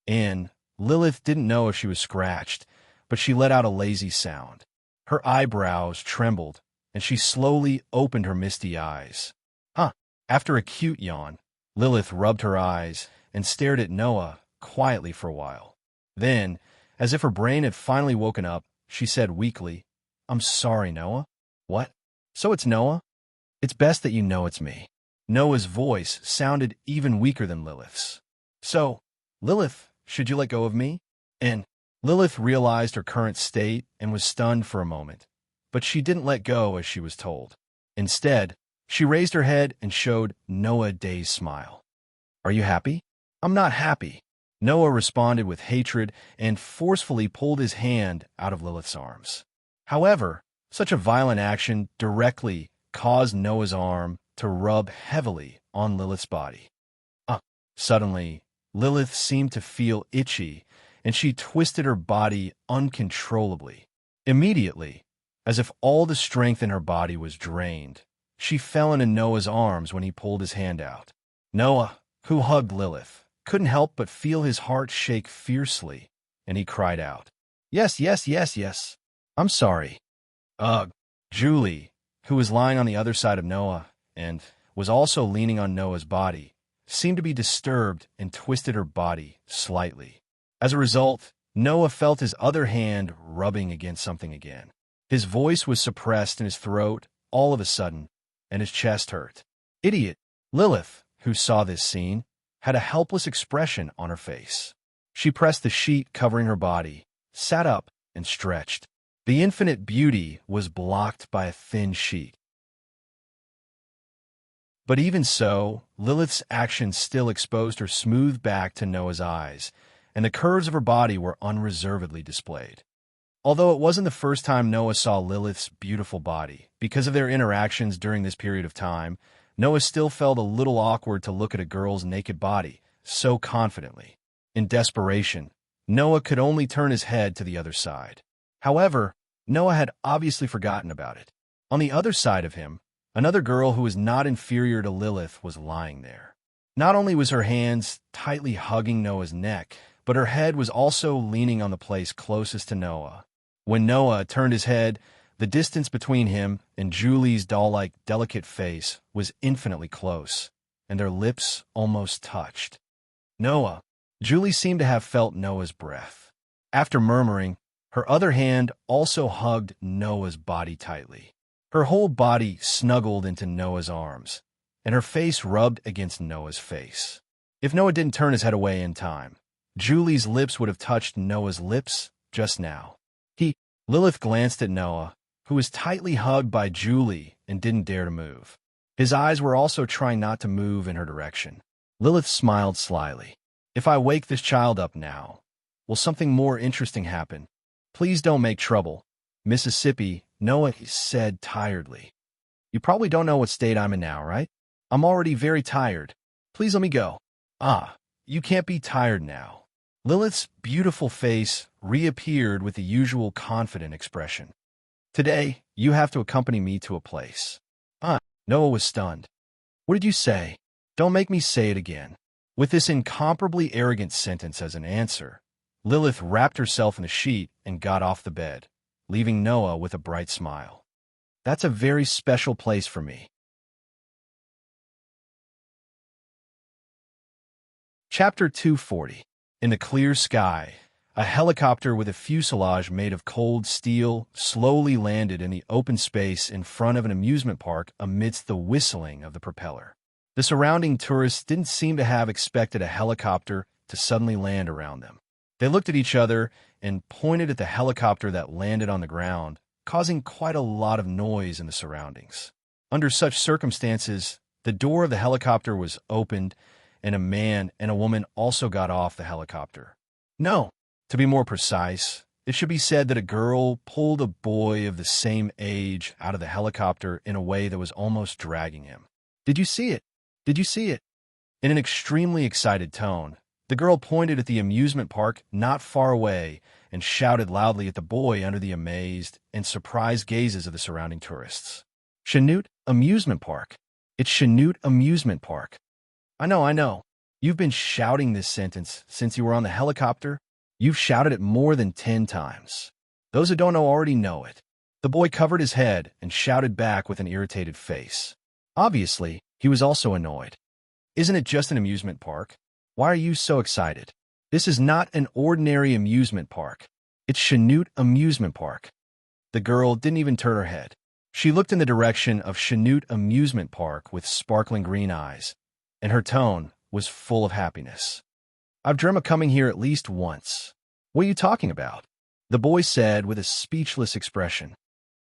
And Lilith didn't know if she was scratched, but she let out a lazy sound. Her eyebrows trembled, and she slowly opened her misty eyes. After a cute yawn, Lilith rubbed her eyes and stared at Noah quietly for a while. Then, as if her brain had finally woken up, she said weakly, I'm sorry, Noah. What? So it's Noah? It's best that you know it's me. Noah's voice sounded even weaker than Lilith's. So, Lilith, should you let go of me? And Lilith realized her current state and was stunned for a moment, but she didn't let go as she was told. Instead, she raised her head and showed Noah a dazed smile. Are you happy? I'm not happy. Noah responded with hatred and forcefully pulled his hand out of Lilith's arms. However, such a violent action directly caused Noah's arm to rub heavily on Lilith's body. Suddenly, Lilith seemed to feel itchy, and she twisted her body uncontrollably. Immediately, as if all the strength in her body was drained, she fell into Noah's arms when he pulled his hand out. Noah, who hugged Lilith, couldn't help but feel his heart shake fiercely, and he cried out, Yes. I'm sorry. Julie, who was lying on the other side of Noah and was also leaning on Noah's body, seemed to be disturbed and twisted her body slightly. As a result, Noah felt his other hand rubbing against something again. His voice was suppressed in his throat all of a sudden, and his chest hurt. Idiot! Lilith, who saw this scene, had a helpless expression on her face. She pressed the sheet covering her body, sat up, and stretched. The infinite beauty was blocked by a thin sheet. But even so, Lilith's actions still exposed her smooth back to Noah's eyes, and the curves of her body were unreservedly displayed. Although it wasn't the first time Noah saw Lilith's beautiful body, because of their interactions during this period of time, Noah still felt a little awkward to look at a girl's naked body so confidently. In desperation, Noah could only turn his head to the other side. However, Noah had obviously forgotten about it. On the other side of him, another girl who was not inferior to Lilith was lying there. Not only was her hands tightly hugging Noah's neck, but her head was also leaning on the place closest to Noah. When Noah turned his head, the distance between him and Julie's doll-like delicate face was infinitely close, and their lips almost touched. Noah. Julie seemed to have felt Noah's breath. After murmuring, her other hand also hugged Noah's body tightly. Her whole body snuggled into Noah's arms, and her face rubbed against Noah's face. If Noah didn't turn his head away in time, Julie's lips would have touched Noah's lips just now. Lilith glanced at Noah, who was tightly hugged by Julie and didn't dare to move. His eyes were also trying not to move in her direction. Lilith smiled slyly. If I wake this child up now, will something more interesting happen? Please don't make trouble. Mississippi, Noah said tiredly. You probably don't know what state I'm in now, right? I'm already very tired. Please let me go. You can't be tired now. Lilith's beautiful face reappeared with the usual confident expression. Today, you have to accompany me to a place. Noah was stunned. What did you say? Don't make me say it again. With this incomparably arrogant sentence as an answer, Lilith wrapped herself in the sheet and got off the bed, leaving Noah with a bright smile. That's a very special place for me. Chapter 240. In the clear sky, a helicopter with a fuselage made of cold steel slowly landed in the open space in front of an amusement park amidst the whistling of the propeller. The surrounding tourists didn't seem to have expected a helicopter to suddenly land around them. They looked at each other and pointed at the helicopter that landed on the ground, causing quite a lot of noise in the surroundings. Under such circumstances, the door of the helicopter was opened, and a man and a woman also got off the helicopter. No, to be more precise, it should be said that a girl pulled a boy of the same age out of the helicopter in a way that was almost dragging him. Did you see it? Did you see it?" In an extremely excited tone, the girl pointed at the amusement park not far away and shouted loudly at the boy under the amazed and surprised gazes of the surrounding tourists. "Chanute Amusement Park. It's Chanute Amusement Park. I know, I know. You've been shouting this sentence since you were on the helicopter. You've shouted it more than 10 times. Those who don't know already know it." The boy covered his head and shouted back with an irritated face. Obviously, he was also annoyed. "Isn't it just an amusement park? Why are you so excited? This is not an ordinary amusement park. It's Chanute Amusement Park." The girl didn't even turn her head. She looked in the direction of Chanute Amusement Park with sparkling green eyes, and her tone was full of happiness. "I've dreamt of coming here at least once." "What are you talking about?" the boy said with a speechless expression.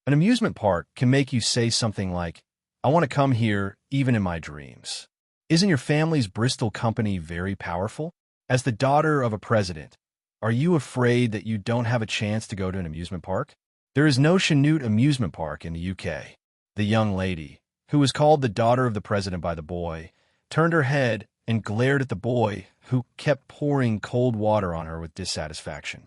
"An amusement park can make you say something like, 'I want to come here even in my dreams.' Isn't your family's Bristol company very powerful? As the daughter of a president, are you afraid that you don't have a chance to go to an amusement park? There is no Chanute Amusement Park in the UK." The young lady, who was called the daughter of the president by the boy, turned her head and glared at the boy, who kept pouring cold water on her with dissatisfaction.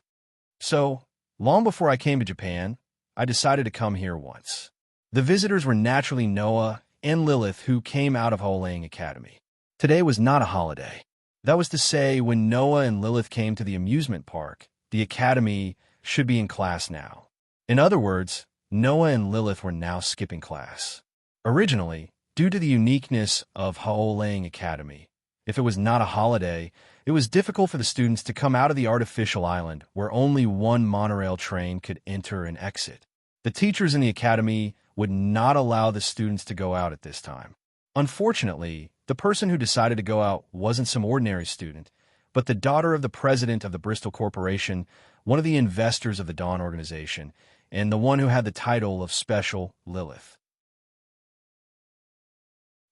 "So, long before I came to Japan, I decided to come here once." The visitors were naturally Noah and Lilith, who came out of Holang Academy. Today was not a holiday. That was to say, when Noah and Lilith came to the amusement park, the academy should be in class now. In other words, Noah and Lilith were now skipping class. Originally, due to the uniqueness of Holang Academy, if it was not a holiday, it was difficult for the students to come out of the artificial island where only one monorail train could enter and exit. The teachers in the academy would not allow the students to go out at this time. Unfortunately, the person who decided to go out wasn't some ordinary student, but the daughter of the president of the Bristol Corporation, one of the investors of the Dawn organization, and the one who had the title of Special Lilith.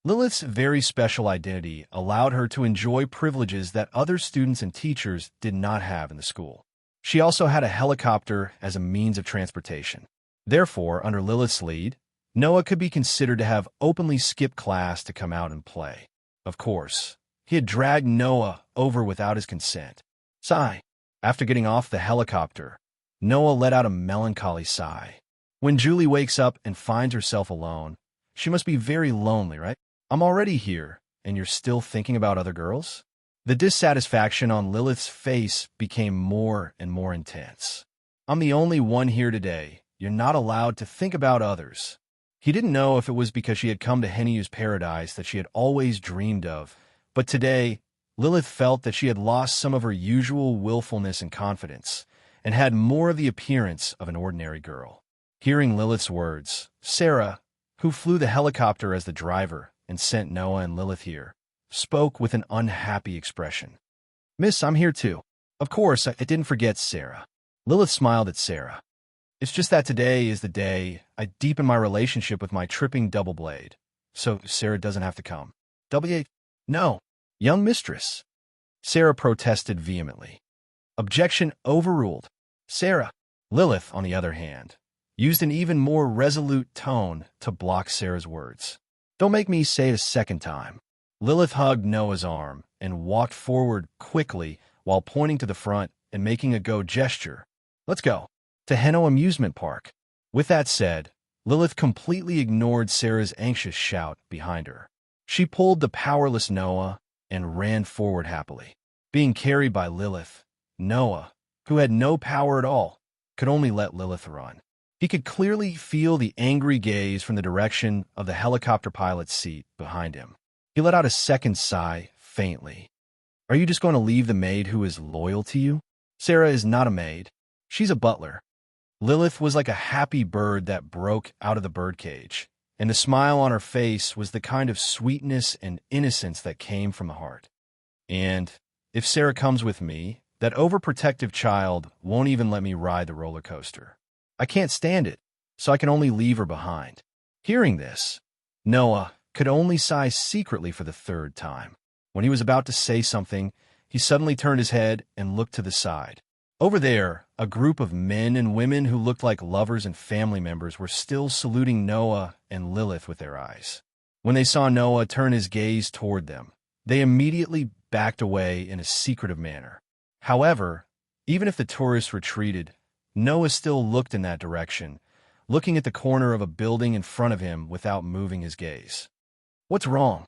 Lilith's very special identity allowed her to enjoy privileges that other students and teachers did not have in the school. She also had a helicopter as a means of transportation. Therefore, under Lilith's lead, Noah could be considered to have openly skipped class to come out and play. Of course, he had dragged Noah over without his consent. Sigh. After getting off the helicopter, Noah let out a melancholy sigh. When Julie wakes up and finds herself alone, she must be very lonely, right? "I'm already here, and you're still thinking about other girls?" The dissatisfaction on Lilith's face became more and more intense. "I'm the only one here today. You're not allowed to think about others." He didn't know if it was because she had come to Hennyu's paradise that she had always dreamed of, but today, Lilith felt that she had lost some of her usual willfulness and confidence, and had more of the appearance of an ordinary girl. Hearing Lilith's words, Sarah, who flew the helicopter as the driver and sent Noah and Lilith here, spoke with an unhappy expression. "Miss, I'm here too. Of course, I didn't forget Sarah." Lilith smiled at Sarah. "It's just that today is the day I deepen my relationship with my tripping double blade, so Sarah doesn't have to come." "W. No, young mistress." Sarah protested vehemently. Objection overruled. Sarah. Lilith, on the other hand, used an even more resolute tone to block Sarah's words. "Don't make me say it a second time." Lilith hugged Noah's arm and walked forward quickly while pointing to the front and making a go gesture. "Let's go. To Henno Amusement Park." With that said, Lilith completely ignored Sarah's anxious shout behind her. She pulled the powerless Noah and ran forward happily. Being carried by Lilith, Noah, who had no power at all, could only let Lilith run. He could clearly feel the angry gaze from the direction of the helicopter pilot's seat behind him. He let out a second sigh faintly. "Are you just going to leave the maid who is loyal to you?" "Sarah is not a maid. She's a butler." Lilith was like a happy bird that broke out of the birdcage, and the smile on her face was the kind of sweetness and innocence that came from the heart. "And if Sarah comes with me, that overprotective child won't even let me ride the roller coaster. I can't stand it, so I can only leave her behind." Hearing this, Noah could only sigh secretly for the third time. When he was about to say something, he suddenly turned his head and looked to the side. Over there, a group of men and women who looked like lovers and family members were still saluting Noah and Lilith with their eyes. When they saw Noah turn his gaze toward them, they immediately backed away in a secretive manner. However, even if the tourists retreated, Noah still looked in that direction, looking at the corner of a building in front of him without moving his gaze. "What's wrong?"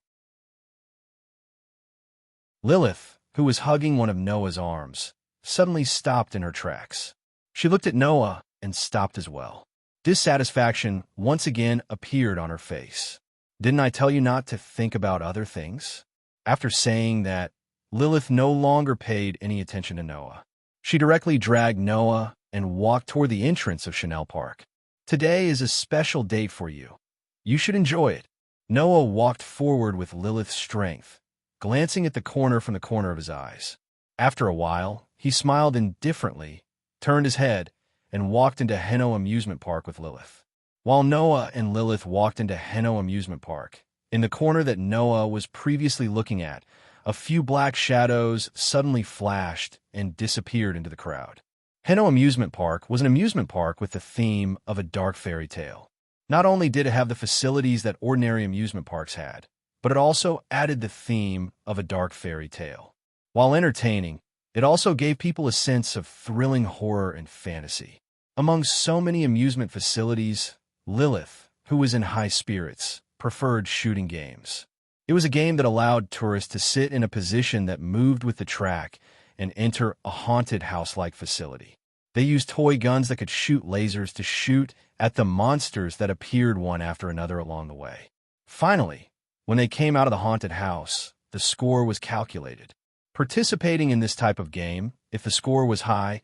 Lilith, who was hugging one of Noah's arms, suddenly stopped in her tracks. She looked at Noah and stopped as well. Dissatisfaction once again appeared on her face. "Didn't I tell you not to think about other things?" After saying that, Lilith no longer paid any attention to Noah. She directly dragged Noah and walked toward the entrance of Chanel Park. "Today is a special date for you. You should enjoy it." Noah walked forward with Lilith's strength, glancing at the corner from the corner of his eyes. After a while, he smiled indifferently, turned his head, and walked into Henno Amusement Park with Lilith. While Noah and Lilith walked into Henno Amusement Park, in the corner that Noah was previously looking at, a few black shadows suddenly flashed and disappeared into the crowd. Henno Amusement Park was an amusement park with the theme of a dark fairy tale. Not only did it have the facilities that ordinary amusement parks had, but it also added the theme of a dark fairy tale. While entertaining, it also gave people a sense of thrilling horror and fantasy. Among so many amusement facilities, Lilith, who was in high spirits, preferred shooting games. It was a game that allowed tourists to sit in a position that moved with the track and enter a haunted house-like facility. They used toy guns that could shoot lasers to shoot at the monsters that appeared one after another along the way. Finally, when they came out of the haunted house, the score was calculated. Participating in this type of game, if the score was high,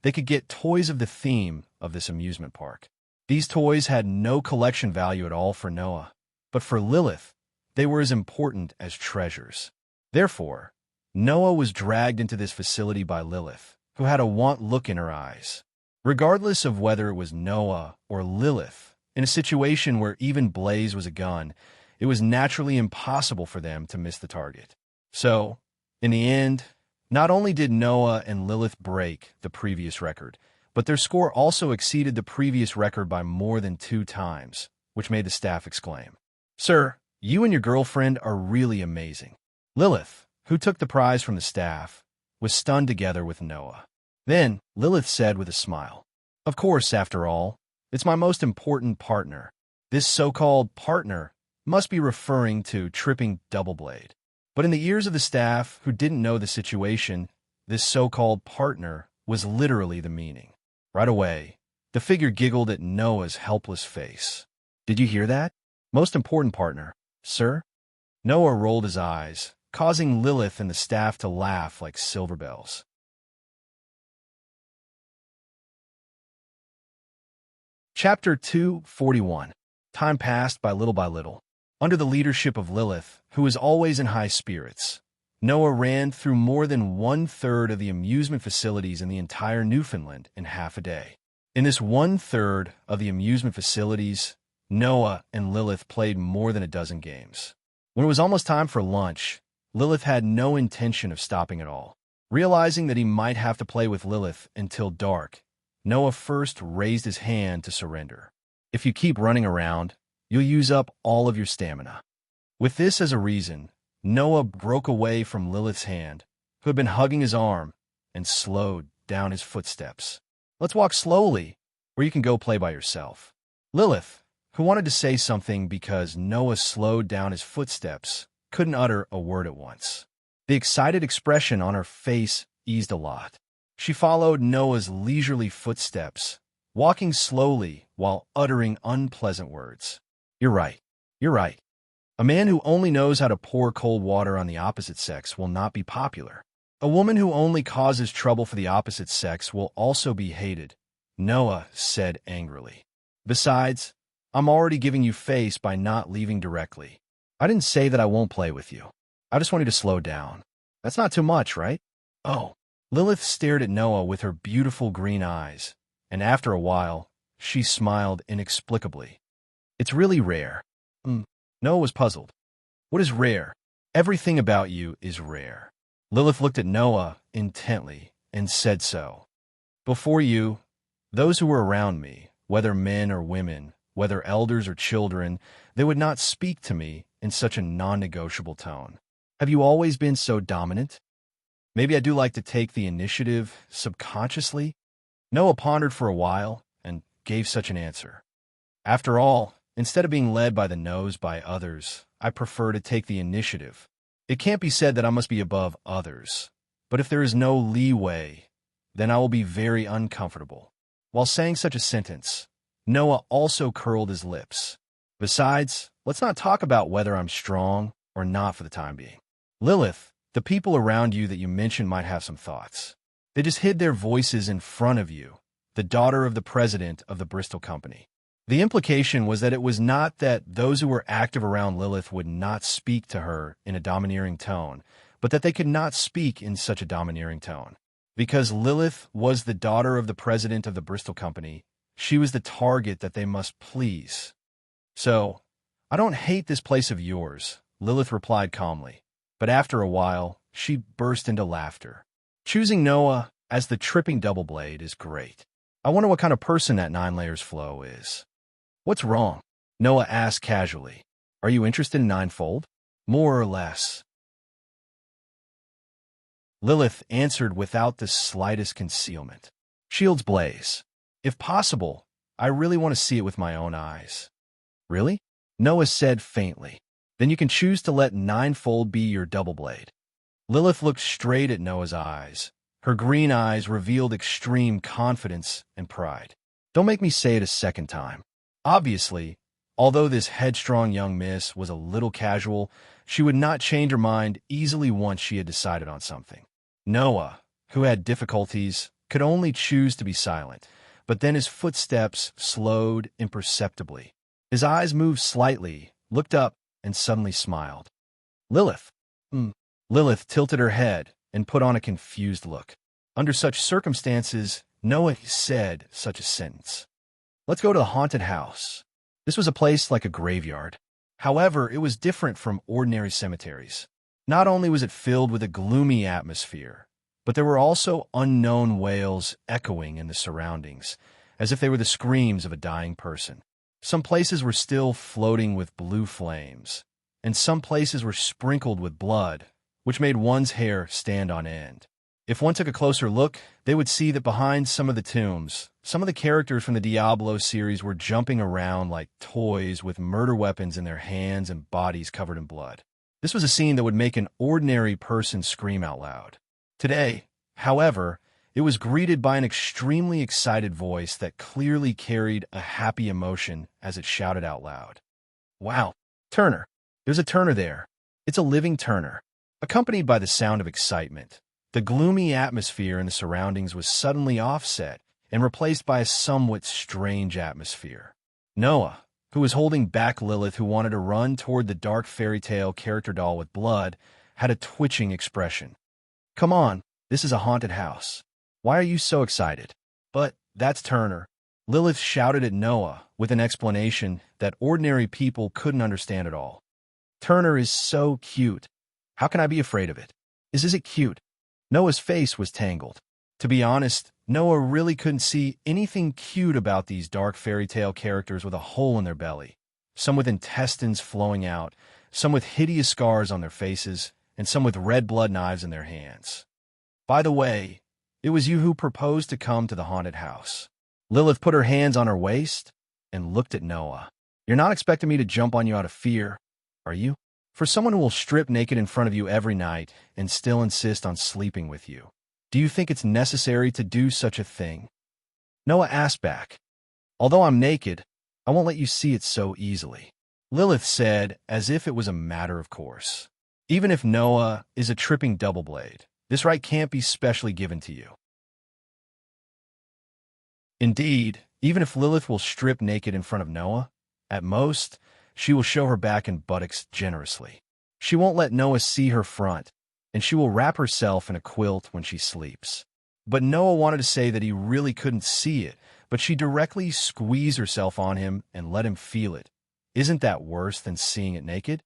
they could get toys of the theme of this amusement park. These toys had no collection value at all for Noah, but for Lilith, they were as important as treasures. Therefore, Noah was dragged into this facility by Lilith, who had a want look in her eyes. Regardless of whether it was Noah or Lilith, in a situation where even Blaze was a gun, it was naturally impossible for them to miss the target. So, in the end, not only did Noah and Lilith break the previous record, but their score also exceeded the previous record by more than 2 times, which made the staff exclaim, "Sir, you and your girlfriend are really amazing." Lilith, who took the prize from the staff, was stunned together with Noah. Then, Lilith said with a smile, "Of course, after all, it's my most important partner. This so-called partner must be referring to Tripping Doubleblade." But in the ears of the staff, who didn't know the situation, this so-called partner was literally the meaning. Right away, the figure giggled at Noah's helpless face. "Did you hear that? Most important partner, sir?" Noah rolled his eyes, causing Lilith and the staff to laugh like silver bells. Chapter 241. Time passed by little. Under the leadership of Lilith, who was always in high spirits, Noah ran through more than 1/3 of the amusement facilities in the entire Newfoundland in half a day. In this 1/3 of the amusement facilities, Noah and Lilith played more than a dozen games. When it was almost time for lunch, Lilith had no intention of stopping at all. Realizing that he might have to play with Lilith until dark, Noah first raised his hand to surrender. "If you keep running around, you'll use up all of your stamina." With this as a reason, Noah broke away from Lilith's hand, who had been hugging his arm, and slowed down his footsteps. "Let's walk slowly, or you can go play by yourself." Lilith, who wanted to say something because Noah slowed down his footsteps, couldn't utter a word at once. The excited expression on her face eased a lot. She followed Noah's leisurely footsteps, walking slowly while uttering unpleasant words. You're right. A man who only knows how to pour cold water on the opposite sex will not be popular. A woman who only causes trouble for the opposite sex will also be hated," Noah said angrily. "Besides, I'm already giving you face by not leaving directly. I didn't say that I won't play with you. I just want you to slow down. That's not too much, right?" "Oh." Lilith stared at Noah with her beautiful green eyes, and after a while, she smiled inexplicably. "It's really rare." Noah was puzzled. "What is rare?" "Everything about you is rare." Lilith looked at Noah intently and said so. "Before you, those who were around me, whether men or women, whether elders or children, they would not speak to me in such a non-negotiable tone. Have you always been so dominant? Maybe I do like to take the initiative subconsciously? Noah pondered for a while and gave such an answer. After all, instead of being led by the nose by others, I prefer to take the initiative. It can't be said that I must be above others, but if there is no leeway, then I will be very uncomfortable. While saying such a sentence, Noah also curled his lips. Besides, let's not talk about whether I'm strong or not for the time being. Lilith, the people around you that you mentioned might have some thoughts. They just hid their voices in front of you, the daughter of the president of the Bristol Company. The implication was that it was not that those who were active around Lilith would not speak to her in a domineering tone, but that they could not speak in such a domineering tone. Because Lilith was the daughter of the president of the Bristol Company, she was the target that they must please. So, I don't hate this place of yours, Lilith replied calmly, but after a while, she burst into laughter. Choosing Noah as the tripping double blade is great. I wonder what kind of person that 9 layers flow is. What's wrong? Noah asked casually. Are you interested in ninefold? More or less. Lilith answered without the slightest concealment. Shields blaze. If possible, I really want to see it with my own eyes. Really? Noah said faintly. Then you can choose to let ninefold be your double blade. Lilith looked straight at Noah's eyes. Her green eyes revealed extreme confidence and pride. Don't make me say it a second time. Obviously, although this headstrong young miss was a little casual, she would not change her mind easily once she had decided on something. Noah, who had difficulties, could only choose to be silent, but then his footsteps slowed imperceptibly. His eyes moved slightly, looked up, and suddenly smiled. Lilith. Lilith tilted her head and put on a confused look. Under such circumstances, Noah said such a sentence. Let's go to the haunted house. This was a place like a graveyard. However, it was different from ordinary cemeteries. Not only was it filled with a gloomy atmosphere, but there were also unknown wails echoing in the surroundings, as if they were the screams of a dying person. Some places were still floating with blue flames, and some places were sprinkled with blood, which made one's hair stand on end. If one took a closer look, they would see that behind some of the tombs, some of the characters from the Diablo series were jumping around like toys with murder weapons in their hands and bodies covered in blood. This was a scene that would make an ordinary person scream out loud. Today, however, it was greeted by an extremely excited voice that clearly carried a happy emotion as it shouted out loud. Wow, Turner. There's a Turner there. It's a living Turner. Accompanied by the sound of excitement, the gloomy atmosphere in the surroundings was suddenly offset and replaced by a somewhat strange atmosphere. Noah, who was holding back Lilith, who wanted to run toward the dark fairy tale character doll with blood, had a twitching expression. Come on, this is a haunted house. Why are you so excited? But that's Turner. Lilith shouted at Noah with an explanation that ordinary people couldn't understand at all. Turner is so cute. How can I be afraid of it? Is it cute? Noah's face was tangled. To be honest, Noah really couldn't see anything cute about these dark fairy tale characters with a hole in their belly, some with intestines flowing out, some with hideous scars on their faces, and some with red blood knives in their hands. By the way, it was you who proposed to come to the haunted house. Lilith put her hands on her waist and looked at Noah. You're not expecting me to jump on you out of fear, are you? For someone who will strip naked in front of you every night and still insist on sleeping with you, do you think it's necessary to do such a thing? Noah asked back. Although I'm naked, I won't let you see it so easily. Lilith said, as if it was a matter of course. Even if Noah is a tripping double blade, this right can't be specially given to you. Indeed, even if Lilith will strip naked in front of Noah, at most, she will show her back and buttocks generously. She won't let Noah see her front, and she will wrap herself in a quilt when she sleeps. But Noah wanted to say that he really couldn't see it, but she directly squeezed herself on him and let him feel it. Isn't that worse than seeing it naked?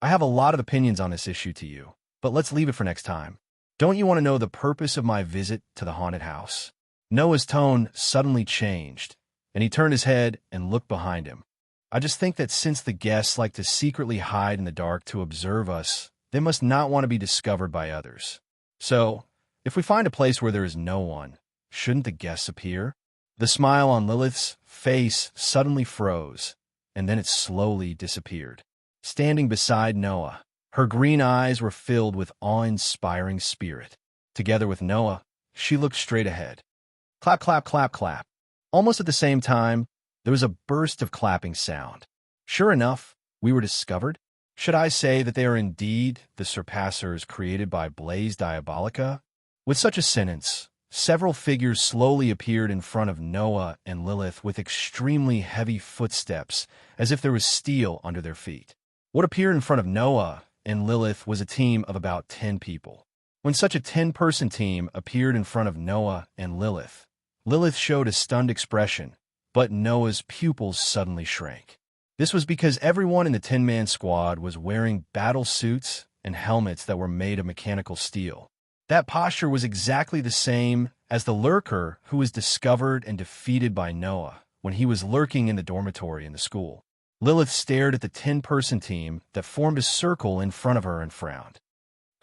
I have a lot of opinions on this issue to you, but let's leave it for next time. Don't you want to know the purpose of my visit to the haunted house? Noah's tone suddenly changed, and he turned his head and looked behind him. I just think that since the guests like to secretly hide in the dark to observe us, they must not want to be discovered by others. So, if we find a place where there is no one, shouldn't the guests appear? The smile on Lilith's face suddenly froze, and then it slowly disappeared. Standing beside Noah, her green eyes were filled with awe-inspiring spirit. Together with Noah, she looked straight ahead. Clap, clap, clap, clap. Almost at the same time, there was a burst of clapping sound. Sure enough, we were discovered. Should I say that they are indeed the surpassers created by Blaze Diabolica? With such a sentence, several figures slowly appeared in front of Noah and Lilith with extremely heavy footsteps, as if there was steel under their feet. What appeared in front of Noah and Lilith was a team of about 10 people. When such a 10-person team appeared in front of Noah and Lilith, Lilith showed a stunned expression, but Noah's pupils suddenly shrank. This was because everyone in the 10-man squad was wearing battle suits and helmets that were made of mechanical steel. That posture was exactly the same as the lurker who was discovered and defeated by Noah when he was lurking in the dormitory in the school. Lilith stared at the 10-person team that formed a circle in front of her and frowned.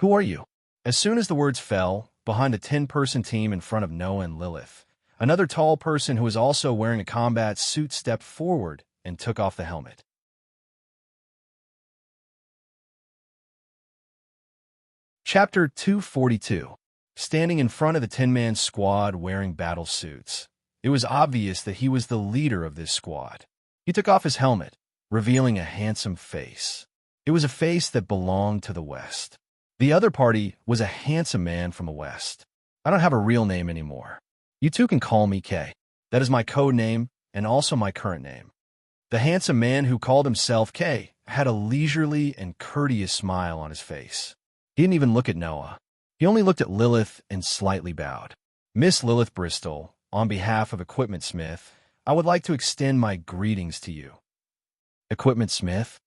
"Who are you?" As soon as the words fell, behind the 10-person team in front of Noah and Lilith, another tall person who was also wearing a combat suit stepped forward and took off the helmet. Chapter 242. Standing in front of the 10-man squad wearing battle suits, it was obvious that he was the leader of this squad. He took off his helmet, revealing a handsome face. It was a face that belonged to the West. The other party was a handsome man from the West. I don't have a real name anymore. You two can call me K. That is my code name and also my current name. The handsome man who called himself K had a leisurely and courteous smile on his face. He didn't even look at Noah. He only looked at Lilith and slightly bowed. "Miss Lilith Bristol, on behalf of Equipment Smith, I would like to extend my greetings to you." Equipment Smith?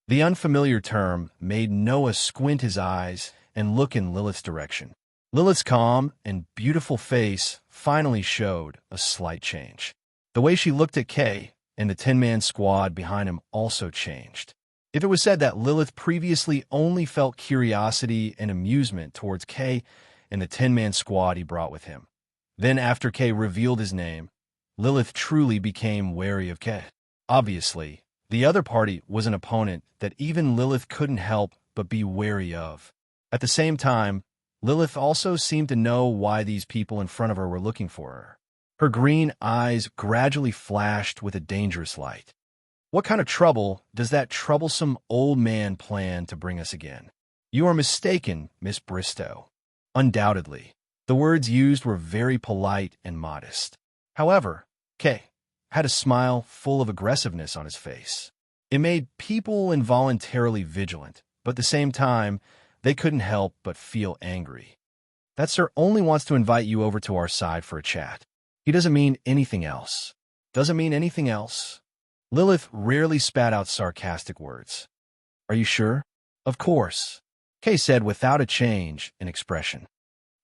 The unfamiliar term made Noah squint his eyes and look in Lilith's direction. Lilith's calm and beautiful face finally showed a slight change. The way she looked at Kay and the 10-man squad behind him also changed. If it was said that Lilith previously only felt curiosity and amusement towards Kay and the 10-man squad he brought with him, then after Kay revealed his name, Lilith truly became wary of Kay. Obviously, the other party was an opponent that even Lilith couldn't help but be wary of. At the same time, Lilith also seemed to know why these people in front of her were looking for her. Her green eyes gradually flashed with a dangerous light. "What kind of trouble does that troublesome old man plan to bring us again?" "You are mistaken, Miss Bristow." Undoubtedly, the words used were very polite and modest. However, Kay had a smile full of aggressiveness on his face. It made people involuntarily vigilant, but at the same time, they couldn't help but feel angry. "That sir only wants to invite you over to our side for a chat. He doesn't mean anything else." "Doesn't mean anything else?" Lilith rarely spat out sarcastic words. "Are you sure?" "Of course," Kay said without a change in expression.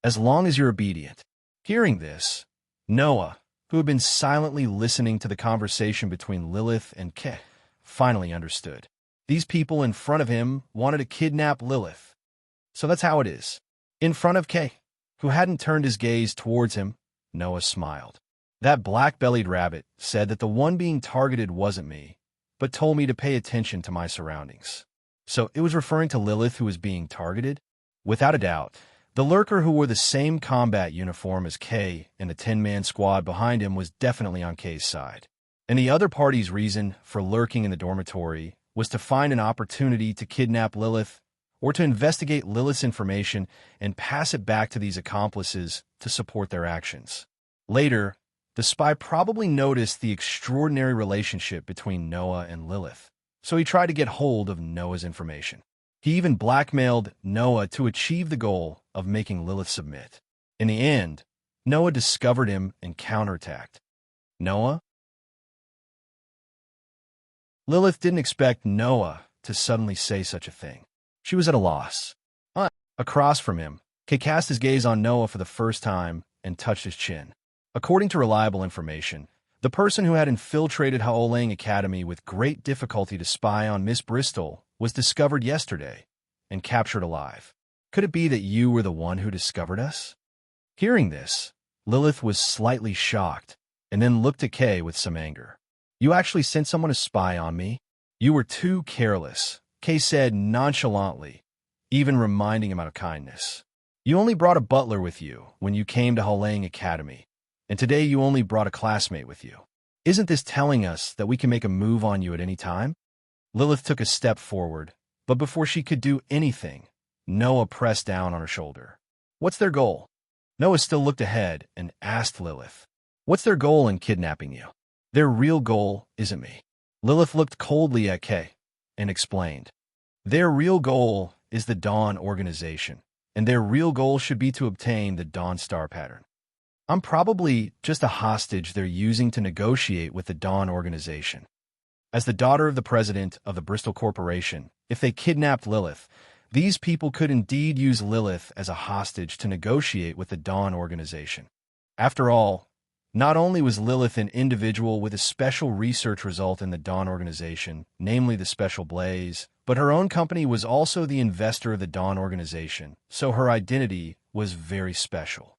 "As long as you're obedient." Hearing this, Noah, who had been silently listening to the conversation between Lilith and Kay, finally understood. These people in front of him wanted to kidnap Lilith. So that's how it is. In front of Kay, who hadn't turned his gaze towards him, Noah smiled. "That black-bellied rabbit said that the one being targeted wasn't me, but told me to pay attention to my surroundings." So it was referring to Lilith who was being targeted? Without a doubt, the lurker who wore the same combat uniform as Kay and the 10-man squad behind him was definitely on Kay's side. And the other party's reason for lurking in the dormitory was to find an opportunity to kidnap Lilith or to investigate Lilith's information and pass it back to these accomplices to support their actions. Later, the spy probably noticed the extraordinary relationship between Noah and Lilith, so he tried to get hold of Noah's information. He even blackmailed Noah to achieve the goal of making Lilith submit. In the end, Noah discovered him and counterattacked. Noah? Lilith didn't expect Noah to suddenly say such a thing. She was at a loss. Across from him, Kay cast his gaze on Noah for the first time and touched his chin. According to reliable information, The person who had infiltrated Haolang Academy with great difficulty to spy on Miss Bristol was discovered yesterday and captured alive. Could it be that you were the one who discovered us? Hearing this, Lilith was slightly shocked and then looked at Kay with some anger. You actually sent someone to spy on me? You were too careless, Kay said nonchalantly, even reminding him out of kindness. You only brought a butler with you when you came to Haolang Academy, and today you only brought a classmate with you. Isn't this telling us that we can make a move on you at any time? Lilith took a step forward, but before she could do anything, Noah pressed down on her shoulder. What's their goal? Noah still looked ahead and asked Lilith. What's their goal in kidnapping you? Their real goal isn't me. Lilith looked coldly at Kay and explained. Their real goal is the Dawn organization, and their real goal should be to obtain the Dawn star pattern. I'm probably just a hostage they're using to negotiate with the Dawn organization. As the daughter of the president of the Bristol Corporation, if they kidnapped Lilith, these people could indeed use Lilith as a hostage to negotiate with the Dawn organization. After all, not only was Lilith an individual with a special research result in the Dawn organization, namely the Special Blaze, but her own company was also the investor of the Dawn organization, so her identity was very special.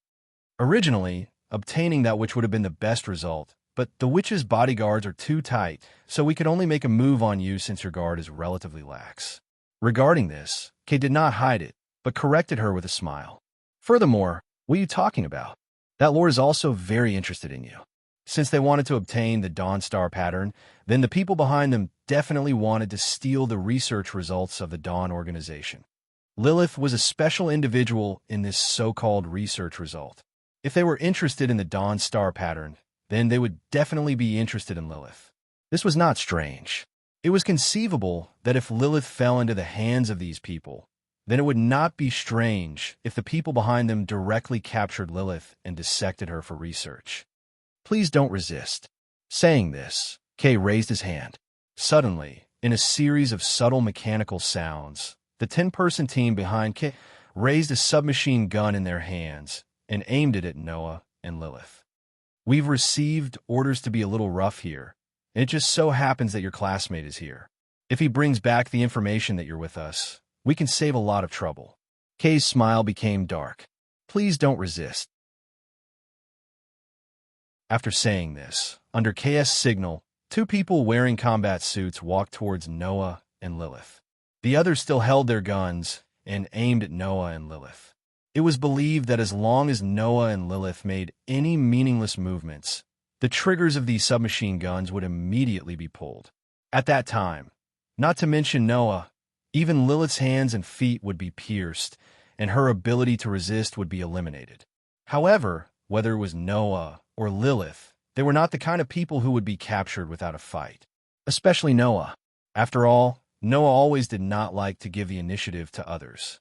Originally, obtaining that which would have been the best result, but the witch's bodyguards are too tight, so we could only make a move on you since your guard is relatively lax. Regarding this, Kay did not hide it, but corrected her with a smile. Furthermore, what are you talking about? That lord is also very interested in you. Since they wanted to obtain the Dawn Star pattern, then the people behind them definitely wanted to steal the research results of the Dawn organization. Lilith was a special individual in this so-called research result. If they were interested in the Dawn Star pattern, then they would definitely be interested in Lilith. This was not strange. It was conceivable that if Lilith fell into the hands of these people, then it would not be strange if the people behind them directly captured Lilith and dissected her for research. Please don't resist. Saying this, Kay raised his hand. Suddenly, in a series of subtle mechanical sounds, the 10-person team behind Kay raised a submachine gun in their hands and aimed it at Noah and Lilith. We've received orders to be a little rough here, and it just so happens that your classmate is here. If he brings back the information that you're with us, we can save a lot of trouble. Kay's smile became dark. Please don't resist. After saying this, under KS signal, 2 people wearing combat suits walked towards Noah and Lilith. The others still held their guns and aimed at Noah and Lilith. It was believed that as long as Noah and Lilith made any meaningless movements, the triggers of these submachine guns would immediately be pulled. At that time, not to mention Noah, even Lilith's hands and feet would be pierced, and her ability to resist would be eliminated. However, whether it was Noah or Lilith, they were not the kind of people who would be captured without a fight. Especially Noah. After all, Noah always did not like to give the initiative to others.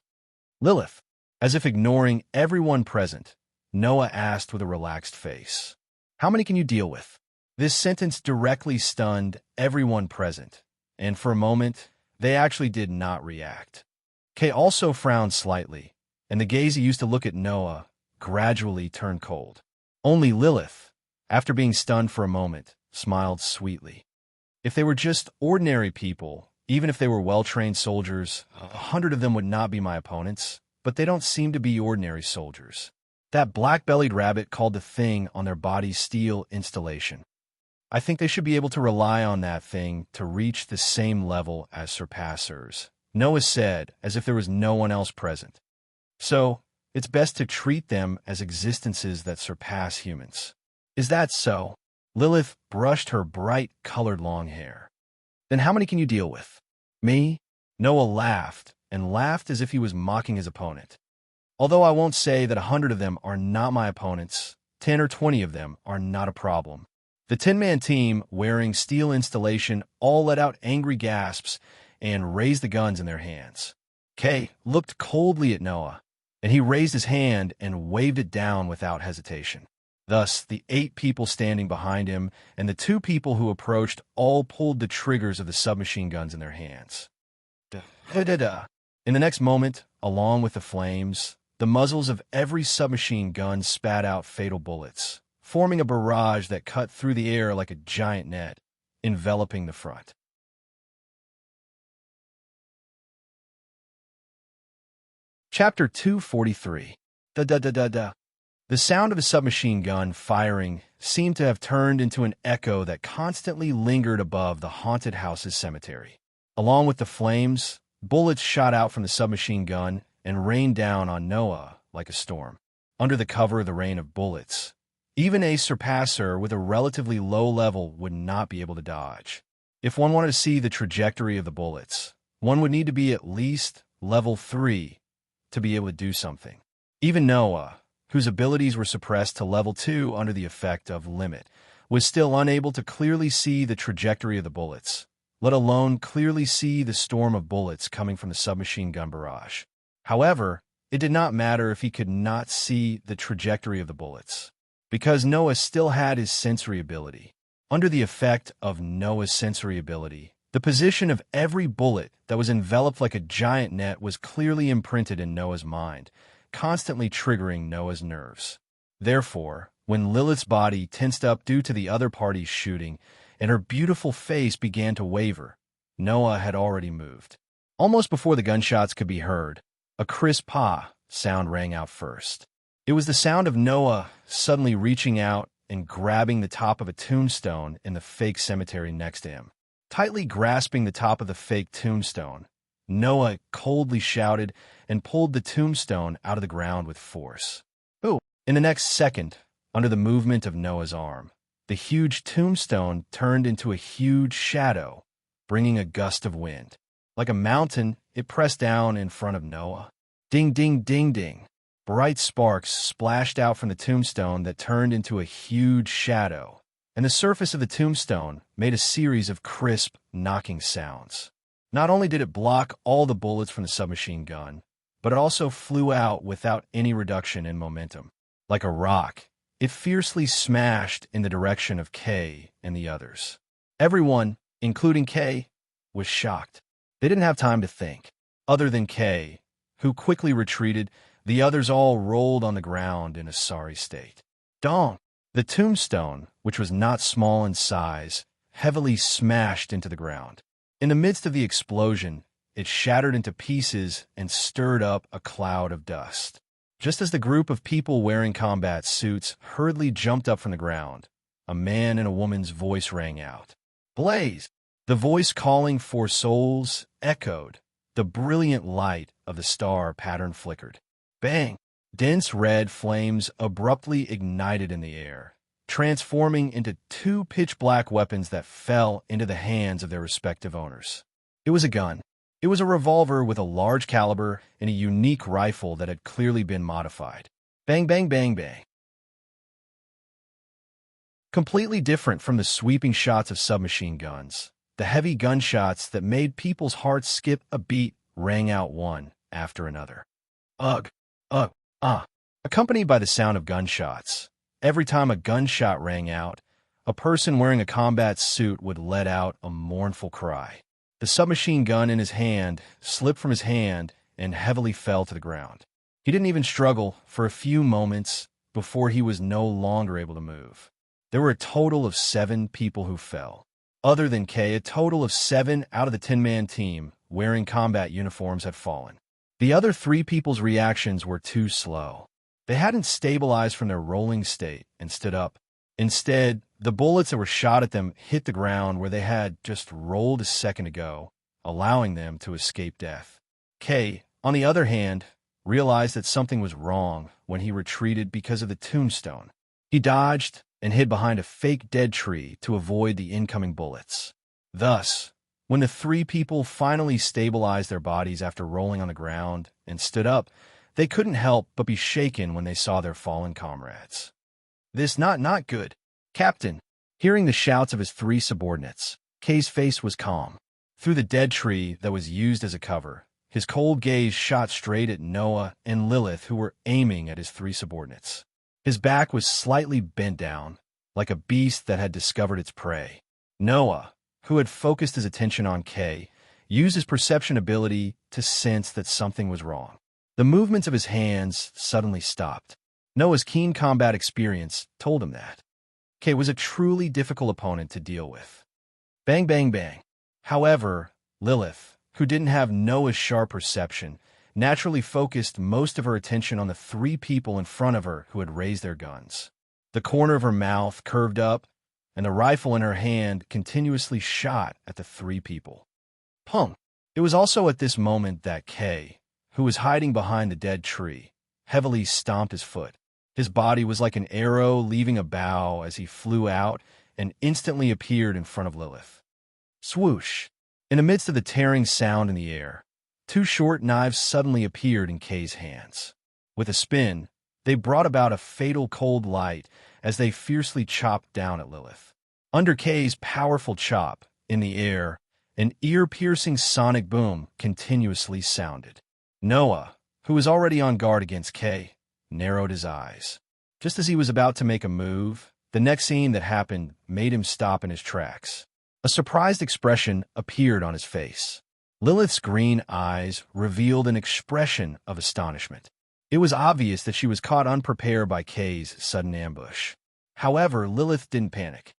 Lilith, as if ignoring everyone present, Noah asked with a relaxed face, "How many can you deal with?" This sentence directly stunned everyone present, and for a moment, they actually did not react. Kay also frowned slightly, and the gaze he used to look at Noah gradually turned cold. Only Lilith, after being stunned for a moment, smiled sweetly. If they were just ordinary people, even if they were well-trained soldiers, 100 of them would not be my opponents, but they don't seem to be ordinary soldiers. That black-bellied rabbit called the thing on their body steel installation. I think they should be able to rely on that thing to reach the same level as surpassers, Noah said, as if there was no one else present. So, it's best to treat them as existences that surpass humans. Is that so? Lilith brushed her bright-colored long hair. Then how many can you deal with? Me? Noah laughed, and laughed as if he was mocking his opponent. Although I won't say that 100 of them are not my opponents, 10 or 20 of them are not a problem. The 10-man team, wearing steel installation, all let out angry gasps and raised the guns in their hands. Kay looked coldly at Noah, and he raised his hand and waved it down without hesitation. Thus, the 8 people standing behind him and the 2 people who approached all pulled the triggers of the submachine guns in their hands. In the next moment, along with the flames, the muzzles of every submachine gun spat out fatal bullets, forming a barrage that cut through the air like a giant net, enveloping the front. Chapter 243. Da-da-da-da-da. The sound of a submachine gun firing seemed to have turned into an echo that constantly lingered above the haunted house's cemetery. Along with the flames, bullets shot out from the submachine gun and rained down on Noah like a storm. Under the cover of the rain of bullets, even a surpasser with a relatively low level would not be able to dodge. If one wanted to see the trajectory of the bullets, one would need to be at least level 3 to be able to do something. Even Noah, whose abilities were suppressed to level 2 under the effect of limit, was still unable to clearly see the trajectory of the bullets, let alone clearly see the storm of bullets coming from the submachine gun barrage. However, it did not matter if he could not see the trajectory of the bullets, because Noah still had his sensory ability. Under the effect of Noah's sensory ability, the position of every bullet that was enveloped like a giant net was clearly imprinted in Noah's mind, constantly triggering Noah's nerves. Therefore, when Lilith's body tensed up due to the other party's shooting and her beautiful face began to waver, Noah had already moved. Almost before the gunshots could be heard, a crisp "pa" sound rang out first. It was the sound of Noah suddenly reaching out and grabbing the top of a tombstone in the fake cemetery next to him. Tightly grasping the top of the fake tombstone, Noah coldly shouted and pulled the tombstone out of the ground with force. Ooh! In the next second, under the movement of Noah's arm, the huge tombstone turned into a huge shadow, bringing a gust of wind. Like a mountain, it pressed down in front of Noah. Ding, ding, ding, ding. Bright sparks splashed out from the tombstone that turned into a huge shadow, and the surface of the tombstone made a series of crisp, knocking sounds. Not only did it block all the bullets from the submachine gun, but it also flew out without any reduction in momentum. Like a rock, it fiercely smashed in the direction of Kay and the others. Everyone, including Kay, was shocked. They didn't have time to think. Other than Kay, who quickly retreated, the others all rolled on the ground in a sorry state. Dong! The tombstone, which was not small in size, heavily smashed into the ground. In the midst of the explosion, it shattered into pieces and stirred up a cloud of dust. Just as the group of people wearing combat suits hurriedly jumped up from the ground, a man and a woman's voice rang out. Blaze! The voice calling for souls echoed. The brilliant light of the star pattern flickered. Bang! Dense red flames abruptly ignited in the air, transforming into 2 pitch-black weapons that fell into the hands of their respective owners. It was a gun. It was a revolver with a large caliber and a unique rifle that had clearly been modified. Bang, bang, bang, bang. Completely different from the sweeping shots of submachine guns, the heavy gunshots that made people's hearts skip a beat rang out one after another. Ugh, ugh, ah. Accompanied by the sound of gunshots. Every time a gunshot rang out, a person wearing a combat suit would let out a mournful cry. The submachine gun in his hand slipped from his hand and heavily fell to the ground. He didn't even struggle for a few moments before he was no longer able to move. There were a total of 7 people who fell. Other than Kay, a total of 7 out of the 10-man team wearing combat uniforms had fallen. The other 3 people's reactions were too slow. They hadn't stabilized from their rolling state and stood up. Instead, the bullets that were shot at them hit the ground where they had just rolled a second ago, allowing them to escape death. Kay, on the other hand, realized that something was wrong when he retreated because of the tombstone. He dodged and hid behind a fake dead tree to avoid the incoming bullets. Thus, when the 3 people finally stabilized their bodies after rolling on the ground and stood up, they couldn't help but be shaken when they saw their fallen comrades. This not good. Captain. Hearing the shouts of his 3 subordinates, Kay's face was calm. Through the dead tree that was used as a cover, his cold gaze shot straight at Noah and Lilith, who were aiming at his 3 subordinates. His back was slightly bent down, like a beast that had discovered its prey. Noah, who had focused his attention on Kay, used his perception ability to sense that something was wrong. The movements of his hands suddenly stopped. Noah's keen combat experience told him that Kay was a truly difficult opponent to deal with. Bang, bang, bang. However, Lilith, who didn't have Noah's sharp perception, naturally focused most of her attention on the three people in front of her who had raised their guns. The corner of her mouth curved up, and the rifle in her hand continuously shot at the three people. Punk! It was also at this moment that Kay, who was hiding behind the dead tree, heavily stomped his foot. His body was like an arrow leaving a bow as he flew out and instantly appeared in front of Lilith. Swoosh! In the midst of the tearing sound in the air, two short knives suddenly appeared in Kay's hands. With a spin, they brought about a fatal cold light as they fiercely chopped down at Lilith. Under Kay's powerful chop, in the air, an ear-piercing sonic boom continuously sounded. Noah, who was already on guard against Kay, narrowed his eyes. Just as he was about to make a move, the next scene that happened made him stop in his tracks. A surprised expression appeared on his face. Lilith's green eyes revealed an expression of astonishment. It was obvious that she was caught unprepared by Kay's sudden ambush. However, Lilith didn't panic.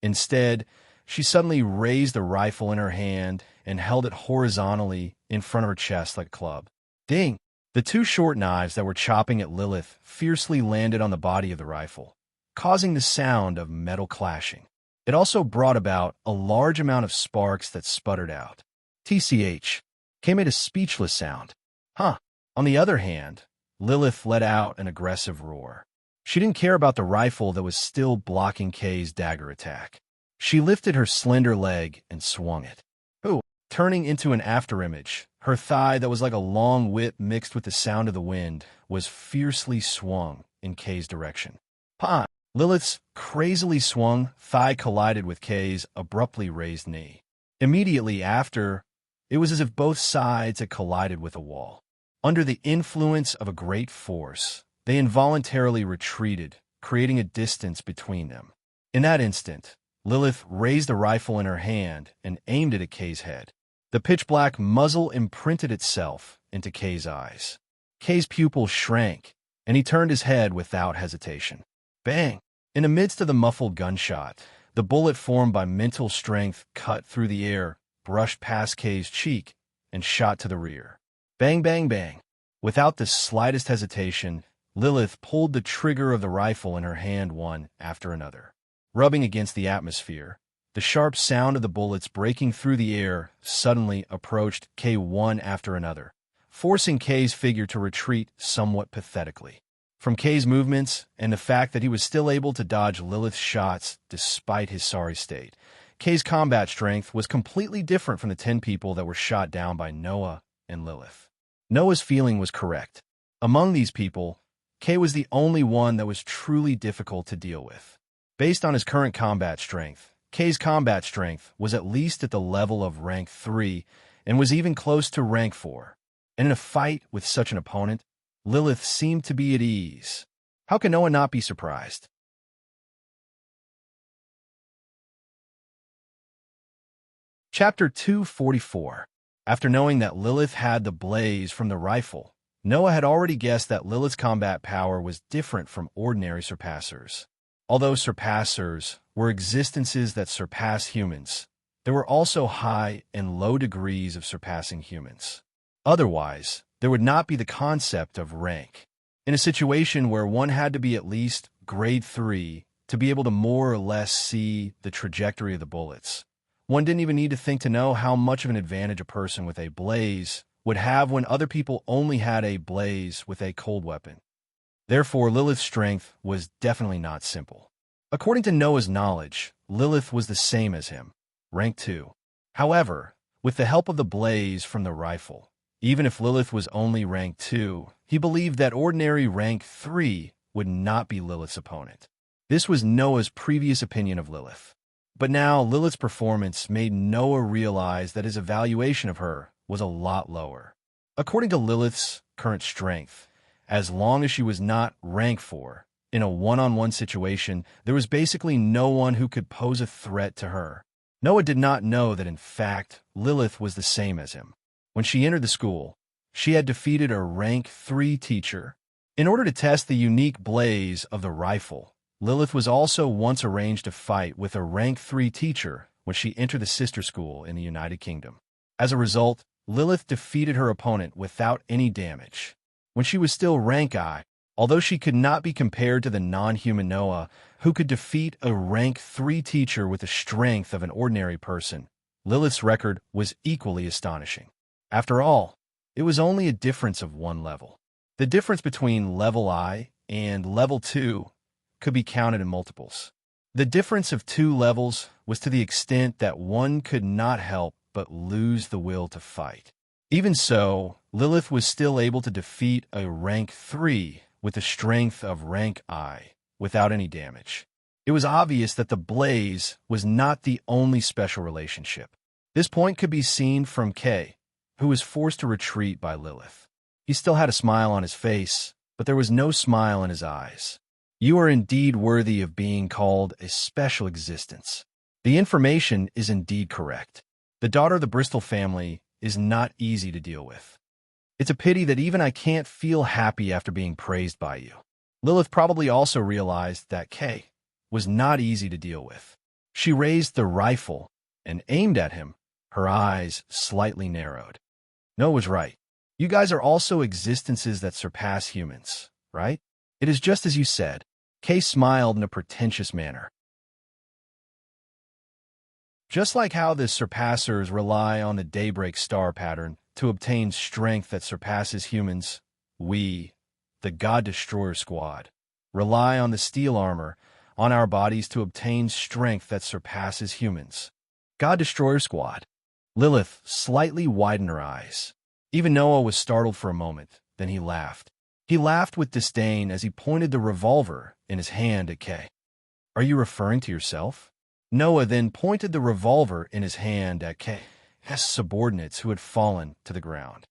Instead, she suddenly raised the rifle in her hand and held it horizontally in front of her chest like a club. Ding! The two short knives that were chopping at Lilith fiercely landed on the body of the rifle, causing the sound of metal clashing. It also brought about a large amount of sparks that sputtered out. TCH. Kay made a speechless sound. Huh. On the other hand, Lilith let out an aggressive roar. She didn't care about the rifle that was still blocking Kay's dagger attack. She lifted her slender leg and swung it. Ooh, turning into an afterimage, her thigh that was like a long whip mixed with the sound of the wind was fiercely swung in Kay's direction. Pah! Lilith's crazily swung thigh collided with Kay's abruptly raised knee. Immediately after, it was as if both sides had collided with a wall. Under the influence of a great force, they involuntarily retreated, creating a distance between them. In that instant, Lilith raised the rifle in her hand and aimed it at Kay's head. The pitch-black muzzle imprinted itself into Kay's eyes. Kay's pupil shrank, and he turned his head without hesitation. Bang! In the midst of the muffled gunshot, the bullet formed by mental strength cut through the air, brushed past Kay's cheek, and shot to the rear. Bang, bang, bang. Without the slightest hesitation, Lilith pulled the trigger of the rifle in her hand one after another. Rubbing against the atmosphere, the sharp sound of the bullets breaking through the air suddenly approached Kay one after another, forcing Kay's figure to retreat somewhat pathetically. From Kay's movements and the fact that he was still able to dodge Lilith's shots despite his sorry state, Kay's combat strength was completely different from the 10 people that were shot down by Noah and Lilith. Noah's feeling was correct. Among these people, Kay was the only one that was truly difficult to deal with. Based on his current combat strength, Kay's combat strength was at least at the level of rank 3 and was even close to rank 4. And in a fight with such an opponent, Lilith seemed to be at ease. How can Noah not be surprised? Chapter 244. After knowing that Lilith had the blaze from the rifle, Noah had already guessed that Lilith's combat power was different from ordinary surpassers. Although surpassers were existences that surpass humans, there were also high and low degrees of surpassing humans. Otherwise, there would not be the concept of rank. In a situation where one had to be at least grade 3 to be able to more or less see the trajectory of the bullets, one didn't even need to think to know how much of an advantage a person with a blaze would have when other people only had a blaze with a cold weapon. Therefore, Lilith's strength was definitely not simple. According to Noah's knowledge, Lilith was the same as him, rank 2. However, with the help of the blaze from the rifle, even if Lilith was only rank 2, he believed that ordinary rank 3 would not be Lilith's opponent. This was Noah's previous opinion of Lilith. But now Lilith's performance made Noah realize that his evaluation of her was a lot lower. According to Lilith's current strength, as long as she was not rank 4, in a one-on-one situation, there was basically no one who could pose a threat to her. Noah did not know that in fact, Lilith was the same as him. When she entered the school, She had defeated a rank 3 teacher. In order to test the unique blaze of the rifle, Lilith was also once arranged to fight with a rank 3 teacher when she entered the sister school in the United Kingdom. As a result, Lilith defeated her opponent without any damage. When she was still rank I, although she could not be compared to the non-human Noah, who could defeat a rank 3 teacher with the strength of an ordinary person, Lilith's record was equally astonishing. After all, it was only a difference of 1 level. The difference between level I and level 2 could be counted in multiples. The difference of 2 levels was to the extent that one could not help but lose the will to fight. Even so, Lilith was still able to defeat a rank 3 with the strength of rank I without any damage. It was obvious that the blaze was not the only special relationship. This point could be seen from Kay, who was forced to retreat by Lilith. He still had a smile on his face, but there was no smile in his eyes. You are indeed worthy of being called a special existence. The information is indeed correct. The daughter of the Bristol family is not easy to deal with. It's a pity that even I can't feel happy after being praised by you. Lilith probably also realized that Kay was not easy to deal with. She raised the rifle and aimed at him, her eyes slightly narrowed. Noah was right. You guys are also existences that surpass humans, right? It is just as you said. Kay smiled in a pretentious manner. Just like how the surpassers rely on the daybreak star pattern to obtain strength that surpasses humans, we, the God Destroyer Squad, rely on the steel armor on our bodies to obtain strength that surpasses humans. God Destroyer Squad. Lilith slightly widened her eyes. Even Noah was startled for a moment, then he laughed. He laughed with disdain as he pointed the revolver in his hand at Kay. Are you referring to yourself? Noah then pointed the revolver in his hand at Kay's subordinates who had fallen to the ground.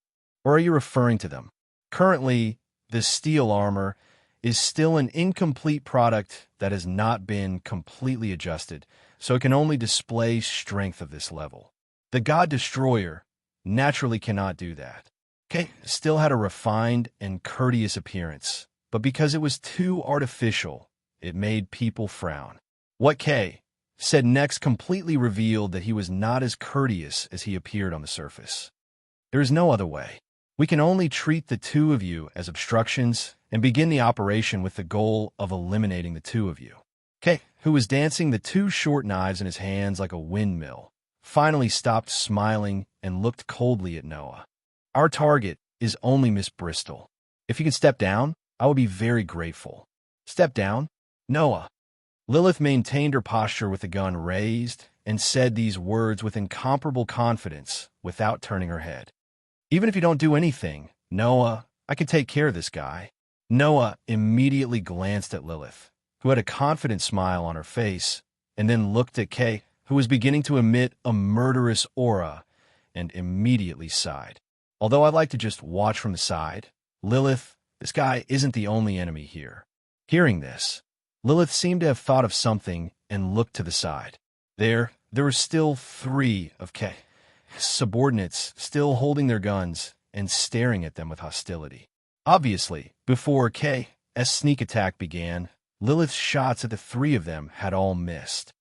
Or are you referring to them? Currently, this steel armor is still an incomplete product that has not been completely adjusted, so it can only display strength of this level. The God Destroyer naturally cannot do that. Kay still had a refined and courteous appearance, but because it was too artificial, it made people frown. What Kay said next completely revealed that he was not as courteous as he appeared on the surface. There is no other way. We can only treat the 2 of you as obstructions and begin the operation with the goal of eliminating the 2 of you. Kay, who was dancing the 2 short knives in his hands like a windmill, finally stopped smiling and looked coldly at Noah. Our target is only Miss Bristol. If you can step down, I would be very grateful. Step down? Noah. Lilith maintained her posture with the gun raised and said these words with incomparable confidence without turning her head. Even if you don't do anything, Noah, I can take care of this guy. Noah immediately glanced at Lilith, who had a confident smile on her face, and then looked at Kay, who was beginning to emit a murderous aura, and immediately sighed. Although I'd like to just watch from the side, Lilith, this guy isn't the only enemy here. Hearing this, Lilith seemed to have thought of something and looked to the side. There were still 3 of Kay's subordinates still holding their guns and staring at them with hostility. Obviously, before Kay's sneak attack began, Lilith's shots at the 3 of them had all missed.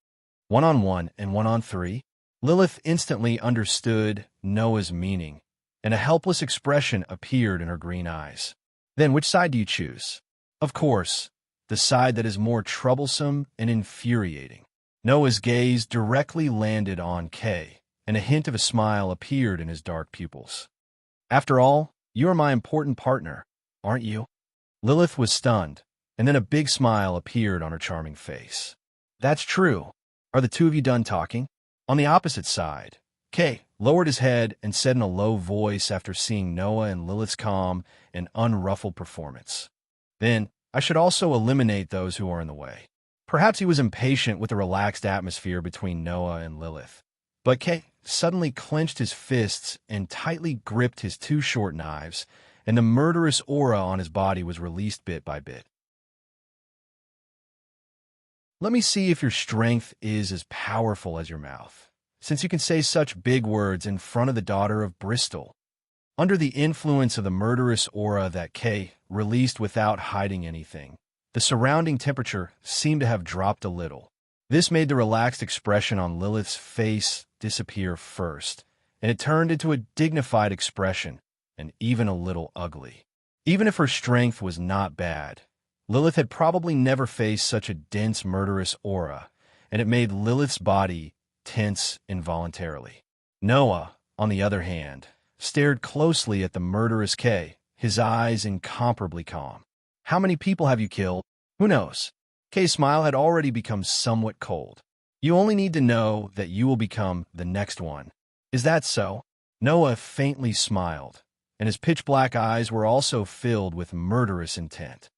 1-on-1 and 1-on-3, Lilith instantly understood Noah's meaning, and a helpless expression appeared in her green eyes. Then which side do you choose? Of course, the side that is more troublesome and infuriating. Noah's gaze directly landed on Kay, and a hint of a smile appeared in his dark pupils. After all, you are my important partner, aren't you? Lilith was stunned, and then a big smile appeared on her charming face. That's true. Are the 2 of you done talking? On the opposite side, Kay lowered his head and said in a low voice after seeing Noah and Lilith's calm and unruffled performance. Then, I should also eliminate those who are in the way. Perhaps he was impatient with the relaxed atmosphere between Noah and Lilith, but Kay suddenly clenched his fists and tightly gripped his 2 short knives, and the murderous aura on his body was released bit by bit. Let me see if your strength is as powerful as your mouth, since you can say such big words in front of the daughter of Bristol. Under the influence of the murderous aura that Kay released without hiding anything, the surrounding temperature seemed to have dropped a little. This made the relaxed expression on Lilith's face disappear first, and it turned into a dignified expression, and even a little ugly. Even if her strength was not bad, Lilith had probably never faced such a dense murderous aura, and it made Lilith's body tense involuntarily. Noah, on the other hand, stared closely at the murderous Kay, his eyes incomparably calm. "How many people have you killed? Who knows?" Kay's smile had already become somewhat cold. "You only need to know that you will become the next one. Is that so?" Noah faintly smiled, and his pitch-black eyes were also filled with murderous intent.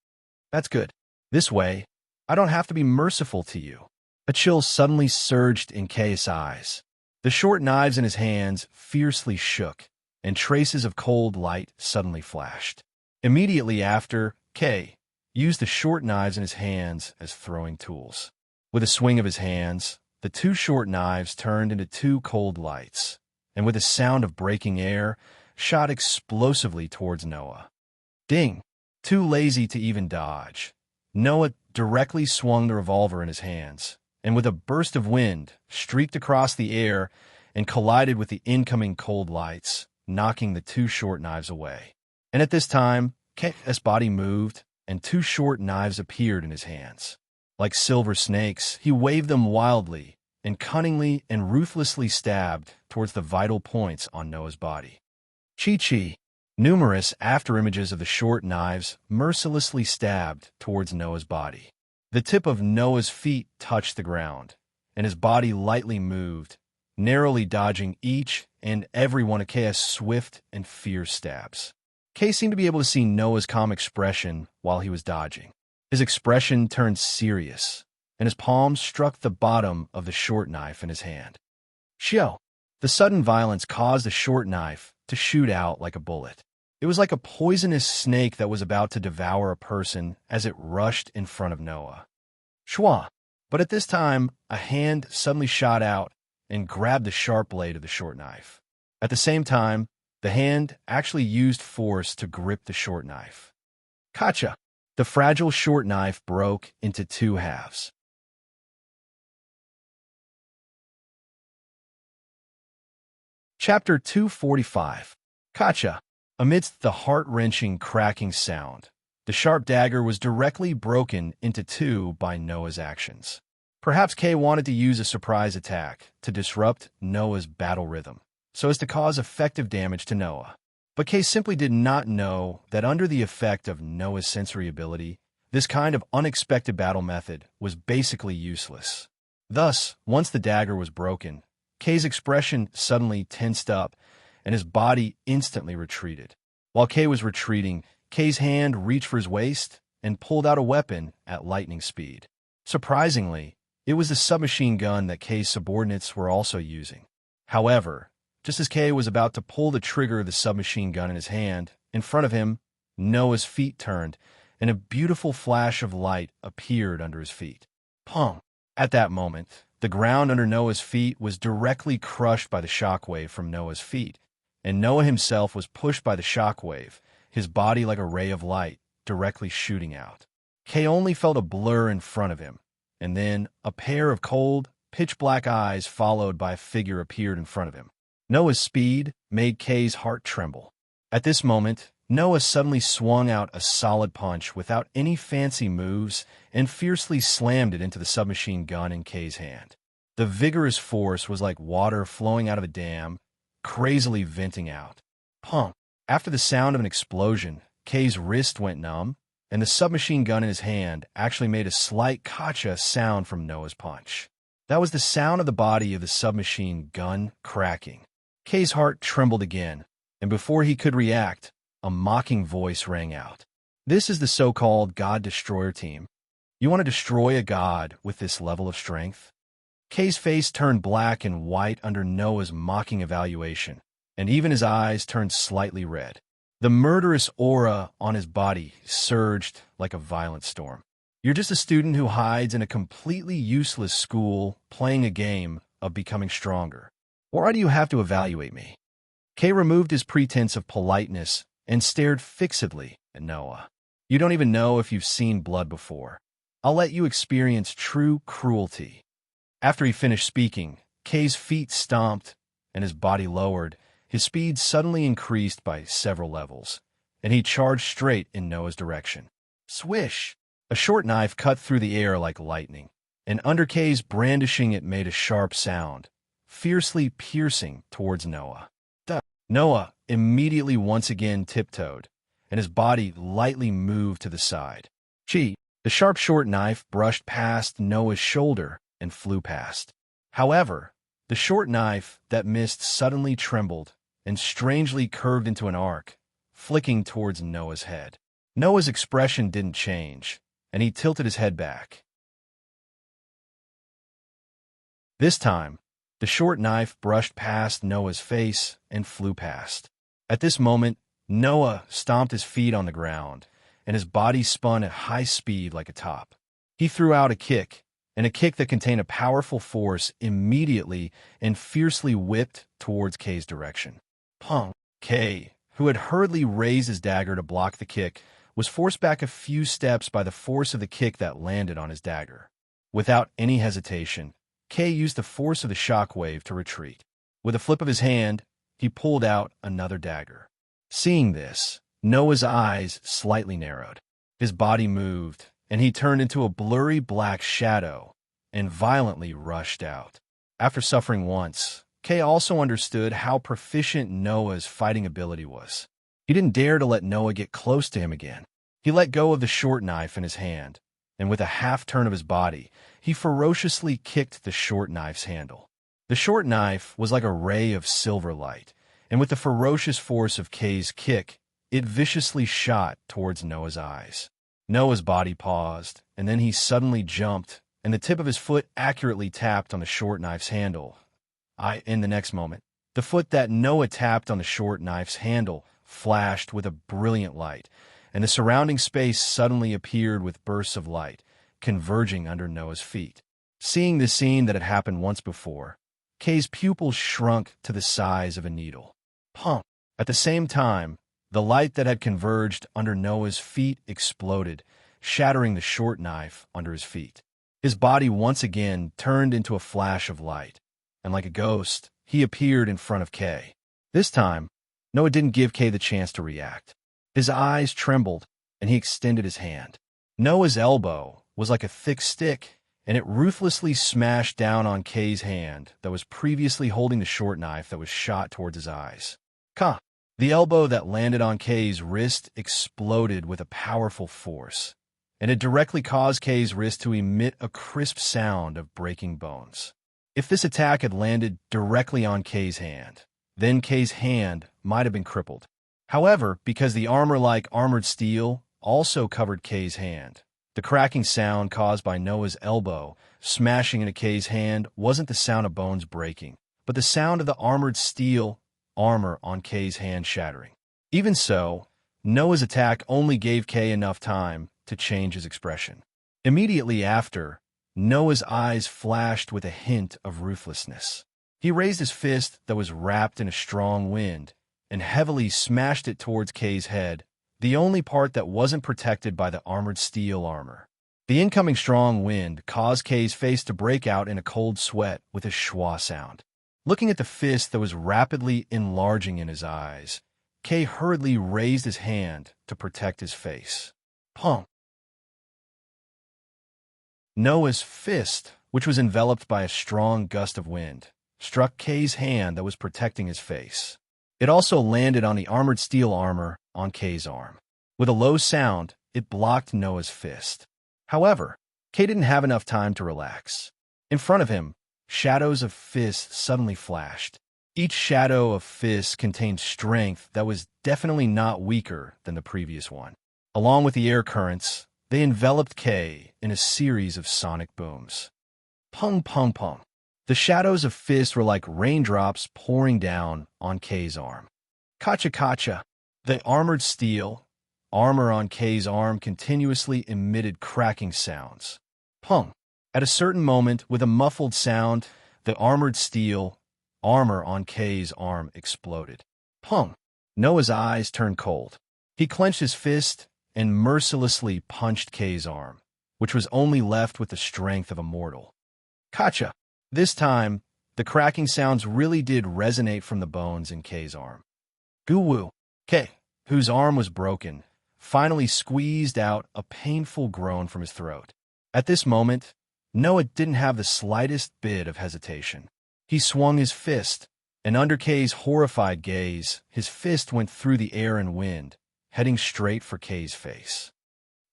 "That's good. This way, I don't have to be merciful to you." A chill suddenly surged in Kay's eyes. The short knives in his hands fiercely shook, and traces of cold light suddenly flashed. Immediately after, Kay used the short knives in his hands as throwing tools. With a swing of his hands, the two short knives turned into two cold lights, and with a sound of breaking air, shot explosively towards Noah. Ding! Too lazy to even dodge, Noah directly swung the revolver in his hands, and with a burst of wind, streaked across the air and collided with the incoming cold lights, knocking the two short knives away. And at this time, Kay's body moved, and two short knives appeared in his hands. Like silver snakes, he waved them wildly, and cunningly and ruthlessly stabbed towards the vital points on Noah's body. Chi-chi! Numerous afterimages of the short knives mercilessly stabbed towards Noah's body. The tip of Noah's feet touched the ground, and his body lightly moved, narrowly dodging each and every one of Kay's swift and fierce stabs. Kay seemed to be able to see Noah's calm expression while he was dodging. His expression turned serious, and his palm struck the bottom of the short knife in his hand. Shio! The sudden violence caused the short knife to shoot out like a bullet. It was like a poisonous snake that was about to devour a person as it rushed in front of Noah. Shwa! But at this time, a hand suddenly shot out and grabbed the sharp blade of the short knife. At the same time, the hand actually used force to grip the short knife. Kacha! The fragile short knife broke into two halves. Chapter 245. Kacha! Amidst the heart-wrenching cracking sound, the sharp dagger was directly broken into two by Noah's actions. Perhaps Kay wanted to use a surprise attack to disrupt Noah's battle rhythm, so as to cause effective damage to Noah. But Kay simply did not know that under the effect of Noah's sensory ability, this kind of unexpected battle method was basically useless. Thus, once the dagger was broken, Kay's expression suddenly tensed up, and his body instantly retreated. While Kay was retreating, Kay's hand reached for his waist and pulled out a weapon at lightning speed. Surprisingly, it was the submachine gun that Kay's subordinates were also using. However, just as Kay was about to pull the trigger of the submachine gun in his hand, in front of him, Noah's feet turned, and a beautiful flash of light appeared under his feet. Pong! At that moment, the ground under Noah's feet was directly crushed by the shockwave from Noah's feet, and Noah himself was pushed by the shockwave, his body like a ray of light, directly shooting out. Kay only felt a blur in front of him, and then a pair of cold, pitch-black eyes followed by a figure appeared in front of him. Noah's speed made Kay's heart tremble. At this moment, Noah suddenly swung out a solid punch without any fancy moves and fiercely slammed it into the submachine gun in Kay's hand. The vigorous force was like water flowing out of a dam, crazily venting out. Pump! After the sound of an explosion, Kay's wrist went numb, and the submachine gun in his hand actually made a slight kacha sound from Noah's punch. That was the sound of the body of the submachine gun cracking. Kay's heart trembled again, and before he could react, a mocking voice rang out. "This is the so-called God Destroyer team. You want to destroy a god with this level of strength?" Kay's face turned black and white under Noah's mocking evaluation, and even his eyes turned slightly red. The murderous aura on his body surged like a violent storm. "You're just a student who hides in a completely useless school playing a game of becoming stronger. Why do you have to evaluate me?" Kay removed his pretense of politeness and stared fixedly at Noah. You don't even know if you've seen blood before. I'll let you experience true cruelty. After he finished speaking, Kay's feet stomped and his body lowered. His speed suddenly increased by several levels, and he charged straight in Noah's direction. Swish! A short knife cut through the air like lightning, and under Kay's brandishing it made a sharp sound, fiercely piercing towards Noah. Noah immediately once again tiptoed, and his body lightly moved to the side. The sharp short knife brushed past Noah's shoulder and flew past. However, the short knife that missed suddenly trembled and strangely curved into an arc, flicking towards Noah's head. Noah's expression didn't change, and he tilted his head back. This time, the short knife brushed past Noah's face and flew past. At this moment, Noah stomped his feet on the ground, and his body spun at high speed like a top. He threw out a kick, and a kick that contained a powerful force immediately and fiercely whipped towards Kay's direction. Pong! Kay, who had hurriedly raised his dagger to block the kick, was forced back a few steps by the force of the kick that landed on his dagger. Without any hesitation, Kay used the force of the shockwave to retreat. With a flip of his hand, he pulled out another dagger. Seeing this, Noah's eyes slightly narrowed. His body moved, and he turned into a blurry black shadow and violently rushed out. After suffering once, Kay also understood how proficient Noah's fighting ability was. He didn't dare to let Noah get close to him again. He let go of the short knife in his hand, and with a half-turn of his body, he ferociously kicked the short knife's handle. The short knife was like a ray of silver light, and with the ferocious force of Kay's kick, it viciously shot towards Noah's eyes. Noah's body paused, and then he suddenly jumped, and the tip of his foot accurately tapped on the short knife's handle. In the next moment, the foot that Noah tapped on the short knife's handle flashed with a brilliant light, and the surrounding space suddenly appeared with bursts of light, converging under Noah's feet. Seeing the scene that had happened once before, Kay's pupils shrunk to the size of a needle. Pump! At the same time, the light that had converged under Noah's feet exploded, shattering the short knife under his feet. His body once again turned into a flash of light, and like a ghost, he appeared in front of Kay. This time, Noah didn't give Kay the chance to react. His eyes trembled, and he extended his hand. Noah's elbow was like a thick stick, and it ruthlessly smashed down on Kay's hand that was previously holding the short knife that was shot towards his eyes. Ka! The elbow that landed on Kay's wrist exploded with a powerful force, and it directly caused Kay's wrist to emit a crisp sound of breaking bones. If this attack had landed directly on Kay's hand, then Kay's hand might have been crippled. However, because the armor-like armored steel also covered Kay's hand, the cracking sound caused by Noah's elbow smashing into Kay's hand wasn't the sound of bones breaking, but the sound of the armored steel armor on Kay's hand shattering. Even so, Noah's attack only gave Kay enough time to change his expression. Immediately after, Noah's eyes flashed with a hint of ruthlessness. He raised his fist that was wrapped in a strong wind and heavily smashed it towards Kay's head, the only part that wasn't protected by the armored steel armor. The incoming strong wind caused Kay's face to break out in a cold sweat with a schwa sound. Looking at the fist that was rapidly enlarging in his eyes, Kay hurriedly raised his hand to protect his face. Pump! Noah's fist, which was enveloped by a strong gust of wind, struck Kay's hand that was protecting his face. It also landed on the armored steel armor on Kay's arm. With a low sound, it blocked Noah's fist. However, Kay didn't have enough time to relax. In front of him, shadows of fists suddenly flashed. Each shadow of fist contained strength that was definitely not weaker than the previous one. Along with the air currents, they enveloped Kay in a series of sonic booms. Pung, pung, pung. The shadows of fists were like raindrops pouring down on Kay's arm. Kacha, kacha. The armored steel armor on Kay's arm continuously emitted cracking sounds. Pung. At a certain moment, with a muffled sound, the armored steel armor on Kay's arm exploded. Pung! Noah's eyes turned cold. He clenched his fist and mercilessly punched Kay's arm, which was only left with the strength of a mortal. Kacha! This time, the cracking sounds really did resonate from the bones in Kay's arm. Goo-woo! Kay, whose arm was broken, finally squeezed out a painful groan from his throat. At this moment, Noah didn't have the slightest bit of hesitation. He swung his fist, and under Kay's horrified gaze, his fist went through the air and wind, heading straight for Kay's face.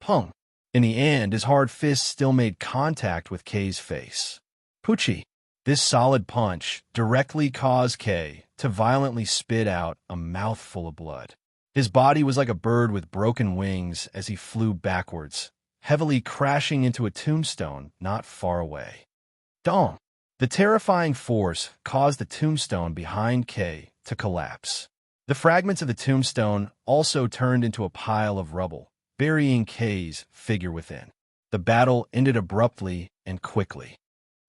Pung! In the end, his hard fist still made contact with Kay's face. Poochie! This solid punch directly caused Kay to violently spit out a mouthful of blood. His body was like a bird with broken wings as he flew backwards, heavily crashing into a tombstone not far away. Dong! The terrifying force caused the tombstone behind Kay to collapse. The fragments of the tombstone also turned into a pile of rubble, burying Kay's figure within. The battle ended abruptly and quickly.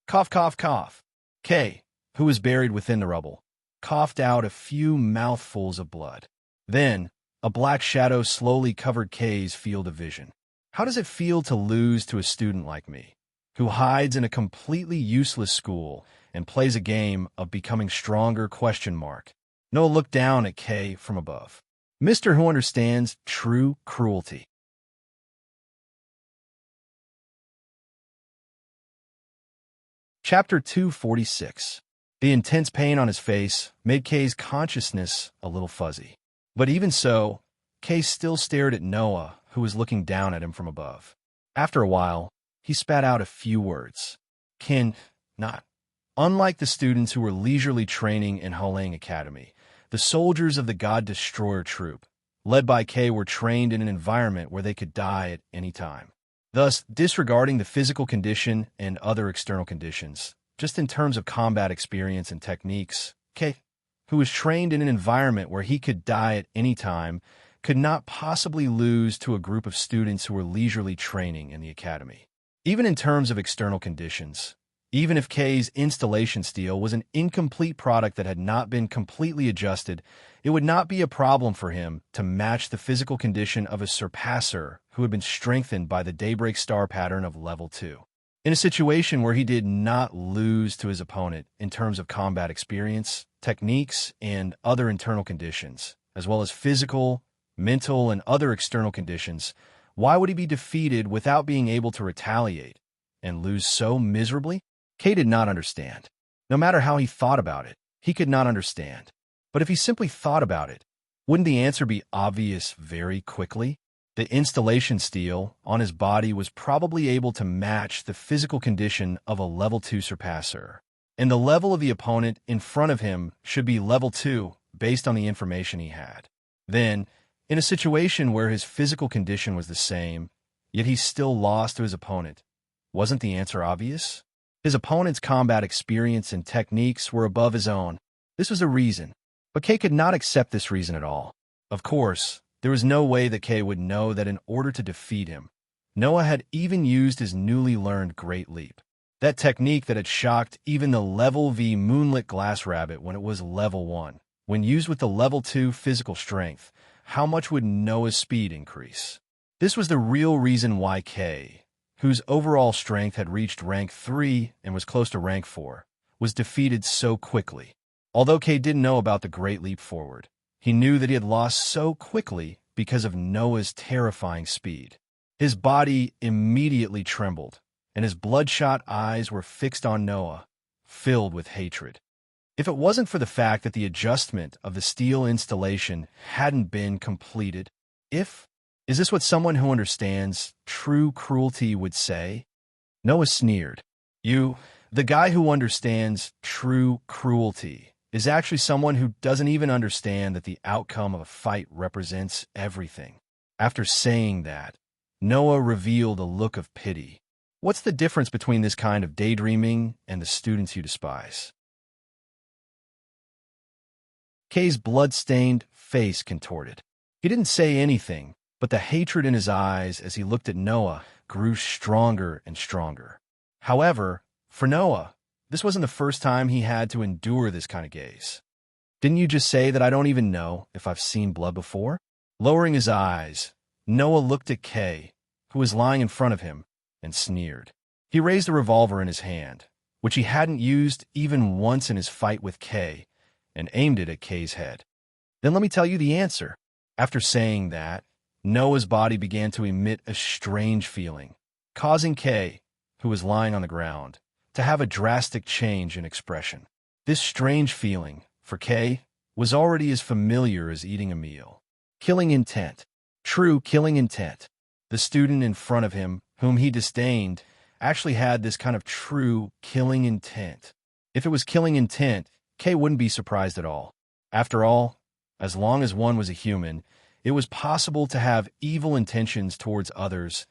Cough, cough, cough. Kay, who was buried within the rubble, coughed out a few mouthfuls of blood. Then, a black shadow slowly covered Kay's field of vision. How does it feel to lose to a student like me, who hides in a completely useless school and plays a game of becoming stronger ? Noah looked down at Kay from above. Mr. Who understands true cruelty. Chapter 246. The intense pain on his face made Kay's consciousness a little fuzzy. But even so, Kay still stared at Noah, who was looking down at him from above. After a while, he spat out a few words. Not. Unlike the students who were leisurely training in Holang Academy, the soldiers of the God Destroyer troop, led by Kay, were trained in an environment where they could die at any time. Thus, disregarding the physical condition and other external conditions, just in terms of combat experience and techniques, Kay, who was trained in an environment where he could die at any time, could not possibly lose to a group of students who were leisurely training in the academy. Even in terms of external conditions, even if Kay's installation steel was an incomplete product that had not been completely adjusted, it would not be a problem for him to match the physical condition of a surpasser who had been strengthened by the Daybreak Star pattern of level 2. In a situation where he did not lose to his opponent in terms of combat experience, techniques, and other internal conditions, as well as physical, mental, and other external conditions, why would he be defeated without being able to retaliate and lose so miserably? Kay did not understand. No matter how he thought about it, he could not understand. But if he simply thought about it, wouldn't the answer be obvious very quickly? The installation steel on his body was probably able to match the physical condition of a level 2 surpasser, and the level of the opponent in front of him should be level 2 based on the information he had. Then, in a situation where his physical condition was the same, yet he still lost to his opponent, wasn't the answer obvious? His opponent's combat experience and techniques were above his own. This was a reason, but Kay could not accept this reason at all. Of course, there was no way that Kay would know that in order to defeat him, Noah had even used his newly learned Great Leap. That technique that had shocked even the level V Moonlit Glass Rabbit when it was level 1. When used with the level 2 physical strength, how much would Noah's speed increase? This was the real reason why Kay, whose overall strength had reached rank 3 and was close to rank 4, was defeated so quickly. Although Kay didn't know about the Great Leap Forward, he knew that he had lost so quickly because of Noah's terrifying speed. His body immediately trembled, and his bloodshot eyes were fixed on Noah, filled with hatred. If it wasn't for the fact that the adjustment of the steel installation hadn't been completed, is this what someone who understands true cruelty would say? Noah sneered. The guy who understands true cruelty is actually someone who doesn't even understand that the outcome of a fight represents everything. After saying that, Noah revealed a look of pity. What's the difference between this kind of daydreaming and the students you despise? Kay's blood-stained face contorted. He didn't say anything, but the hatred in his eyes as he looked at Noah grew stronger and stronger. However, for Noah, this wasn't the first time he had to endure this kind of gaze. Didn't you just say that I don't even know if I've seen blood before? Lowering his eyes, Noah looked at Kay, who was lying in front of him, and sneered. He raised a revolver in his hand, which he hadn't used even once in his fight with Kay, and aimed it at Kay's head. Then let me tell you the answer. After saying that, Noah's body began to emit a strange feeling, causing Kay, who was lying on the ground, to have a drastic change in expression. This strange feeling, for Kay, was already as familiar as eating a meal. Killing intent. True killing intent. The student in front of him, whom he disdained, actually had this kind of true killing intent. If it was killing intent, Kay wouldn't be surprised at all. After all, as long as one was a human, it was possible to have evil intentions towards others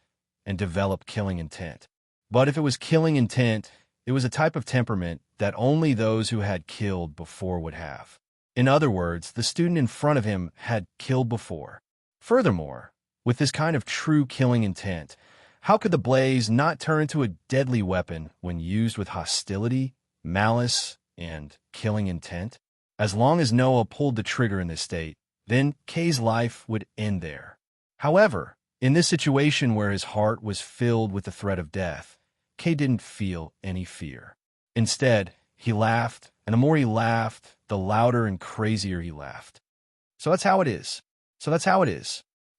and develop killing intent. But if it was killing intent, it was a type of temperament that only those who had killed before would have. In other words, the student in front of him had killed before. Furthermore, with this kind of true killing intent, how could the blaze not turn into a deadly weapon when used with hostility, malice, and killing intent? As long as Noah pulled the trigger in this state, then Kay's life would end there. However, in this situation where his heart was filled with the threat of death, Kay didn't feel any fear. Instead, he laughed, and the more he laughed, the louder and crazier he laughed. So that's how it is.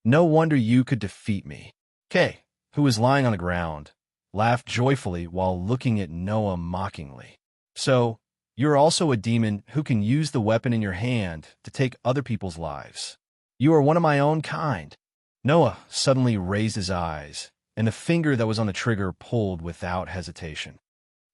No wonder you could defeat me. Kay, who was lying on the ground, laughed joyfully while looking at Noah mockingly. So, you're also a demon who can use the weapon in your hand to take other people's lives. You are one of my own kind. Noah suddenly raised his eyes, and the finger that was on the trigger pulled without hesitation.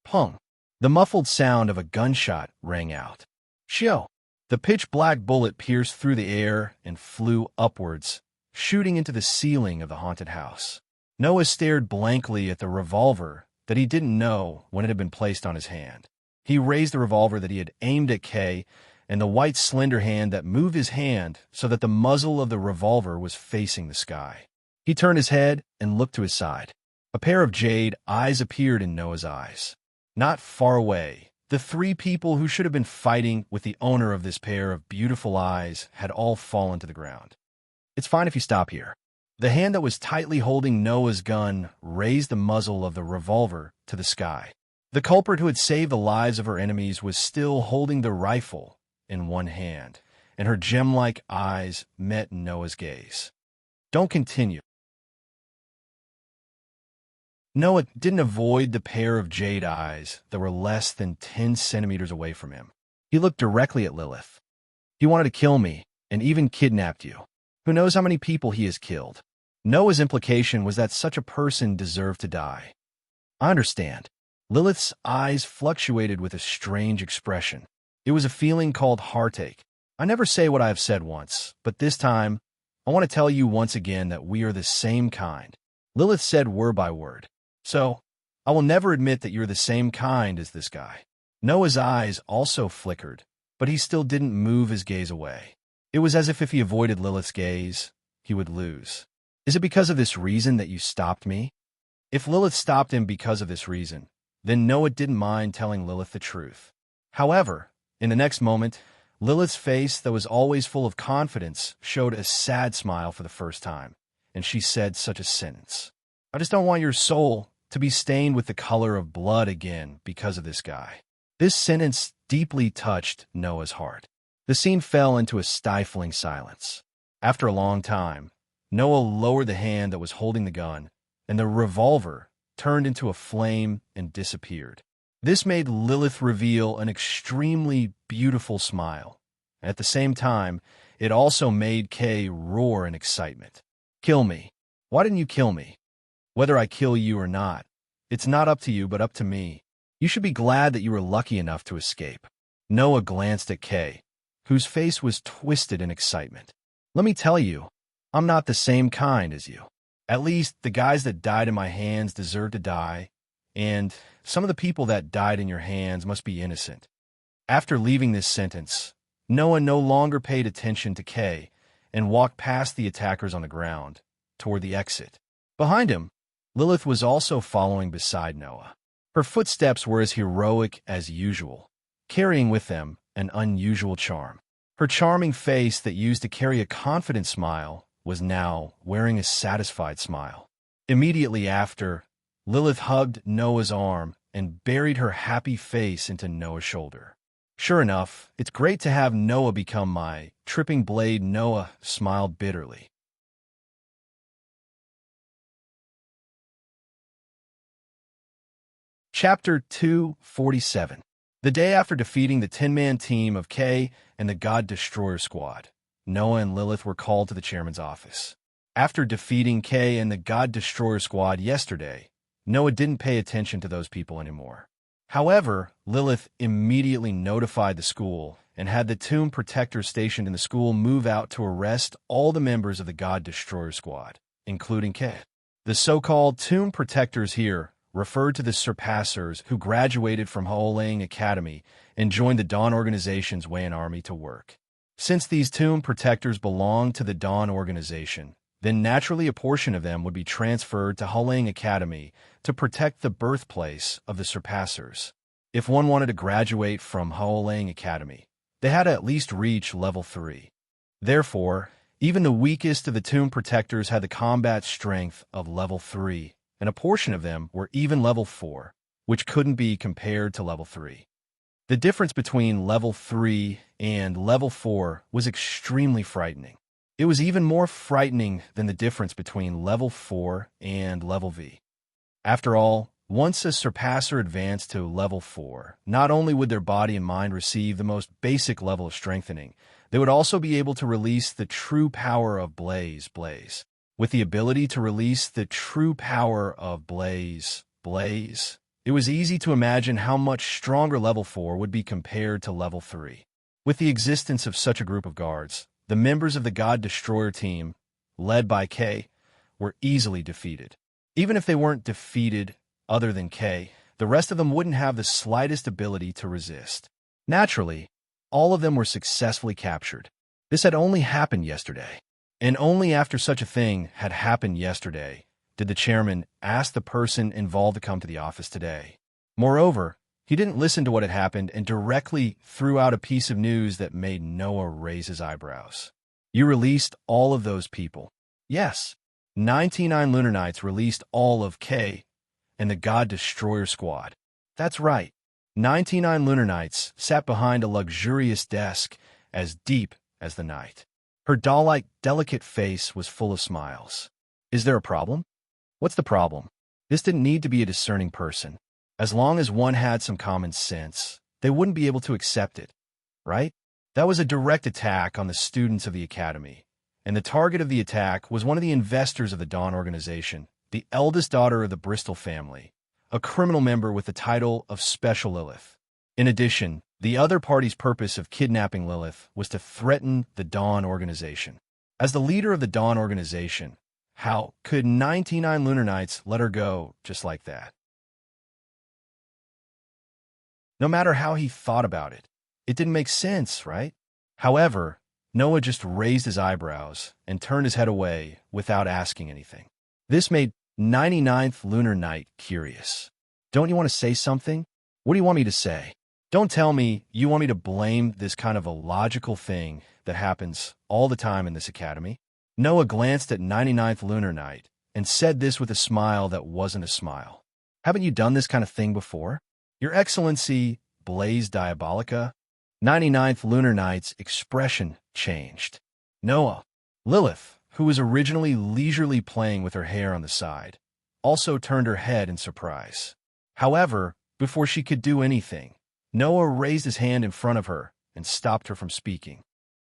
Pung! The muffled sound of a gunshot rang out. Shio! The pitch-black bullet pierced through the air and flew upwards, shooting into the ceiling of the haunted house. Noah stared blankly at the revolver that he didn't know when it had been placed on his hand. He raised the revolver that he had aimed at Kay, and the white slender hand that moved his hand so that the muzzle of the revolver was facing the sky. He turned his head and looked to his side. A pair of jade eyes appeared in Noah's eyes. Not far away, the three people who should have been fighting with the owner of this pair of beautiful eyes had all fallen to the ground. It's fine if you stop here. The hand that was tightly holding Noah's gun raised the muzzle of the revolver to the sky. The culprit who had saved the lives of her enemies was still holding the rifle in one hand, and her gem-like eyes met Noah's gaze. Don't continue. Noah didn't avoid the pair of jade eyes that were less than 10 centimeters away from him. He looked directly at Lilith. He wanted to kill me, and even kidnapped you. Who knows how many people he has killed? Noah's implication was that such a person deserved to die. I understand. Lilith's eyes fluctuated with a strange expression. It was a feeling called heartache. I never say what I have said once, but this time, I want to tell you once again that we are the same kind. Lilith said word by word. So, I will never admit that you're the same kind as this guy. Noah's eyes also flickered, but he still didn't move his gaze away. It was as if he avoided Lilith's gaze, he would lose. Is it because of this reason that you stopped me? If Lilith stopped him because of this reason, then Noah didn't mind telling Lilith the truth. However, in the next moment, Lilith's face that was always full of confidence showed a sad smile for the first time, and she said such a sentence. I just don't want your soul to be stained with the color of blood again because of this guy. This sentence deeply touched Noah's heart. The scene fell into a stifling silence. After a long time, Noah lowered the hand that was holding the gun, and the revolver turned into a flame and disappeared. This made Lilith reveal an extremely beautiful smile. At the same time, it also made Kay roar in excitement. Kill me. Why didn't you kill me? Whether I kill you or not, it's not up to you but up to me. You should be glad that you were lucky enough to escape. Noah glanced at Kay, whose face was twisted in excitement. Let me tell you, I'm not the same kind as you. At least the guys that died in my hands deserve to die, and some of the people that died in your hands must be innocent. After leaving this sentence, Noah no longer paid attention to Kay and walked past the attackers on the ground toward the exit. Behind him, Lilith was also following beside Noah. Her footsteps were as heroic as usual, carrying with them an unusual charm. Her charming face that used to carry a confident smile was now wearing a satisfied smile. Immediately after, Lilith hugged Noah's arm and buried her happy face into Noah's shoulder. Sure enough, it's great to have Noah become my tripping blade. Noah smiled bitterly. Chapter 247. The day after defeating the 10-man team of Kay and the God Destroyer squad, Noah and Lilith were called to the chairman's office. After defeating Kay and the God Destroyer squad yesterday, Noah didn't pay attention to those people anymore. However, Lilith immediately notified the school and had the tomb protectors stationed in the school move out to arrest all the members of the God Destroyer squad, including Kay. The so-called tomb protectors here referred to the surpassers who graduated from Haolang Academy and joined the Dawn Organization's Wayan Army to work. Since these tomb protectors belonged to the Dawn Organization, then naturally a portion of them would be transferred to Haolang Academy to protect the birthplace of the surpassers. If one wanted to graduate from Haolang Academy, they had to at least reach level 3. Therefore, even the weakest of the tomb protectors had the combat strength of level 3, and a portion of them were even level 4, which couldn't be compared to level 3. The difference between level 3 and level 4 was extremely frightening. It was even more frightening than the difference between level 4 and level V. After all, once a surpasser advanced to level 4, not only would their body and mind receive the most basic level of strengthening, they would also be able to release the true power of Blaze. With the ability to release the true power of Blaze, it was easy to imagine how much stronger level 4 would be compared to level 3. With the existence of such a group of guards, the members of the God Destroyer team, led by Kay, were easily defeated. Even if they weren't defeated other than Kay, the rest of them wouldn't have the slightest ability to resist. Naturally, all of them were successfully captured. This had only happened yesterday. And only after such a thing had happened yesterday did the chairman ask the person involved to come to the office today. Moreover, he didn't listen to what had happened and directly threw out a piece of news that made Noah raise his eyebrows. You released all of those people. Yes, 99 Lunar Knights released all of Kay and the God Destroyer squad. That's right. 99 Lunar Knights sat behind a luxurious desk as deep as the night. Her doll-like, delicate face was full of smiles. Is there a problem? What's the problem? This didn't need to be a discerning person. As long as one had some common sense, they wouldn't be able to accept it, right? That was a direct attack on the students of the academy, and the target of the attack was one of the investors of the Dawn Organization, the eldest daughter of the Bristol family, a criminal member with the title of Special Lilith. In addition, the other party's purpose of kidnapping Lilith was to threaten the Dawn Organization. As the leader of the Dawn Organization, how could 99 Lunar Knights let her go just like that? No matter how he thought about it, it didn't make sense, right? However, Noah just raised his eyebrows and turned his head away without asking anything. This made 99th Lunar Knight curious. Don't you want to say something? What do you want me to say? Don't tell me you want me to blame this kind of a logical thing that happens all the time in this academy. Noah glanced at 99th Lunar Knight and said this with a smile that wasn't a smile. Haven't you done this kind of thing before? Your Excellency, Blaze Diabolica? 99th Lunar Knight's expression changed. Noah, Lilith, who was originally leisurely playing with her hair on the side, also turned her head in surprise. However, before she could do anything, Noah raised his hand in front of her and stopped her from speaking.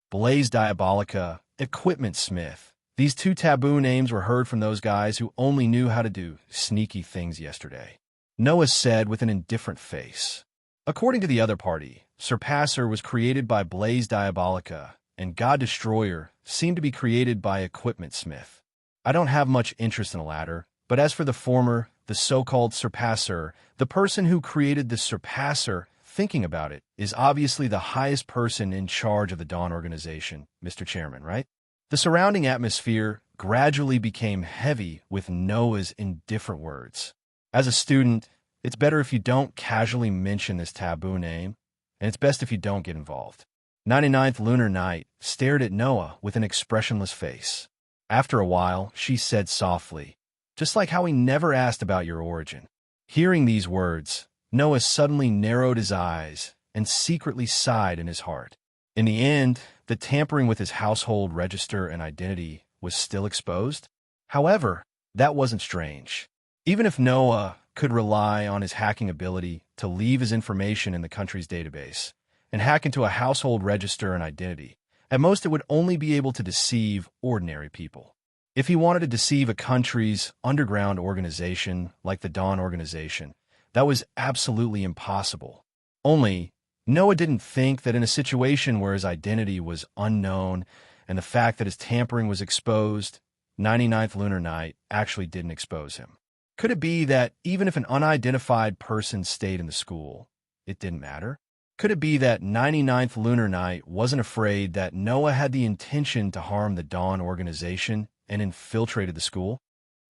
Blaze Diabolica, Equipment Smith. These two taboo names were heard from those guys who only knew how to do sneaky things yesterday. Noah said with an indifferent face. According to the other party, Surpasser was created by Blaze Diabolica, and God Destroyer seemed to be created by Equipment Smith. I don't have much interest in the latter, but as for the former, the so-called Surpasser, the person who created the Surpasser, thinking about it, is obviously the highest person in charge of the Dawn Organization, Mr. Chairman, right? The surrounding atmosphere gradually became heavy with Noah's indifferent words. As a student, it's better if you don't casually mention this taboo name, and it's best if you don't get involved. 99th lunar night stared at Noah with an expressionless face. After a while, she said softly, "Just like how he never asked about your origin." Hearing these words, Noah suddenly narrowed his eyes and secretly sighed in his heart. In the end, the tampering with his household register and identity was still exposed. However, that wasn't strange. Even if Noah could rely on his hacking ability to leave his information in the country's database and hack into a household register and identity, at most it would only be able to deceive ordinary people. If he wanted to deceive a country's underground organization like the Dawn Organization, that was absolutely impossible. Only, Noah didn't think that in a situation where his identity was unknown and the fact that his tampering was exposed, 99th lunar night actually didn't expose him. Could it be that even if an unidentified person stayed in the school, it didn't matter? Could it be that 99th lunar night wasn't afraid that Noah had the intention to harm the Dawn Organization and infiltrated the school?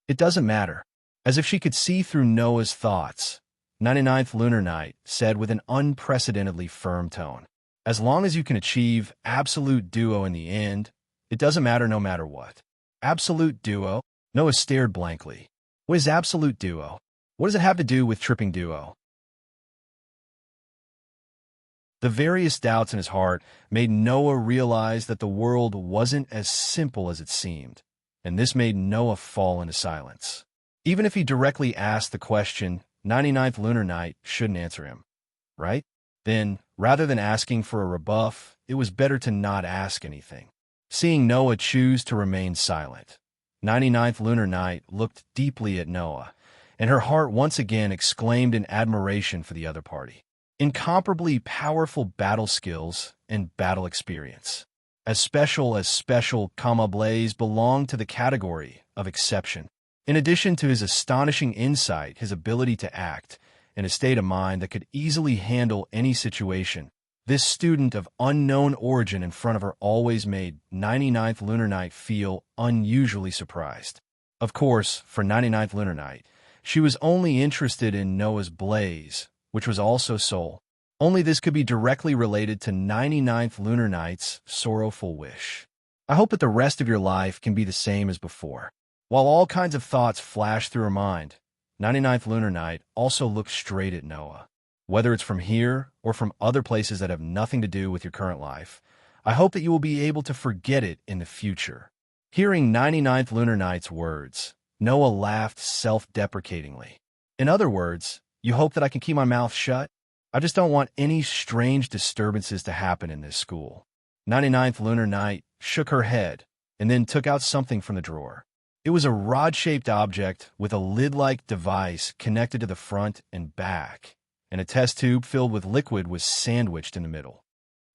It doesn't matter. As if she could see through Noah's thoughts, 99th lunar night said with an unprecedentedly firm tone, "As long as you can achieve absolute duo in the end, it doesn't matter no matter what." Absolute duo? Noah stared blankly. What is absolute duo? What does it have to do with tripping duo? The various doubts in his heart made Noah realize that the world wasn't as simple as it seemed, and this made Noah fall into silence. Even if he directly asked the question, 99th lunar night shouldn't answer him, right? Then, rather than asking for a rebuff, it was better to not ask anything. Seeing Noah choose to remain silent, 99th lunar night looked deeply at Noah, and her heart once again exclaimed in admiration for the other party. Incomparably powerful battle skills and battle experience. As special, Blaze belonged to the category of exception. In addition to his astonishing insight, his ability to act, and a state of mind that could easily handle any situation, this student of unknown origin in front of her always made 99th lunar night feel unusually surprised. Of course, for 99th lunar night, she was only interested in Noah's blaze, which was also soul. Only this could be directly related to 99th lunar night's sorrowful wish. I hope that the rest of your life can be the same as before. While all kinds of thoughts flashed through her mind, 99th lunar night also looked straight at Noah. Whether it's from here or from other places that have nothing to do with your current life, I hope that you will be able to forget it in the future. Hearing 99th lunar night's words, Noah laughed self-deprecatingly. In other words, you hope that I can keep my mouth shut? I just don't want any strange disturbances to happen in this school. 99th lunar night shook her head and then took out something from the drawer. It was a rod-shaped object with a lid-like device connected to the front and back, and a test tube filled with liquid was sandwiched in the middle.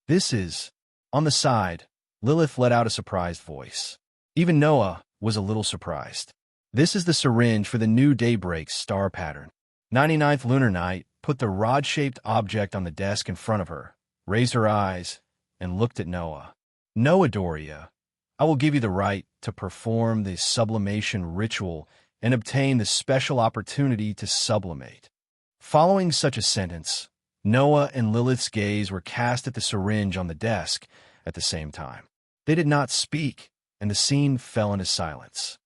"This is..." On the side, Lilith let out a surprised voice. Even Noah was a little surprised. "This is the syringe for the new daybreak star pattern." 99th lunar night put the rod-shaped object on the desk in front of her, raised her eyes, and looked at Noah. "Noah Doria, I will give you the right to perform the sublimation ritual and obtain the special opportunity to sublimate." Following such a sentence, Noah and Lilith's gaze were cast at the syringe on the desk at the same time. They did not speak, and the scene fell into silence.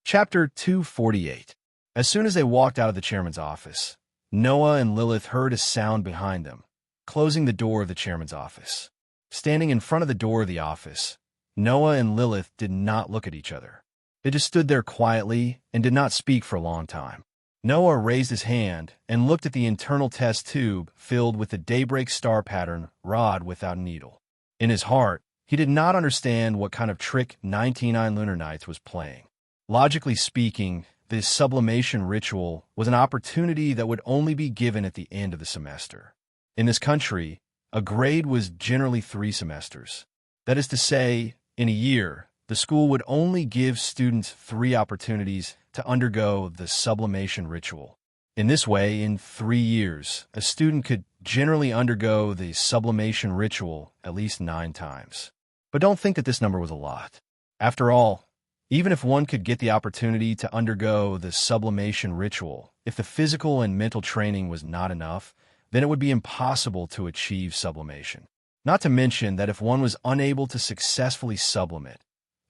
Chapter 248. As soon as they walked out of the chairman's office, Noah and Lilith heard a sound behind them, closing the door of the chairman's office. Standing in front of the door of the office, Noah and Lilith did not look at each other. They just stood there quietly and did not speak for a long time. Noah raised his hand and looked at the internal test tube filled with the daybreak star pattern rod without a needle. In his heart, he did not understand what kind of trick 99 lunar nights was playing. Logically speaking, this sublimation ritual was an opportunity that would only be given at the end of the semester. In this country, a grade was generally 3 semesters. That is to say, in a year, the school would only give students 3 opportunities to undergo the sublimation ritual. In this way, in 3 years, a student could generally undergo the sublimation ritual at least 9 times. But don't think that this number was a lot. After all, Even if one could get the opportunity to undergo the sublimation ritual, if the physical and mental training was not enough, then it would be impossible to achieve sublimation. Not to mention that if one was unable to successfully sublimate,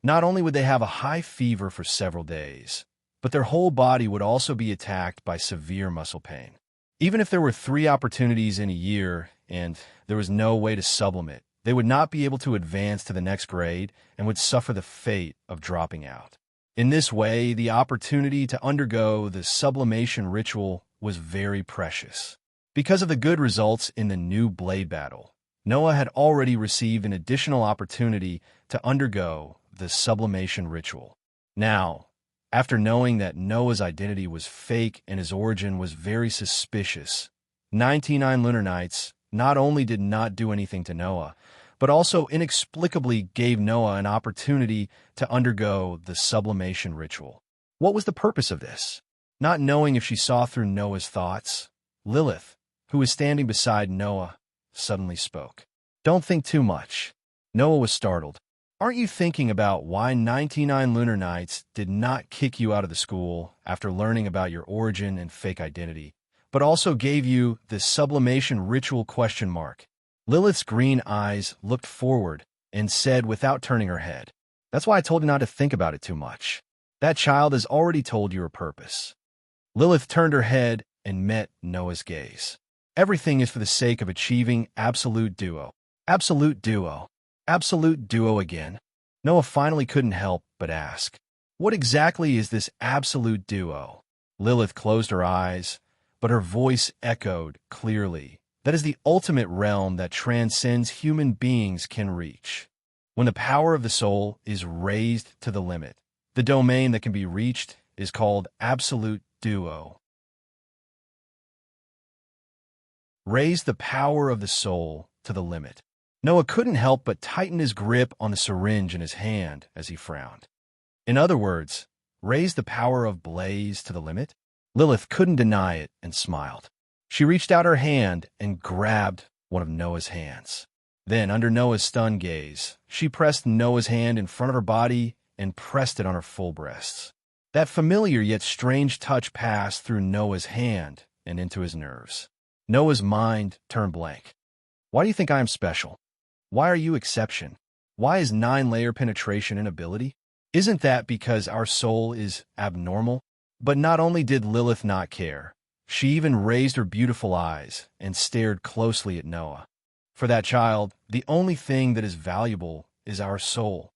not only would they have a high fever for several days, but their whole body would also be attacked by severe muscle pain. Even if there were 3 opportunities in a year and there was no way to sublimate, they would not be able to advance to the next grade and would suffer the fate of dropping out. In this way, the opportunity to undergo the sublimation ritual was very precious. Because of the good results in the new blade battle, Noah had already received an additional opportunity to undergo the sublimation ritual. Now, after knowing that Noah's identity was fake and his origin was very suspicious, 99 Lunar Nights not only did not do anything to Noah, but also inexplicably gave Noah an opportunity to undergo the sublimation ritual. What was the purpose of this? Not knowing if she saw through Noah's thoughts, Lilith, who was standing beside Noah, suddenly spoke. "Don't think too much." Noah was startled. "Aren't you thinking about why 99 Lunar Nights did not kick you out of the school after learning about your origin and fake identity, but also gave you the sublimation ritual ? Lilith's green eyes looked forward and said without turning her head, "That's why I told you not to think about it too much. That child has already told you her purpose." Lilith turned her head and met Noah's gaze. "Everything is for the sake of achieving absolute duo." Absolute duo. Absolute duo again. Noah finally couldn't help but ask, "What exactly is this absolute duo?" Lilith closed her eyes, but her voice echoed clearly. "That is the ultimate realm that transcends human beings can reach. When the power of the soul is raised to the limit, the domain that can be reached is called absolute duo." Raise the power of the soul to the limit. Noah couldn't help but tighten his grip on the syringe in his hand as he frowned. In other words, raise the power of Blaze to the limit? Lilith couldn't deny it and smiled. She reached out her hand and grabbed one of Noah's hands. Then, under Noah's stunned gaze, she pressed Noah's hand in front of her body and pressed it on her full breasts. That familiar yet strange touch passed through Noah's hand and into his nerves. Noah's mind turned blank. Why do you think I am special? Why are you exception? Why is 9-layer penetration an ability? Isn't that because our soul is abnormal? But not only did Lilith not care, she even raised her beautiful eyes and stared closely at Noah. For that child, the only thing that is valuable is our soul.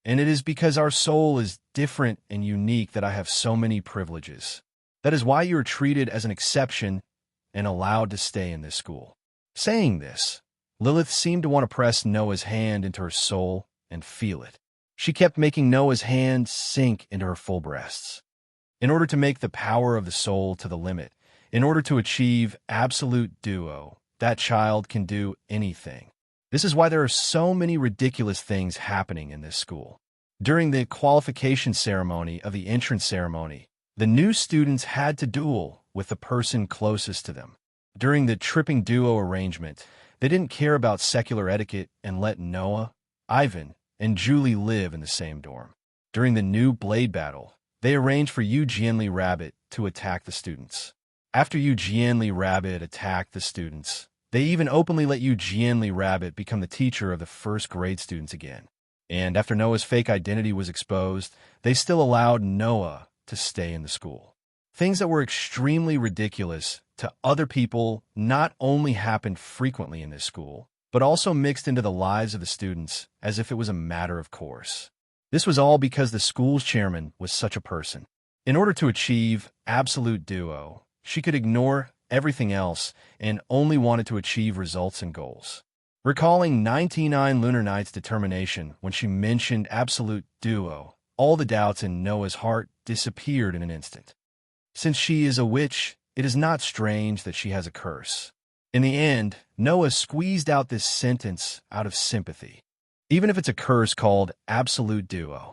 And it is because our soul is different and unique that I have so many privileges. That is why you are treated as an exception and allowed to stay in this school. Saying this, Lilith seemed to want to press Noah's hand into her soul and feel it. She kept making Noah's hand sink into her full breasts. In order to make the power of the soul to the limit, in order to achieve absolute duo, that child can do anything. This is why there are so many ridiculous things happening in this school. During the qualification ceremony of the entrance ceremony, the new students had to duel with the person closest to them. During the tripping duo arrangement, they didn't care about secular etiquette and let Noah, Ivan, and Julie live in the same dorm. During the new blade battle, they arranged for Yu Jianli Rabbit to attack the students. After Yu Jianli Rabbit attacked the students, they even openly let Yu Jianli Rabbit become the teacher of the first grade students again. And after Noah's fake identity was exposed, they still allowed Noah to stay in the school. Things that were extremely ridiculous to other people not only happened frequently in this school, but also mixed into the lives of the students as if it was a matter of course. This was all because the school's chairman was such a person. In order to achieve absolute duo, she could ignore everything else and only wanted to achieve results and goals. Recalling 99 Lunar Nights' determination when she mentioned absolute duo, all the doubts in Noah's heart disappeared in an instant. Since she is a witch, it is not strange that she has a curse. In the end, Noah squeezed out this sentence out of sympathy. Even if it's a curse called absolute duo.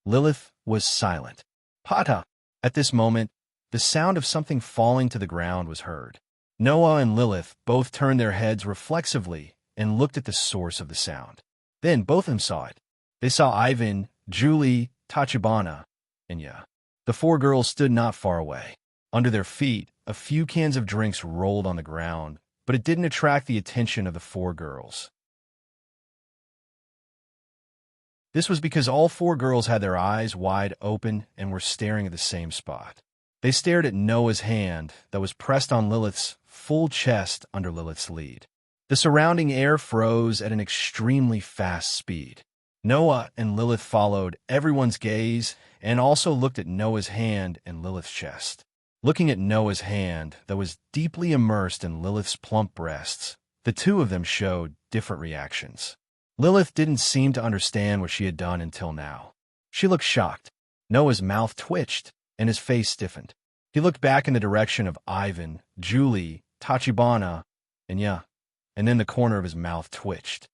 Lilith was silent. Pata! At this moment, the sound of something falling to the ground was heard. Noah and Lilith both turned their heads reflexively and looked at the source of the sound. Then both of them saw it. They saw Ivan, Julie, Tachibana, and Ya. The four girls stood not far away. Under their feet, a few cans of drinks rolled on the ground, but it didn't attract the attention of the four girls. This was because all four girls had their eyes wide open and were staring at the same spot. They stared at Noah's hand that was pressed on Lilith's full chest under Lilith's lead. The surrounding air froze at an extremely fast speed. Noah and Lilith followed everyone's gaze and also looked at Noah's hand and Lilith's chest. Looking at Noah's hand that was deeply immersed in Lilith's plump breasts, the two of them showed different reactions. Lilith didn't seem to understand what she had done until now. She looked shocked. Noah's mouth twitched, and his face stiffened. He looked back in the direction of Ivan, Julie, Tachibana, and Ya, and then the corner of his mouth twitched.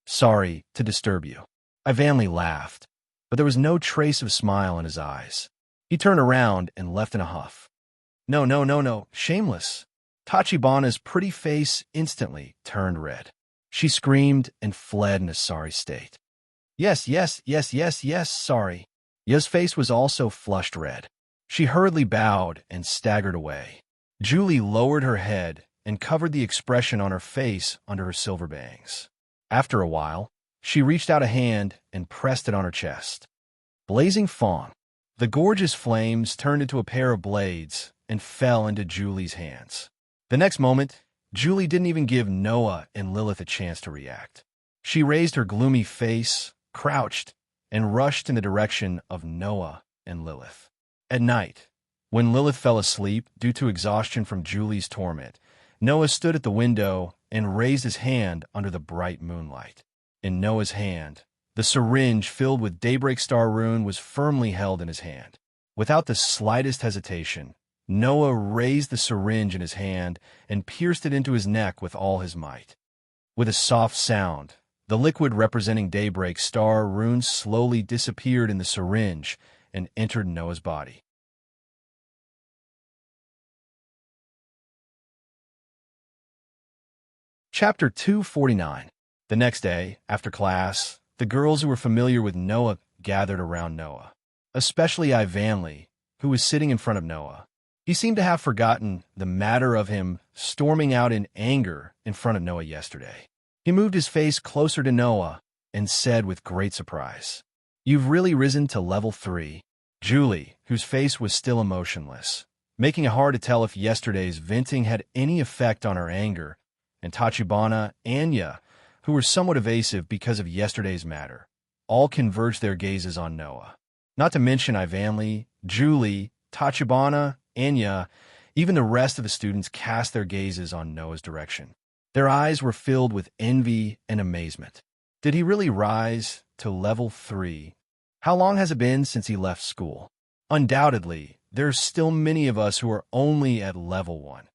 "Sorry to disturb you." Ivanli laughed, but there was no trace of smile in his eyes. He turned around and left in a huff. No, shameless." Tachibana's pretty face instantly turned red. She screamed and fled in a sorry state. Yes, sorry." Ya's face was also flushed red. She hurriedly bowed and staggered away. Julie lowered her head and covered the expression on her face under her silver bangs. After a while, she reached out a hand and pressed it on her chest. Blazing fawn. The gorgeous flames turned into a pair of blades and fell into Julie's hands. The next moment, Julie didn't even give Noah and Lilith a chance to react. She raised her gloomy face, crouched, and rushed in the direction of Noah and Lilith. At night, when Lilith fell asleep due to exhaustion from Julie's torment, Noah stood at the window and raised his hand under the bright moonlight. In Noah's hand, the syringe filled with Daybreak Star Rune was firmly held in his hand. Without the slightest hesitation, Noah raised the syringe in his hand and pierced it into his neck with all his might. With a soft sound, the liquid representing Daybreak Star Rune slowly disappeared in the syringe and entered Noah's body. Chapter 249. The next day, after class, the girls who were familiar with Noah gathered around Noah, especially Ivanli, who was sitting in front of Noah. He seemed to have forgotten the matter of him storming out in anger in front of Noah yesterday. He moved his face closer to Noah and said with great surprise, "You've really risen to level 3. Julie, whose face was still emotionless, making it hard to tell if yesterday's venting had any effect on her anger, and Tachibana and Ya, who were somewhat evasive because of yesterday's matter, all converged their gazes on Noah. Not to mention Ivanli, Julie, Tachibana, and Ya, even the rest of the students cast their gazes on Noah's direction. Their eyes were filled with envy and amazement. Did he really rise to level 3? How long has it been since he left school? Undoubtedly, there are still many of us who are only at level 1.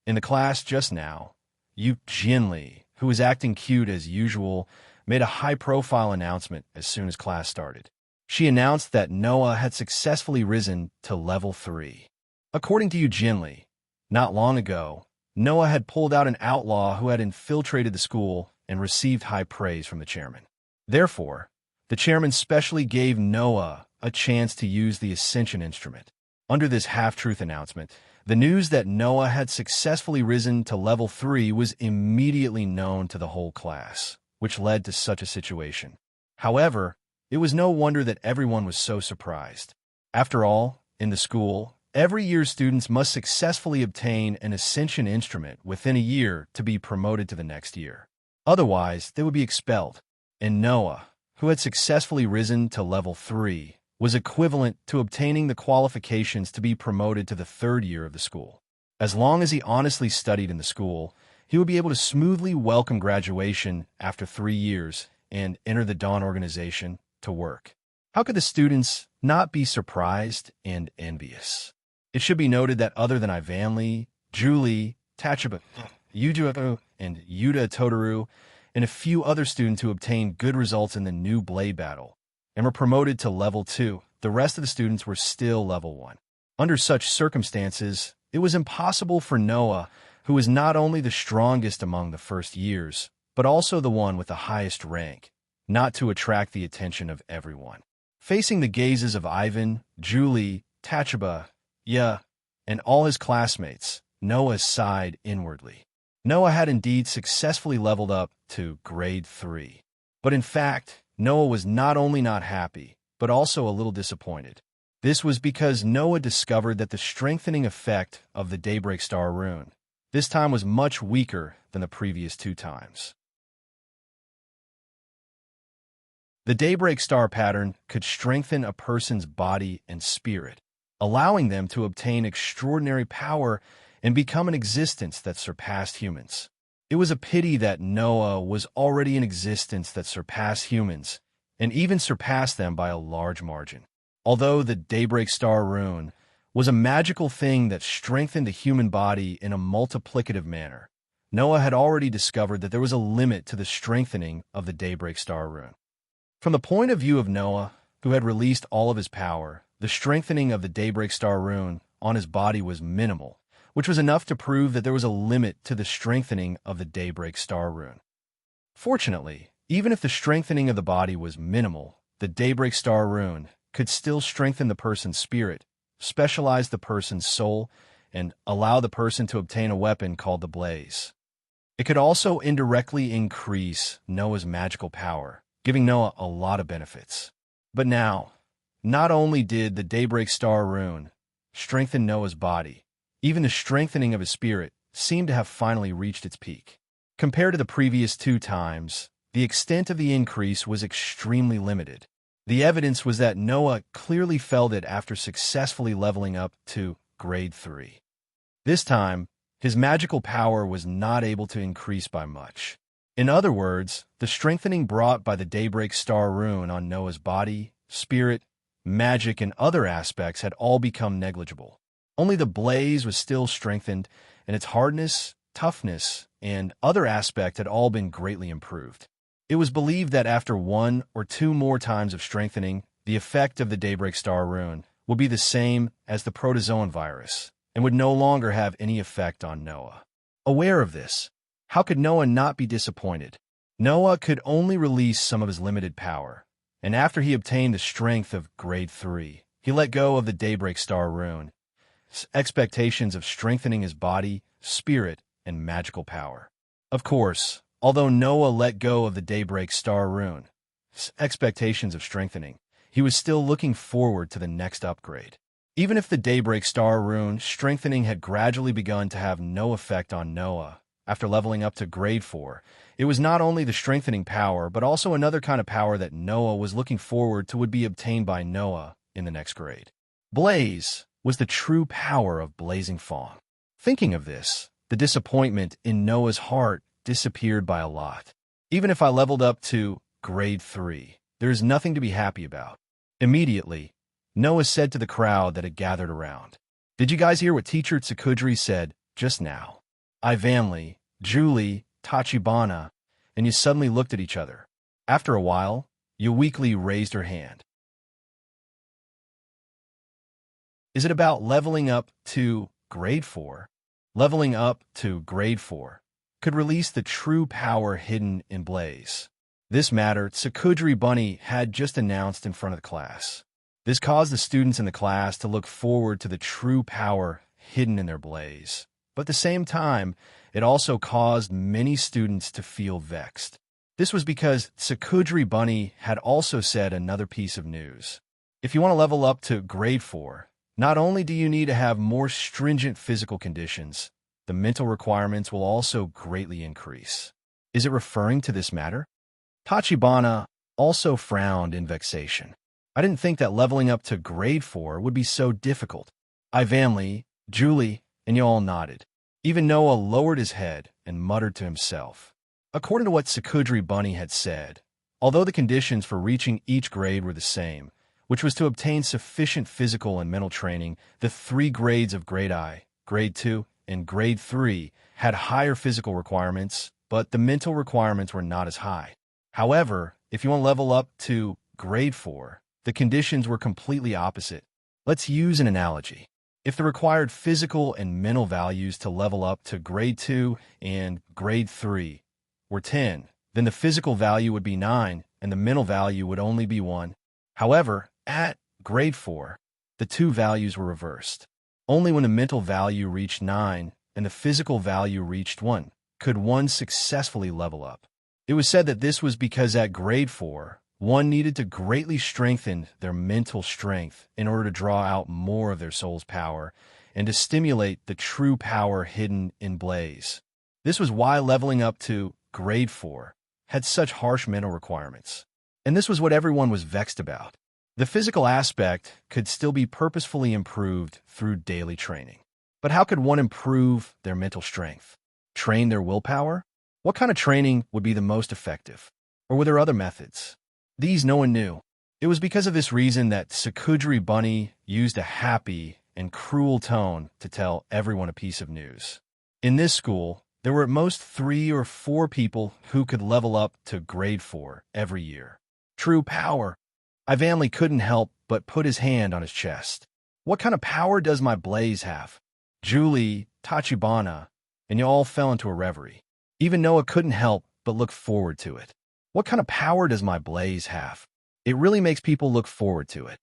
In the class just now, Yu Jinli, who was acting cute as usual, made a high-profile announcement as soon as class started. She announced that Noah had successfully risen to level 3. According to Yu Jinli, not long ago, Noah had pulled out an outlaw who had infiltrated the school and received high praise from the chairman. Therefore, the chairman specially gave Noah a chance to use the Ascension instrument. Under this half-truth announcement, the news that Noah had successfully risen to level 3 was immediately known to the whole class, which led to such a situation. However, it was no wonder that everyone was so surprised. After all, in the school, every year students must successfully obtain an Ascension instrument within a year to be promoted to the next year. Otherwise, they would be expelled. And Noah, who had successfully risen to level 3, was equivalent to obtaining the qualifications to be promoted to the 3rd year of the school. As long as he honestly studied in the school, he would be able to smoothly welcome graduation after 3 years and enter the Dawn organization to work. How could the students not be surprised and envious? It should be noted that other than Ivanli, Julie, Tachibana, Yuju, and Yuta Totaru, and a few other students who obtained good results in the new Blade Battle and were promoted to level 2, the rest of the students were still level 1. Under such circumstances, it was impossible for Noah, who was not only the strongest among the first years, but also the one with the highest rank, not to attract the attention of everyone. Facing the gazes of Ivan, Julie, Tachaba, and all his classmates, Noah sighed inwardly. Noah had indeed successfully leveled up to grade 3. But in fact, Noah was not only not happy, but also a little disappointed. This was because Noah discovered that the strengthening effect of the Daybreak Star rune this time was much weaker than the previous 2 times. The Daybreak Star pattern could strengthen a person's body and spirit, allowing them to obtain extraordinary power and become an existence that surpassed humans. It was a pity that Noah was already an existence that surpassed humans, and even surpassed them by a large margin. Although the Daybreak Star rune was a magical thing that strengthened the human body in a multiplicative manner, Noah had already discovered that there was a limit to the strengthening of the Daybreak Star rune. From the point of view of Noah, who had released all of his power, the strengthening of the Daybreak Star rune on his body was minimal, which was enough to prove that there was a limit to the strengthening of the Daybreak Star rune. Fortunately, even if the strengthening of the body was minimal, the Daybreak Star rune could still strengthen the person's spirit, specialize the person's soul, and allow the person to obtain a weapon called the Blaze. It could also indirectly increase Noah's magical power, giving Noah a lot of benefits. But now, not only did the Daybreak Star rune strengthen Noah's body, even the strengthening of his spirit seemed to have finally reached its peak. Compared to the previous 2 times, the extent of the increase was extremely limited. The evidence was that Noah clearly felt it after successfully leveling up to grade 3. This time, his magical power was not able to increase by much. In other words, the strengthening brought by the Daybreak Star rune on Noah's body, spirit, magic, and other aspects had all become negligible. Only the Blaze was still strengthened, and its hardness, toughness, and other aspects had all been greatly improved. It was believed that after 1 or 2 more times of strengthening, the effect of the Daybreak Star rune would be the same as the protozoan virus, and would no longer have any effect on Noah. Aware of this, how could Noah not be disappointed? Noah could only release some of his limited power, and after he obtained the strength of grade 3, he let go of the Daybreak Star rune, expectations of strengthening his body, spirit, and magical power. Of course, although Noah let go of the Daybreak Star rune, expectations of strengthening, he was still looking forward to the next upgrade. Even if the Daybreak Star rune strengthening had gradually begun to have no effect on Noah after leveling up to grade 4, it was not only the strengthening power, but also another kind of power that Noah was looking forward to would be obtained by Noah in the next grade. Blaze was the true power of Blazing Fawn. Thinking of this, the disappointment in Noah's heart disappeared by a lot. Even if I leveled up to grade 3, there is nothing to be happy about. Immediately, Noah said to the crowd that had gathered around, "Did you guys hear what Teacher Tsukudri said just now?" Ivanli, Julie, Tachibana, and you suddenly looked at each other. After a while, you weakly raised her hand. Is it about leveling up to grade 4? Leveling up to grade 4 could release the true power hidden in Blaze. This matter Tsukudri Bunny had just announced in front of the class. This caused the students in the class to look forward to the true power hidden in their Blaze. But at the same time, it also caused many students to feel vexed. This was because Tsukudri Bunny had also said another piece of news. If you want to level up to grade 4, not only do you need to have more stringent physical conditions, the mental requirements will also greatly increase. Is it referring to this matter? Tachibana also frowned in vexation. I didn't think that leveling up to grade 4 would be so difficult. Ivanli, Julie, and you all nodded. Even Noah lowered his head and muttered to himself. According to what Tsukudri Bunny had said, although the conditions for reaching each grade were the same, which was to obtain sufficient physical and mental training, the 3 grades of grade I, grade 2, and grade 3 had higher physical requirements, but the mental requirements were not as high. However, if you want to level up to grade 4, the conditions were completely opposite. Let's use an analogy. If the required physical and mental values to level up to grade 2 and grade 3 were 10, then the physical value would be 9 and the mental value would only be 1. However, at grade 4, the two values were reversed. Only when the mental value reached 9 and the physical value reached 1 could one successfully level up. It was said that this was because at grade 4, one needed to greatly strengthen their mental strength in order to draw out more of their soul's power and to stimulate the true power hidden in Blaze. This was why leveling up to grade 4 had such harsh mental requirements. And this was what everyone was vexed about. The physical aspect could still be purposefully improved through daily training. But how could one improve their mental strength? Train their willpower? What kind of training would be the most effective? Or were there other methods? These no one knew. It was because of this reason that Sakudri Bunny used a happy and cruel tone to tell everyone a piece of news. In this school, there were at most 3 or 4 people who could level up to grade 4 every year. True power. Ivanli couldn't help but put his hand on his chest. What kind of power does my Blaze have? Julie, Tachibana, and you all fell into a reverie. Even Noah couldn't help but look forward to it. What kind of power does my Blaze have? It really makes people look forward to it.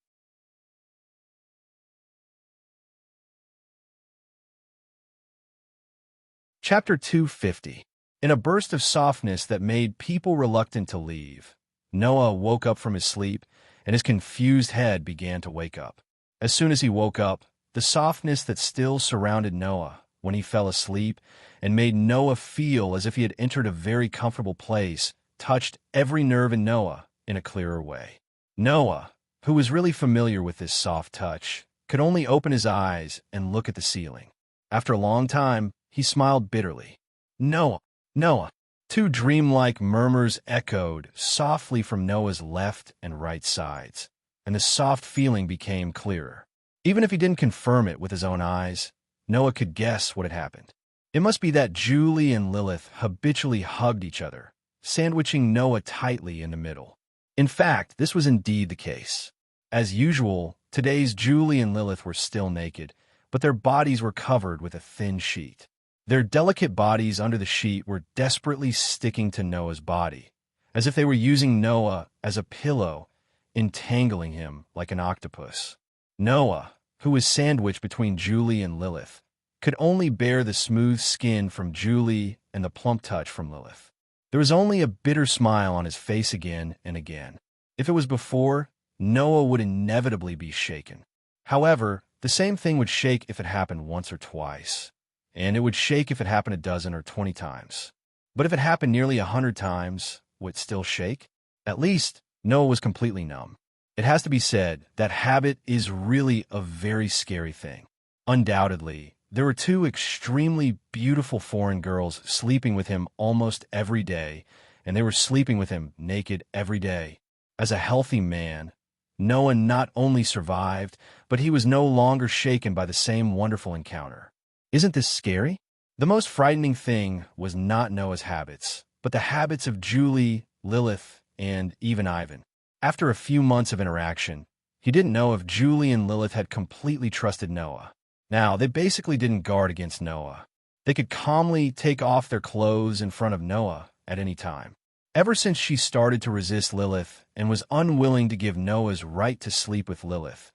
Chapter 250. In a burst of softness that made people reluctant to leave, Noah woke up from his sleep, and his confused head began to wake up. As soon as he woke up, the softness that still surrounded Noah when he fell asleep and made Noah feel as if he had entered a very comfortable place touched every nerve in Noah in a clearer way. Noah, who was really familiar with this soft touch, could only open his eyes and look at the ceiling. After a long time, he smiled bitterly. Noah, Noah. 2 dreamlike murmurs echoed softly from Noah's left and right sides, and the soft feeling became clearer. Even if he didn't confirm it with his own eyes, Noah could guess what had happened. It must be that Julie and Lilith habitually hugged each other, sandwiching Noah tightly in the middle. In fact, this was indeed the case. As usual, today's Julie and Lilith were still naked, but their bodies were covered with a thin sheet. Their delicate bodies under the sheet were desperately sticking to Noah's body, as if they were using Noah as a pillow, entangling him like an octopus. Noah, who was sandwiched between Julie and Lilith, could only bear the smooth skin from Julie and the plump touch from Lilith. There was only a bitter smile on his face again and again. If it was before, Noah would inevitably be shaken. However, the same thing would shake if it happened once or twice. And it would shake if it happened a dozen or 20 times. But if it happened nearly 100 times, would it still shake? At least, Noah was completely numb. It has to be said that habit is really a very scary thing. Undoubtedly, there were 2 extremely beautiful foreign girls sleeping with him almost every day, and they were sleeping with him naked every day. As a healthy man, Noah not only survived, but he was no longer shaken by the same wonderful encounter. Isn't this scary? The most frightening thing was not Noah's habits, but the habits of Julie, Lilith, and even Ivan. After a few months of interaction, he didn't know if Julie and Lilith had completely trusted Noah. Now, they basically didn't guard against Noah. They could calmly take off their clothes in front of Noah at any time. Ever since she started to resist Lilith and was unwilling to give Noah's right to sleep with Lilith,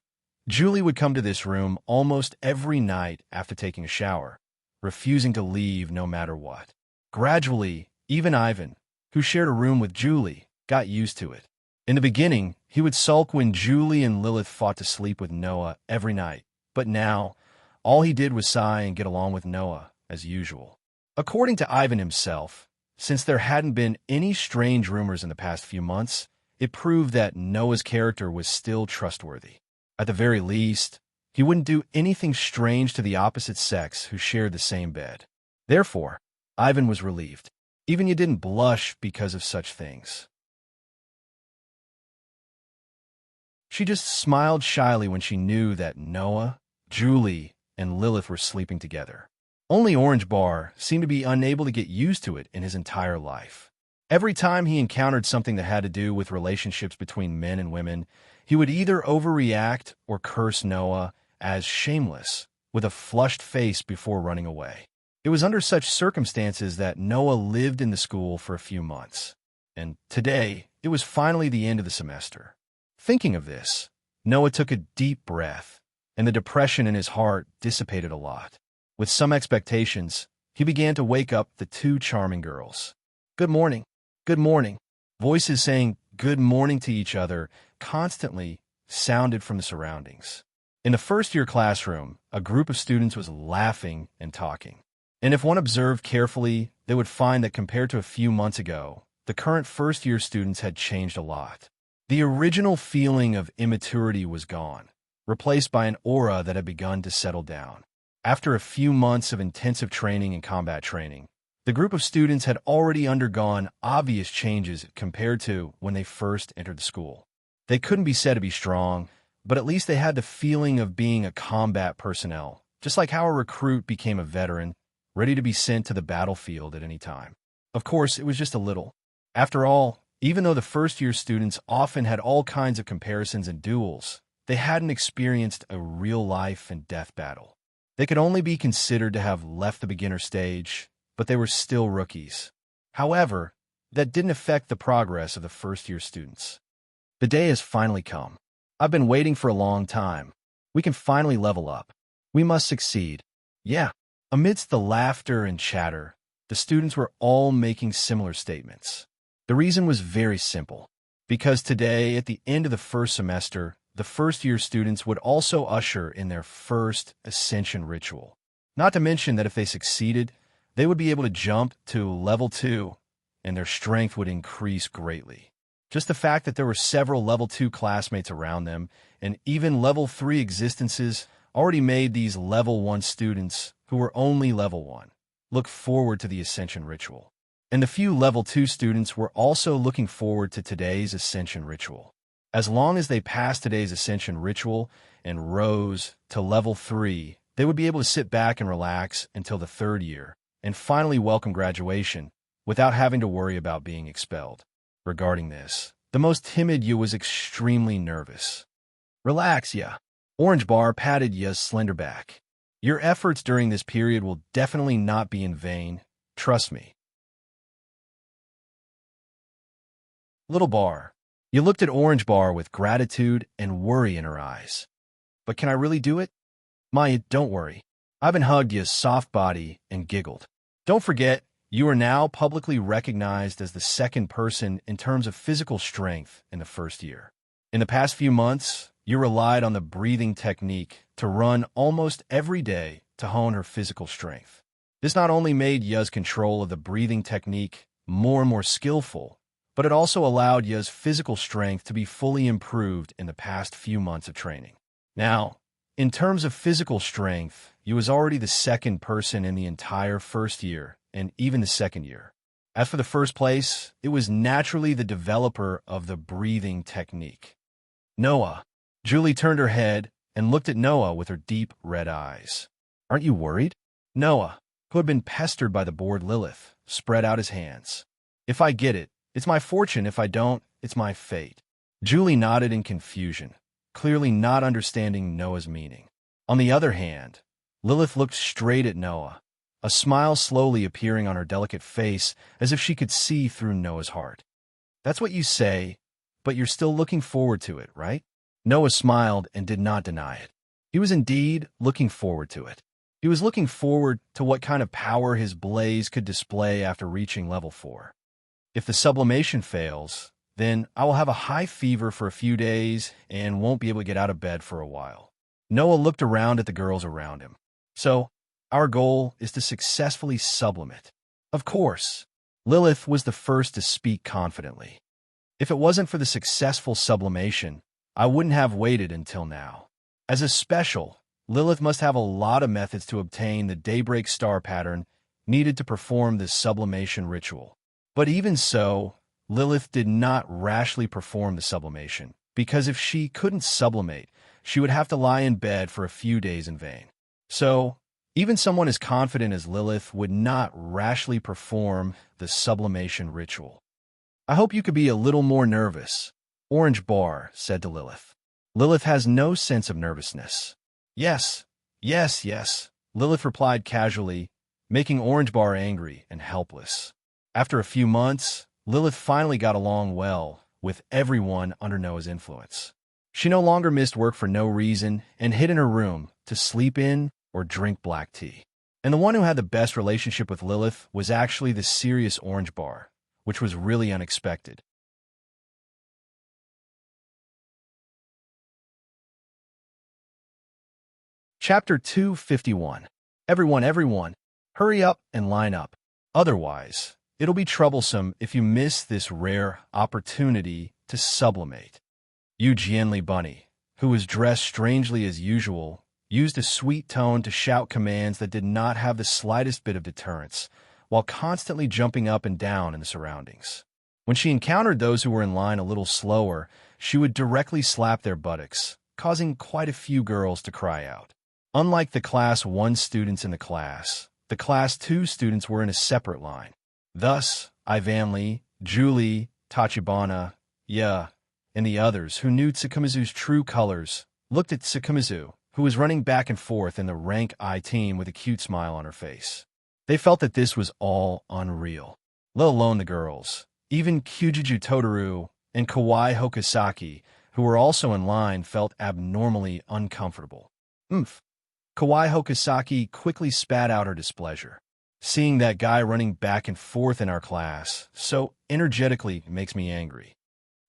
Julie would come to this room almost every night after taking a shower, refusing to leave no matter what. Gradually, even Ivan, who shared a room with Julie, got used to it. In the beginning, he would sulk when Julie and Lilith fought to sleep with Noah every night, but now, all he did was sigh and get along with Noah as usual. According to Ivan himself, since there hadn't been any strange rumors in the past few months, it proved that Noah's character was still trustworthy. At the very least, he wouldn't do anything strange to the opposite sex who shared the same bed. Therefore, Ivan was relieved. Even you didn't blush because of such things. She just smiled shyly when she knew that Noah, Julie, and Lilith were sleeping together. Only Orange Bar seemed to be unable to get used to it in his entire life. Every time he encountered something that had to do with relationships between men and women, he would either overreact or curse Noah as shameless, with a flushed face before running away. It was under such circumstances that Noah lived in the school for a few months. And today, it was finally the end of the semester. Thinking of this, Noah took a deep breath, and the depression in his heart dissipated a lot. With some expectations, he began to wake up the two charming girls. Good morning. Good morning. Voices saying good morning to each other constantly sounded from the surroundings. In the first-year classroom, a group of students was laughing and talking. And if one observed carefully, they would find that compared to a few months ago, the current first-year students had changed a lot. The original feeling of immaturity was gone, replaced by an aura that had begun to settle down. After a few months of intensive training and combat training, the group of students had already undergone obvious changes compared to when they first entered the school. They couldn't be said to be strong, but at least they had the feeling of being a combat personnel, just like how a recruit became a veteran, ready to be sent to the battlefield at any time. Of course, it was just a little. After all, even though the first-year students often had all kinds of comparisons and duels, they hadn't experienced a real life and death battle. They could only be considered to have left the beginner stage, but they were still rookies. However, that didn't affect the progress of the first-year students. The day has finally come. I've been waiting for a long time. We can finally level up. We must succeed. Yeah. Amidst the laughter and chatter, the students were all making similar statements. The reason was very simple. Because today, at the end of the first semester, the first-year students would also usher in their first ascension ritual. Not to mention that if they succeeded, they would be able to jump to level 2, and their strength would increase greatly. Just the fact that there were several level 2 classmates around them, and even level 3 existences, already made these level 1 students, who were only level 1, look forward to the ascension ritual. And the few level 2 students were also looking forward to today's ascension ritual. As long as they passed today's ascension ritual and rose to level 3, they would be able to sit back and relax until the third year and finally welcome graduation without having to worry about being expelled. Regarding this, the most timid Yu was extremely nervous. Relax, Ya. Orange Bar patted Ya's slender back. Your efforts during this period will definitely not be in vain. Trust me. Little Bar. You looked at Orange Bar with gratitude and worry in her eyes. But can I really do it? Maya, don't worry. Ivan hugged Ya's soft body and giggled. Don't forget, you are now publicly recognized as the second person in terms of physical strength in the first year. In the past few months, you relied on the breathing technique to run almost every day to hone her physical strength. This not only made Ya's control of the breathing technique more and more skillful, but it also allowed Ya's physical strength to be fully improved in the past few months of training. Now, in terms of physical strength, Yu was already the second person in the entire first year and even the second year. As for the first place, it was naturally the developer of the breathing technique. Noah. Julie turned her head and looked at Noah with her deep red eyes. Aren't you worried? Noah, who had been pestered by the bored Lilith, spread out his hands. If I get it, it's my fortune. If I don't, it's my fate. Julie nodded in confusion, clearly not understanding Noah's meaning. On the other hand, Lilith looked straight at Noah, a smile slowly appearing on her delicate face as if she could see through Noah's heart. That's what you say, but you're still looking forward to it, right? Noah smiled and did not deny it. He was indeed looking forward to it. He was looking forward to what kind of power his blaze could display after reaching level 4. If the sublimation fails, then I will have a high fever for a few days and won't be able to get out of bed for a while. Noah looked around at the girls around him. So, our goal is to successfully sublimate. Of course, Lilith was the first to speak confidently. If it wasn't for the successful sublimation, I wouldn't have waited until now. As a special, Lilith must have a lot of methods to obtain the daybreak star pattern needed to perform this sublimation ritual. But even so, Lilith did not rashly perform the sublimation, because if she couldn't sublimate, she would have to lie in bed for a few days in vain. So, even someone as confident as Lilith would not rashly perform the sublimation ritual. I hope you could be a little more nervous, Orange Bar said to Lilith. Lilith has no sense of nervousness. Yes, Lilith replied casually, making Orange Bar angry and helpless. After a few months, Lilith finally got along well with everyone under Noah's influence. She no longer missed work for no reason and hid in her room to sleep in or drink black tea. And the one who had the best relationship with Lilith was actually the serious Orange Bar, which was really unexpected. Chapter 251. Everyone, hurry up and line up. Otherwise, it'll be troublesome if you miss this rare opportunity to sublimate. Yu Jianli Bunny, who was dressed strangely as usual, used a sweet tone to shout commands that did not have the slightest bit of deterrence, while constantly jumping up and down in the surroundings. When she encountered those who were in line a little slower, she would directly slap their buttocks, causing quite a few girls to cry out. Unlike the Class 1 students in the Class 2 students were in a separate line. Thus, Ivanli, Julie, Tachibana, and the others who knew Tsukumizu's true colors looked at Tsukumizu, who was running back and forth in the rank I team with a cute smile on her face. They felt that this was all unreal, let alone the girls. Even Kyujuju Totaru and Kawaii Hokusaki, who were also in line, felt abnormally uncomfortable. Kawaii Hokusaki quickly spat out her displeasure. Seeing that guy running back and forth in our class so energetically makes me angry.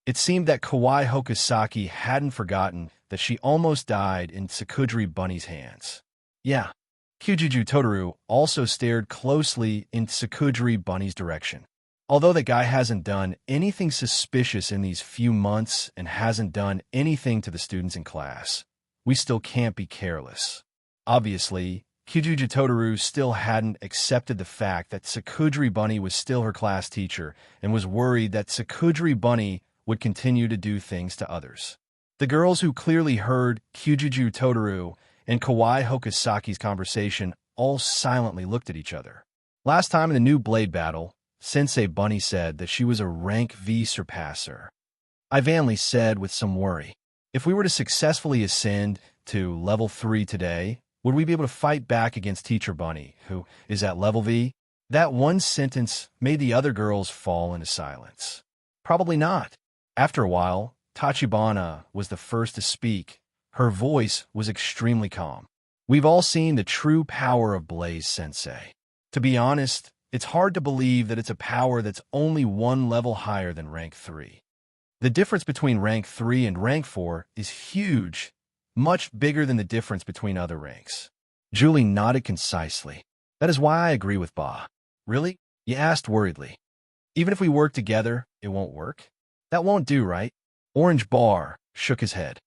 It seemed that Kawaii Hokusaki hadn't forgotten that she almost died in Tsukudri Bunny's hands. Kyujuju Totaru also stared closely in Tsukudri Bunny's direction. Although the guy hasn't done anything suspicious in these few months and hasn't done anything to the students in class, we still can't be careless. Obviously, Kyujuju Totaru still hadn't accepted the fact that Tsukudri Bunny was still her class teacher and was worried that Tsukudri Bunny would continue to do things to others. The girls who clearly heard Kyujuju Totaru and Kawaii Hokusaki's conversation all silently looked at each other. Last time in the new blade battle, Sensei Bunny said that she was a rank V surpasser. Ivanli said with some worry, if we were to successfully ascend to level 3 today, would we be able to fight back against Teacher Bunny, who is at level V? That one sentence made the other girls fall into silence. Probably not. After a while, Tachibana was the first to speak. Her voice was extremely calm. We've all seen the true power of Blaze Sensei. To be honest, it's hard to believe that it's a power that's only one level higher than rank 3. The difference between rank 3 and rank 4 is huge, much bigger than the difference between other ranks. Julie nodded concisely. That is why I agree with Ba. Really? You asked worriedly. Even if we work together, it won't work? That won't do, right? Orange Bar shook his head.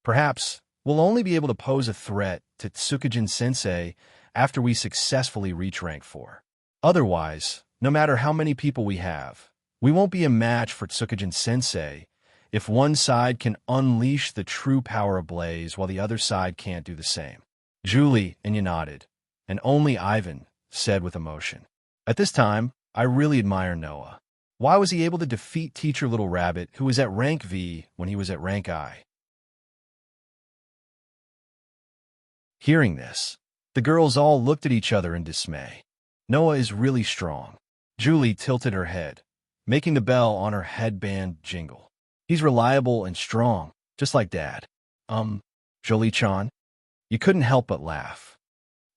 Perhaps we'll only be able to pose a threat to Tsukujin Sensei after we successfully reach rank 4. Otherwise, no matter how many people we have, we won't be a match for Tsukujin Sensei if one side can unleash the true power of Blaze while the other side can't do the same. Julie and you nodded, and only Ivan said with emotion. At this time, I really admire Noah. Why was he able to defeat Teacher Little Rabbit, who was at rank V when he was at rank I? Hearing this, the girls all looked at each other in dismay. Noah is really strong. Julie tilted her head, making the bell on her headband jingle. He's reliable and strong, just like Dad. Jolie-chan? You couldn't help but laugh.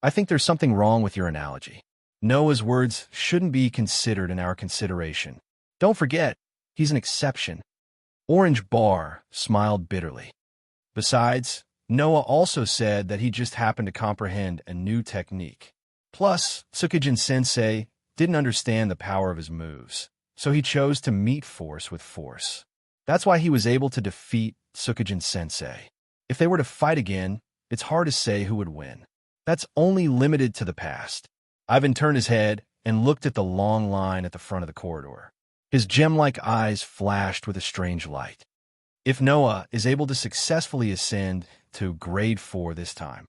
I think there's something wrong with your analogy. Noah's words shouldn't be considered in our consideration. Don't forget, he's an exception. Orange Bar smiled bitterly. Besides, Noah also said that he just happened to comprehend a new technique. Plus, Tsukujin Sensei didn't understand the power of his moves, so he chose to meet force with force. That's why he was able to defeat Tsukujin Sensei. If they were to fight again, it's hard to say who would win. That's only limited to the past. Ivan turned his head and looked at the long line at the front of the corridor. His gem-like eyes flashed with a strange light. If Noah is able to successfully ascend to grade 4 this time.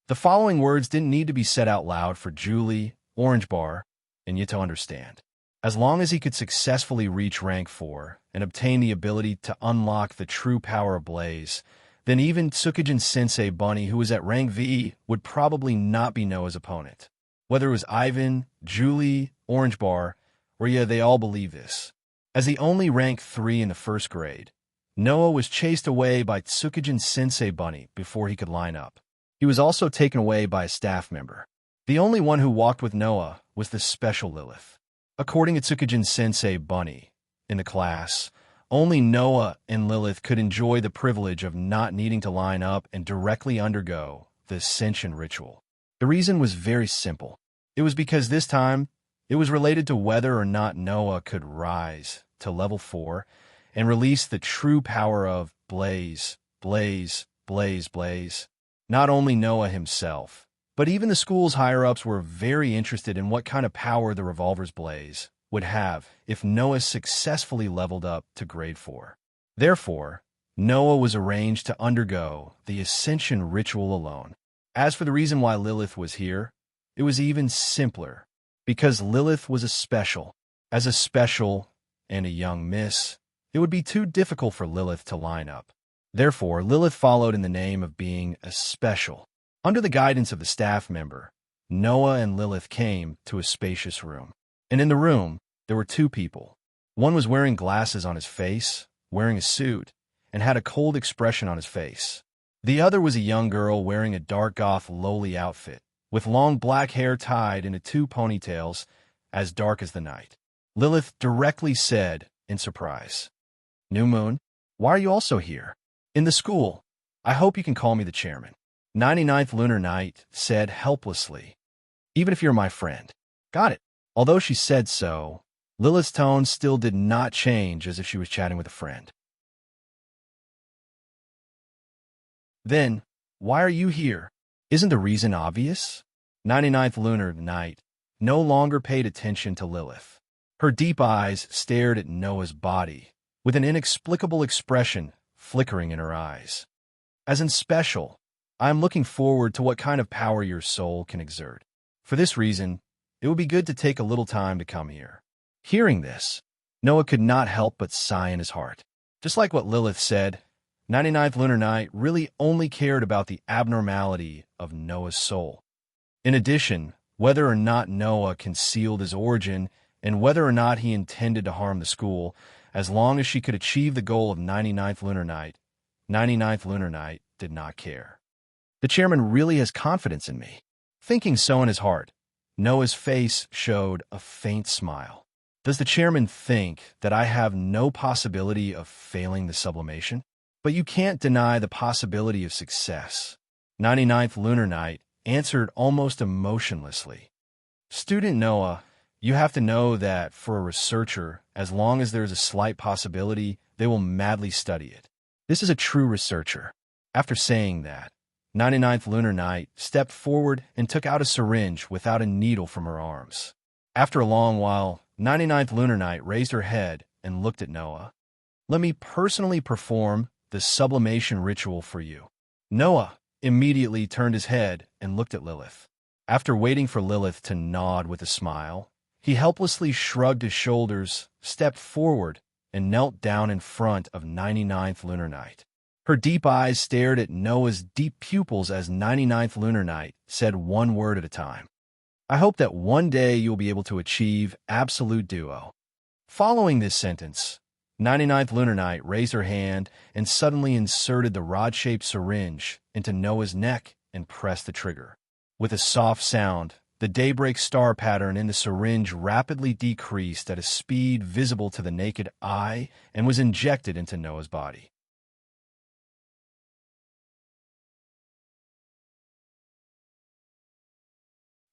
The following words didn't need to be said out loud for Julie, Orange Bar, and you to understand. As long as he could successfully reach rank 4 and obtain the ability to unlock the true power of Blaze, then even Tsukujin Sensei Bunny, who was at rank V, would probably not be Noah's opponent. Whether it was Ivan, Julie, Orange Bar, or they all believe this. As the only rank 3 in the first grade, Noah was chased away by Tsukijin Sensei Bunny before he could line up. He was also taken away by a staff member. The only one who walked with Noah was the special Lilith. According to Tsukijin Sensei Bunny, in the class, only Noah and Lilith could enjoy the privilege of not needing to line up and directly undergo the ascension ritual. The reason was very simple. It was because this time, it was related to whether or not Noah could rise to level 4 and release the true power of blaze, blaze, blaze, blaze. Not only Noah himself, but even the school's higher-ups were very interested in what kind of power the revolver's blaze would have if Noah successfully leveled up to grade 4. Therefore, Noah was arranged to undergo the ascension ritual alone. As for the reason why Lilith was here, it was even simpler. Because Lilith was a special. As a special and a young miss, it would be too difficult for Lilith to line up. Therefore, Lilith followed in the name of being a special. Under the guidance of the staff member, Noah and Lilith came to a spacious room. And in the room, there were 2 people. One was wearing glasses on his face, wearing a suit, and had a cold expression on his face. The other was a young girl wearing a dark goth lowly outfit, with long black hair tied into 2 ponytails, as dark as the night. Lilith directly said, in surprise, "New Moon, why are you also here? In the school, I hope you can call me the chairman." 99th Lunar Night said helplessly, "Even if you're my friend." Got it. Although she said so, Lilith's tone still did not change as if she was chatting with a friend. "Then, why are you here? Isn't the reason obvious?" 99th Lunar Night no longer paid attention to Lilith. Her deep eyes stared at Noah's body, with an inexplicable expression flickering in her eyes. "As in special, I am looking forward to what kind of power your soul can exert. For this reason, it would be good to take a little time to come here." Hearing this, Noah could not help but sigh in his heart. Just like what Lilith said, 99th Lunar Night really only cared about the abnormality of Noah's soul. In addition, whether or not Noah concealed his origin and whether or not he intended to harm the school, as long as she could achieve the goal of 99th Lunar Night, 99th Lunar Night did not care. The chairman really has confidence in me. Thinking so in his heart, Noah's face showed a faint smile. Does the chairman think that I have no possibility of failing the sublimation? But you can't deny the possibility of success. 99th Lunar Night answered almost emotionlessly. Student Noah, you have to know that for a researcher, as long as there is a slight possibility, they will madly study it. This is a true researcher. After saying that, 99th Lunar Night stepped forward and took out a syringe without a needle from her arms. After a long while, 99th Lunar Night raised her head and looked at Noah. "Let me personally perform the sublimation ritual for you." Noah immediately turned his head and looked at Lilith. After waiting for Lilith to nod with a smile, he helplessly shrugged his shoulders, stepped forward, and knelt down in front of 99th Lunar Night. Her deep eyes stared at Noah's deep pupils as 99th Lunar Night said one word at a time. "I hope that one day you will be able to achieve absolute duo." Following this sentence, 99th Lunar Night raised her hand and suddenly inserted the rod-shaped syringe into Noah's neck and pressed the trigger. With a soft sound, the daybreak star pattern in the syringe rapidly decreased at a speed visible to the naked eye and was injected into Noah's body.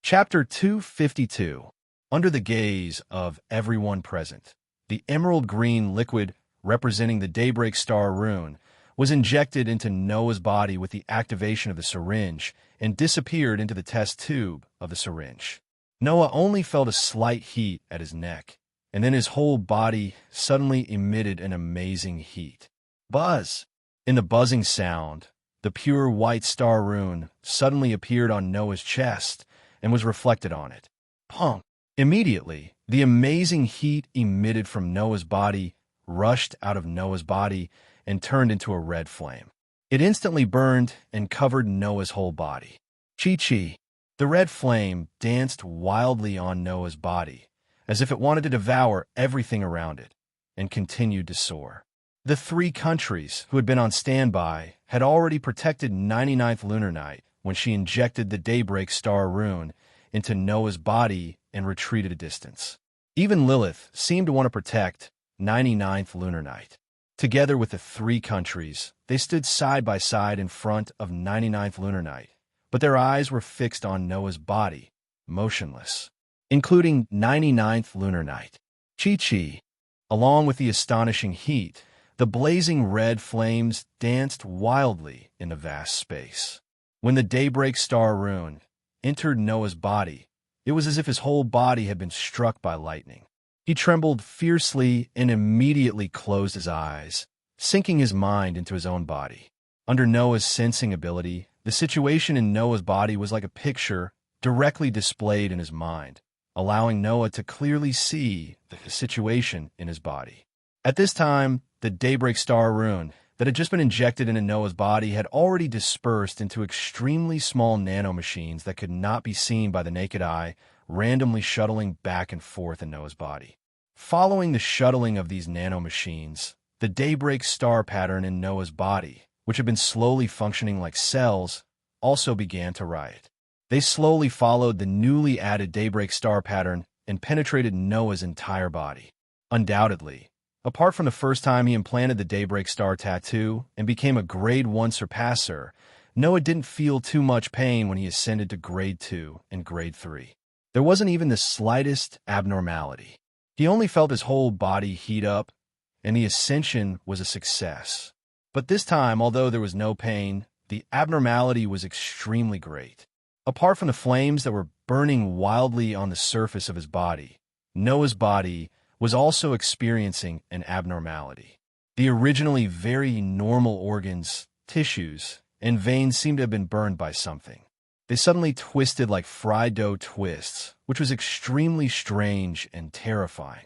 Chapter 252. Under the gaze of everyone present, the emerald green liquid representing the daybreak star rune was injected into Noah's body with the activation of the syringe and disappeared into the test tube of the syringe. Noah only felt a slight heat at his neck, and then his whole body suddenly emitted an amazing heat. Buzz! In the buzzing sound, the pure white star rune suddenly appeared on Noah's chest and was reflected on it. Punk! Immediately, the amazing heat emitted from Noah's body rushed out of Noah's body and turned into a red flame. It instantly burned and covered Noah's whole body. Chi-chi! The red flame danced wildly on Noah's body, as if it wanted to devour everything around it. and continued to soar. The three countries who had been on standby had already protected 99th lunar night when she injected the daybreak star rune into Noah's body and retreated a distance. Even Lilith seemed to want to protect 99th lunar night. Together with the three countries, they stood side by side in front of 99th lunar night, but their eyes were fixed on Noah's body, motionless, including 99th lunar night. Chi-Chi. Along with the astonishing heat, the blazing red flames danced wildly in the vast space. When the daybreak star rune entered Noah's body, it was as if his whole body had been struck by lightning. He trembled fiercely and immediately closed his eyes, sinking his mind into his own body. Under Noah's sensing ability, the situation in Noah's body was like a picture directly displayed in his mind, allowing Noah to clearly see the situation in his body. At this time, the daybreak star rune that had just been injected into Noah's body had already dispersed into extremely small nanomachines that could not be seen by the naked eye, randomly shuttling back and forth in Noah's body. Following the shuttling of these nanomachines, the daybreak star pattern in Noah's body, which had been slowly functioning like cells, also began to riot. They slowly followed the newly added daybreak star pattern and penetrated Noah's entire body. Undoubtedly, apart from the first time he implanted the daybreak star tattoo and became a grade 1 surpasser, Noah didn't feel too much pain when he ascended to grade 2 and grade 3. There wasn't even the slightest abnormality. He only felt his whole body heat up, and the ascension was a success. But this time, although there was no pain, the abnormality was extremely great. Apart from the flames that were burning wildly on the surface of his body, Noah's body was also experiencing an abnormality. The originally very normal organs, tissues, and veins seemed to have been burned by something. They suddenly twisted like fried dough twists, which was extremely strange and terrifying.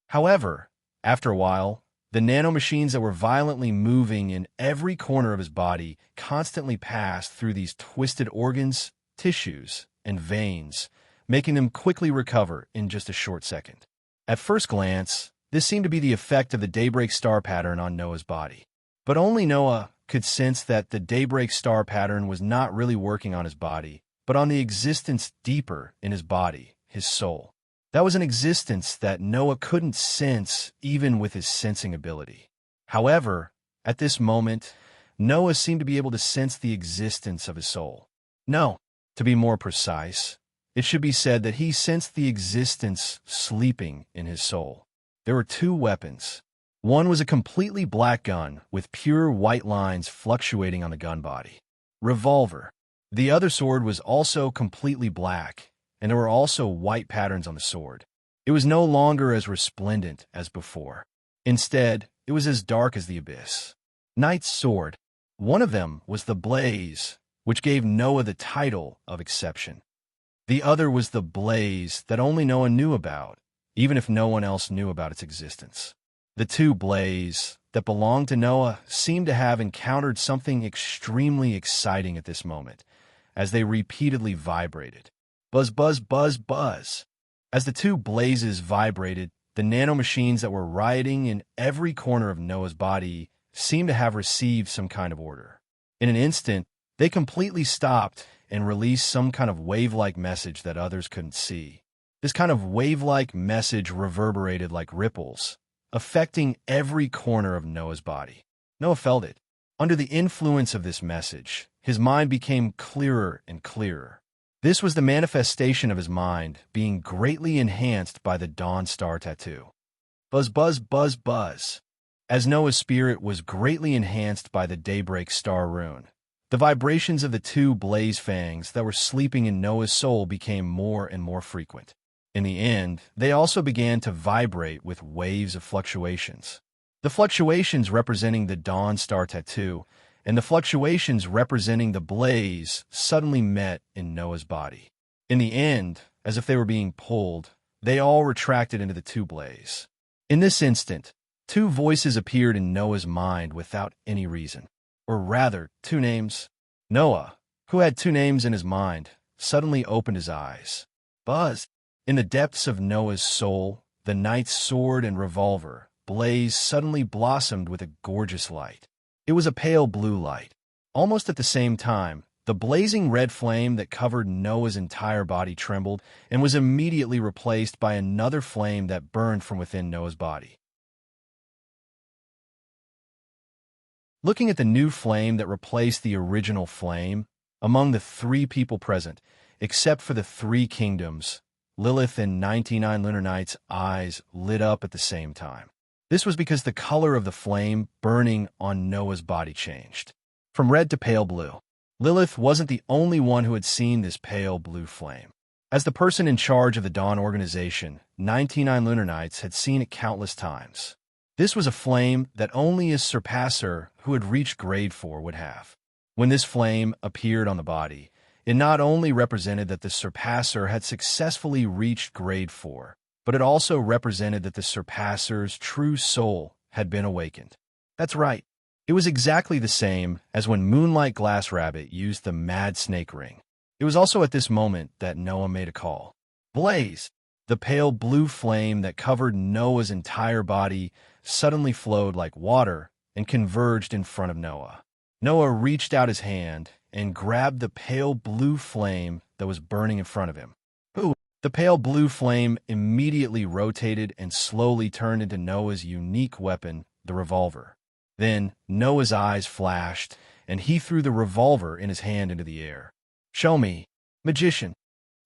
However, after a while, the nanomachines that were violently moving in every corner of his body constantly passed through these twisted organs, tissues, and veins, making them quickly recover in just a short second. At first glance, this seemed to be the effect of the daybreak star pattern on Noah's body. But only Noah could sense that the daybreak star pattern was not really working on his body, but on the existence deeper in his body, his soul. That was an existence that Noah couldn't sense even with his sensing ability. However, at this moment, Noah seemed to be able to sense the existence of his soul. No, to be more precise, it should be said that he sensed the existence sleeping in his soul. There were two weapons. One was a completely black gun with pure white lines fluctuating on the gun body. Revolver. The other sword was also completely black, and there were also white patterns on the sword. It was no longer as resplendent as before. Instead, it was as dark as the abyss. Knight's sword. One of them was the blaze, which gave Noah the title of exception. The other was the blaze that only Noah knew about, even if no one else knew about its existence. The two blaze that belonged to Noah seemed to have encountered something extremely exciting at this moment, as they repeatedly vibrated. Buzz, buzz, buzz, buzz. As the two blazes vibrated, the nanomachines that were rioting in every corner of Noah's body seemed to have received some kind of order. In an instant, they completely stopped and released some kind of wave-like message that others couldn't see. This kind of wave-like message reverberated like ripples, affecting every corner of Noah's body. Noah felt it. Under the influence of this message, his mind became clearer and clearer. This was the manifestation of his mind being greatly enhanced by the Dawn Star tattoo. Buzz, buzz, buzz, buzz. As Noah's spirit was greatly enhanced by the daybreak star rune, the vibrations of the two blaze fangs that were sleeping in Noah's soul became more and more frequent. In the end, they also began to vibrate with waves of fluctuations. The fluctuations representing the Dawn Star tattoo and the fluctuations representing the blaze suddenly met in Noah's body. In the end, as if they were being pulled, they all retracted into the two blaze. In this instant, two voices appeared in Noah's mind without any reason. Or rather, two names. Noah, who had two names in his mind, suddenly opened his eyes. Buzz. In the depths of Noah's soul, the knight's sword and revolver, blaze, suddenly blossomed with a gorgeous light. It was a pale blue light. Almost at the same time, the blazing red flame that covered Noah's entire body trembled and was immediately replaced by another flame that burned from within Noah's body. Looking at the new flame that replaced the original flame, among the 3 people present, except for the 3 kingdoms, Lilith and 99 Lunar Nights' eyes lit up at the same time. This was because the color of the flame burning on Noah's body changed, from red to pale blue. Lilith wasn't the only one who had seen this pale blue flame. As the person in charge of the Dawn organization, 99 Lunar Nights had seen it countless times. This was a flame that only a surpasser who had reached grade 4 would have. When this flame appeared on the body, it not only represented that the surpasser had successfully reached grade 4, but it also represented that the surpasser's true soul had been awakened. That's right. It was exactly the same as when Moonlight Glass Rabbit used the Mad Snake Ring. It was also at this moment that Noah made a call. Blaze! The pale blue flame that covered Noah's entire body suddenly flowed like water and converged in front of Noah. Noah reached out his hand and grabbed the pale blue flame that was burning in front of him. Boom! The pale blue flame immediately rotated and slowly turned into Noah's unique weapon, the revolver. Then Noah's eyes flashed, and he threw the revolver in his hand into the air. Show me, magician.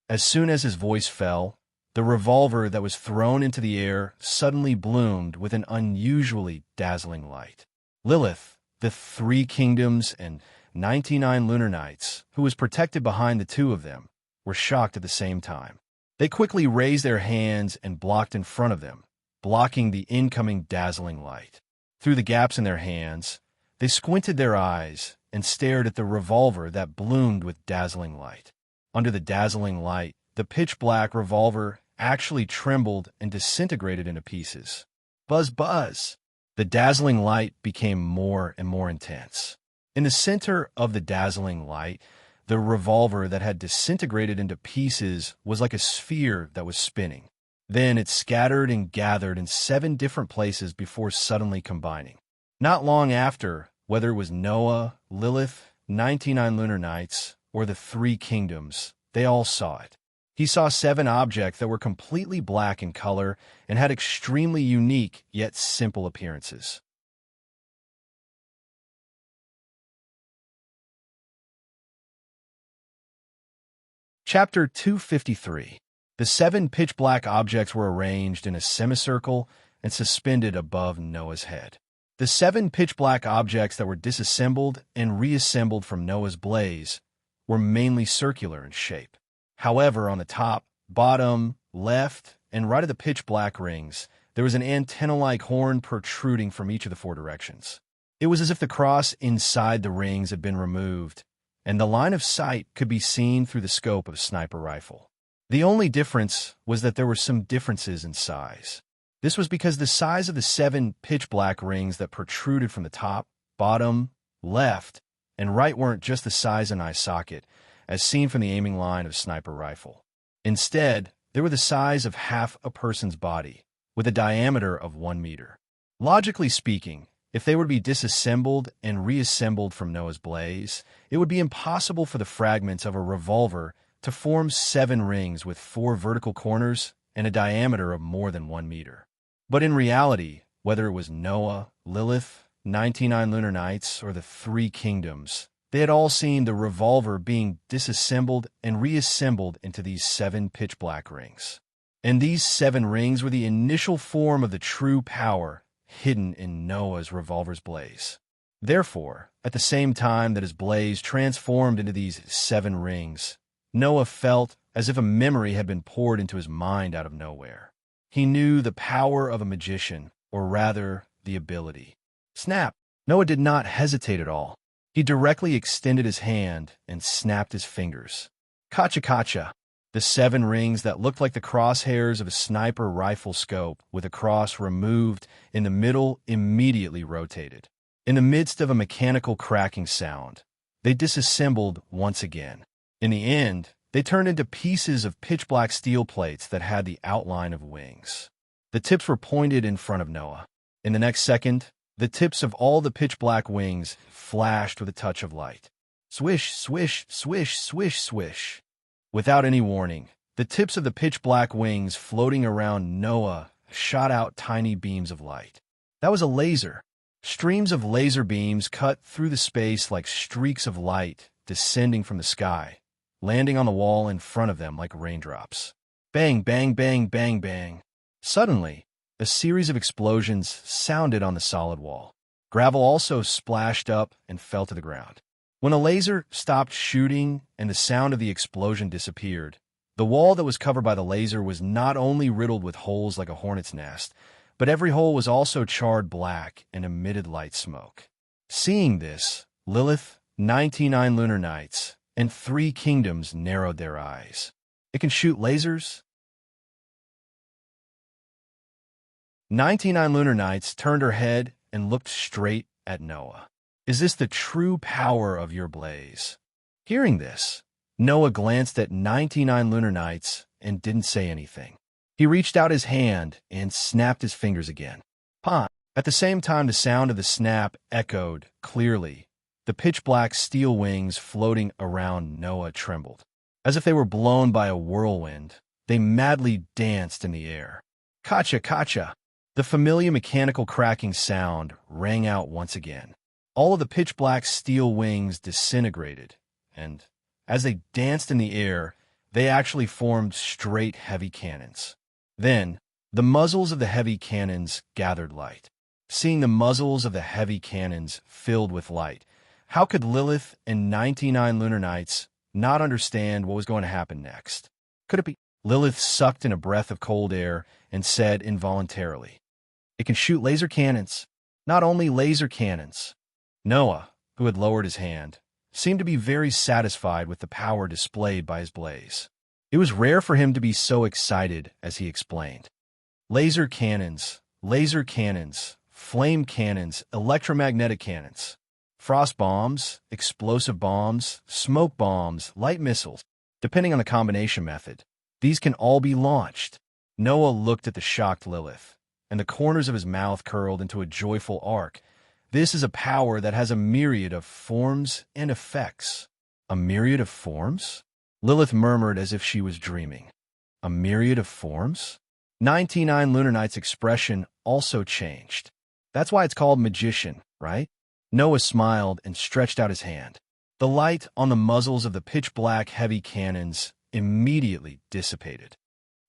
As soon as his voice fell, the revolver that was thrown into the air suddenly bloomed with an unusually dazzling light. Lilith, the 3 kingdoms, and 99 Lunar Nights, who was protected behind the 2 of them, were shocked at the same time. They quickly raised their hands and blocked in front of them, blocking the incoming dazzling light. Through the gaps in their hands, they squinted their eyes and stared at the revolver that bloomed with dazzling light. Under the dazzling light, the pitch-black revolver actually trembled and disintegrated into pieces. Buzz, buzz! The dazzling light became more and more intense. In the center of the dazzling light, the revolver that had disintegrated into pieces was like a sphere that was spinning. Then it scattered and gathered in 7 different places before suddenly combining. Not long after, whether it was Noah, Lilith, 99 Lunar Nights, or the 3 kingdoms, they all saw it. He saw 7 objects that were completely black in color and had extremely unique yet simple appearances. Chapter 253. The 7 pitch-black objects were arranged in a semicircle and suspended above Noah's head. The 7 pitch-black objects that were disassembled and reassembled from Noah's blaze were mainly circular in shape. However, on the top, bottom, left, and right of the pitch-black rings, there was an antenna-like horn protruding from each of the 4 directions. It was as if the cross inside the rings had been removed, and the line of sight could be seen through the scope of a sniper rifle. The only difference was that there were some differences in size. This was because the size of the 7 pitch-black rings that protruded from the top, bottom, left, and right weren't just the size of an eye socket, as seen from the aiming line of a sniper rifle. Instead, they were the size of half a person's body, with a diameter of 1 meter. Logically speaking, if they were to be disassembled and reassembled from Noah's blaze, it would be impossible for the fragments of a revolver to form 7 rings with 4 vertical corners and a diameter of more than 1 meter. But in reality, whether it was Noah, Lilith, 99 Lunar Nights, or the 3 kingdoms, they had all seen the revolver being disassembled and reassembled into these 7 pitch-black rings. And these 7 rings were the initial form of the true power hidden in Noah's revolver's blaze. Therefore, at the same time that his blaze transformed into these 7 rings, Noah felt as if a memory had been poured into his mind out of nowhere. He knew the power of a magician, or rather, the ability. Snap! Noah did not hesitate at all. He directly extended his hand and snapped his fingers. Kacha-kacha! The 7 rings that looked like the crosshairs of a sniper rifle scope with a cross removed in the middle immediately rotated. In the midst of a mechanical cracking sound, they disassembled once again. In the end, They turned into pieces of pitch-black steel plates that had the outline of wings. The tips were pointed in front of Noah. In the next second, the tips of all the pitch-black wings flashed with a touch of light. Swish, swish, swish, swish, swish. Without any warning, the tips of the pitch-black wings floating around Noah shot out tiny beams of light. That was a laser. Streams of laser beams cut through the space like streaks of light descending from the sky, landing on the wall in front of them like raindrops. Bang, bang, bang, bang, bang. Suddenly, a series of explosions sounded on the solid wall. Gravel also splashed up and fell to the ground. When a laser stopped shooting and the sound of the explosion disappeared, the wall that was covered by the laser was not only riddled with holes like a hornet's nest, but every hole was also charred black and emitted light smoke. Seeing this, Lilith, 99 lunar nights, and 3 kingdoms narrowed their eyes. It can shoot lasers? 99 lunar nights turned her head and looked straight at Noah. Is this the true power of your blaze? Hearing this, Noah glanced at 99 lunar nights and didn't say anything. He reached out his hand and snapped his fingers again. Pah! At the same time, the sound of the snap echoed clearly. The pitch-black steel wings floating around Noah trembled. As if they were blown by a whirlwind, they madly danced in the air. Kacha, kacha! The familiar mechanical cracking sound rang out once again. All of the pitch-black steel wings disintegrated, and as they danced in the air, they actually formed straight heavy cannons. Then, the muzzles of the heavy cannons gathered light. Seeing the muzzles of the heavy cannons filled with light, how could Lilith and 99 lunar nights not understand what was going to happen next? Could it be? Lilith sucked in a breath of cold air and said involuntarily, "It can shoot laser cannons. Not only laser cannons." Noah, who had lowered his hand, seemed to be very satisfied with the power displayed by his blaze. It was rare for him to be so excited as he explained. Laser cannons, flame cannons, electromagnetic cannons, frost bombs, explosive bombs, smoke bombs, light missiles. Depending on the combination method, these can all be launched. Noah looked at the shocked Lilith, and the corners of his mouth curled into a joyful arc. This is a power that has a myriad of forms and effects. A myriad of forms? Lilith murmured as if she was dreaming. A myriad of forms? 99 lunar nights' expression also changed. That's why it's called magician, right? Noah smiled and stretched out his hand. The light on the muzzles of the pitch-black heavy cannons immediately dissipated.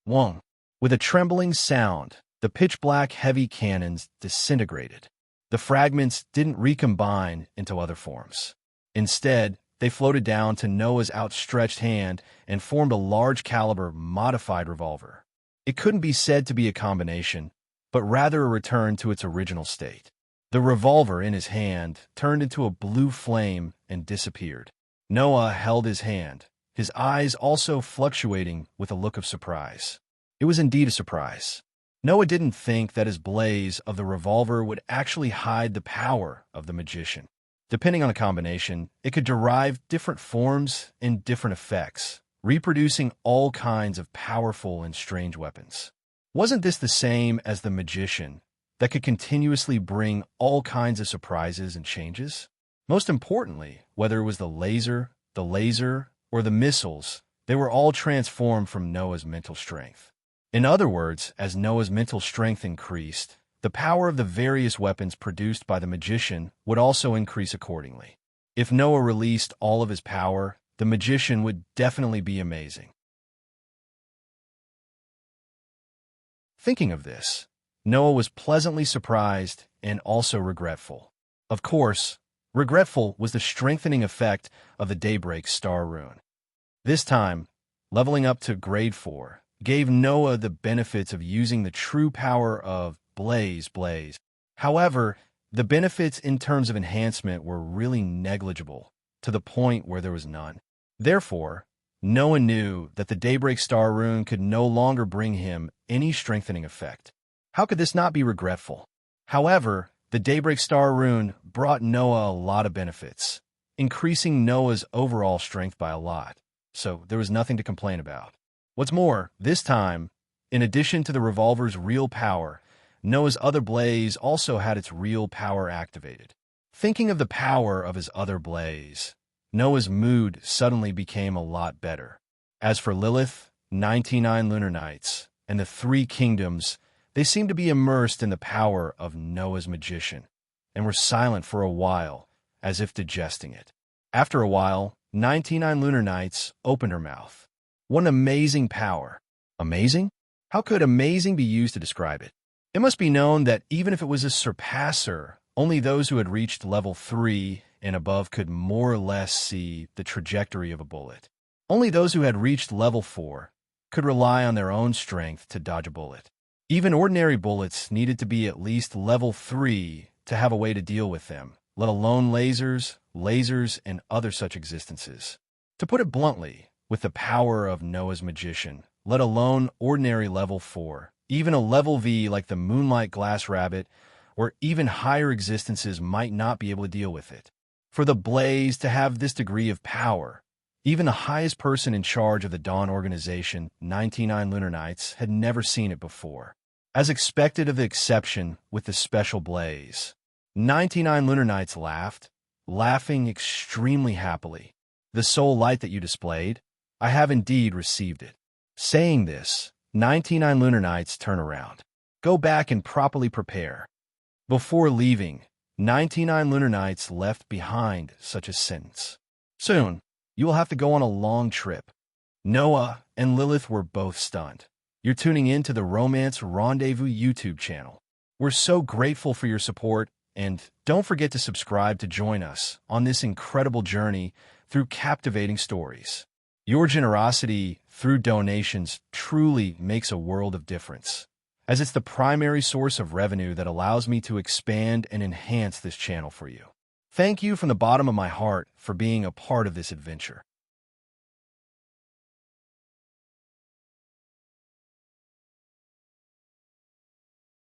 Wong. With a trembling sound, the pitch-black heavy cannons disintegrated. The fragments didn't recombine into other forms. Instead, they floated down to Noah's outstretched hand and formed a large-caliber modified revolver. It couldn't be said to be a combination, but rather a return to its original state. The revolver in his hand turned into a blue flame and disappeared. Noah held his hand, his eyes also fluctuating with a look of surprise. It was indeed a surprise. Noah didn't think that his blaze of the revolver would actually hide the power of the magician. Depending on the combination, it could derive different forms and different effects, reproducing all kinds of powerful and strange weapons. Wasn't this the same as the magician that could continuously bring all kinds of surprises and changes? Most importantly, whether it was the laser, or the missiles, they were all transformed from Noah's mental strength. In other words, as Noah's mental strength increased, the power of the various weapons produced by the magician would also increase accordingly. If Noah released all of his power, the magician would definitely be amazing. Thinking of this, Noah was pleasantly surprised and also regretful. Of course, regretful was the strengthening effect of the Daybreak Star Rune. This time, leveling up to Grade 4 gave Noah the benefits of using the true power of Blaze. However, the benefits in terms of enhancement were really negligible, to the point where there was none. Therefore, Noah knew that the Daybreak Star Rune could no longer bring him any strengthening effect. How could this not be regretful? However, the Daybreak Star Rune brought Noah a lot of benefits, increasing Noah's overall strength by a lot. so there was nothing to complain about. What's more, this time, in addition to the revolver's real power, Noah's other blaze also had its real power activated. Thinking of the power of his other blaze, Noah's mood suddenly became a lot better. As for Lilith, 99 lunar nights, and the three kingdoms, they seemed to be immersed in the power of Noah's magician, and were silent for a while, as if digesting it. After a while, 99 lunar nights opened her mouth. What an amazing power! Amazing? How could amazing be used to describe it? It must be known that even if it was a surpasser, only those who had reached level 3 and above could more or less see the trajectory of a bullet. Only those who had reached level 4 could rely on their own strength to dodge a bullet. Even ordinary bullets needed to be at least level 3 to have a way to deal with them, let alone lasers, and other such existences. To put it bluntly, with the power of Noah's magician, let alone ordinary level 4, even a level V like the Moonlight Glass Rabbit, or even higher existences might not be able to deal with it. For the blaze to have this degree of power, even the highest person in charge of the Dawn organization, 99 lunar nights, had never seen it before. As expected of the exception with the special blaze, 99 lunar nights laughed, laughing extremely happily. The soul light that you displayed, I have indeed received it. Saying this, 99 lunar nights turn around. Go back and properly prepare. Before leaving, 99 lunar nights left behind such a sentence. Soon, you will have to go on a long trip. Noah and Lilith were both stunned. You're tuning in to the Romance Rendezvous YouTube channel. We're so grateful for your support, and don't forget to subscribe to join us on this incredible journey through captivating stories. Your generosity through donations truly makes a world of difference, as it's the primary source of revenue that allows me to expand and enhance this channel for you. Thank you from the bottom of my heart for being a part of this adventure.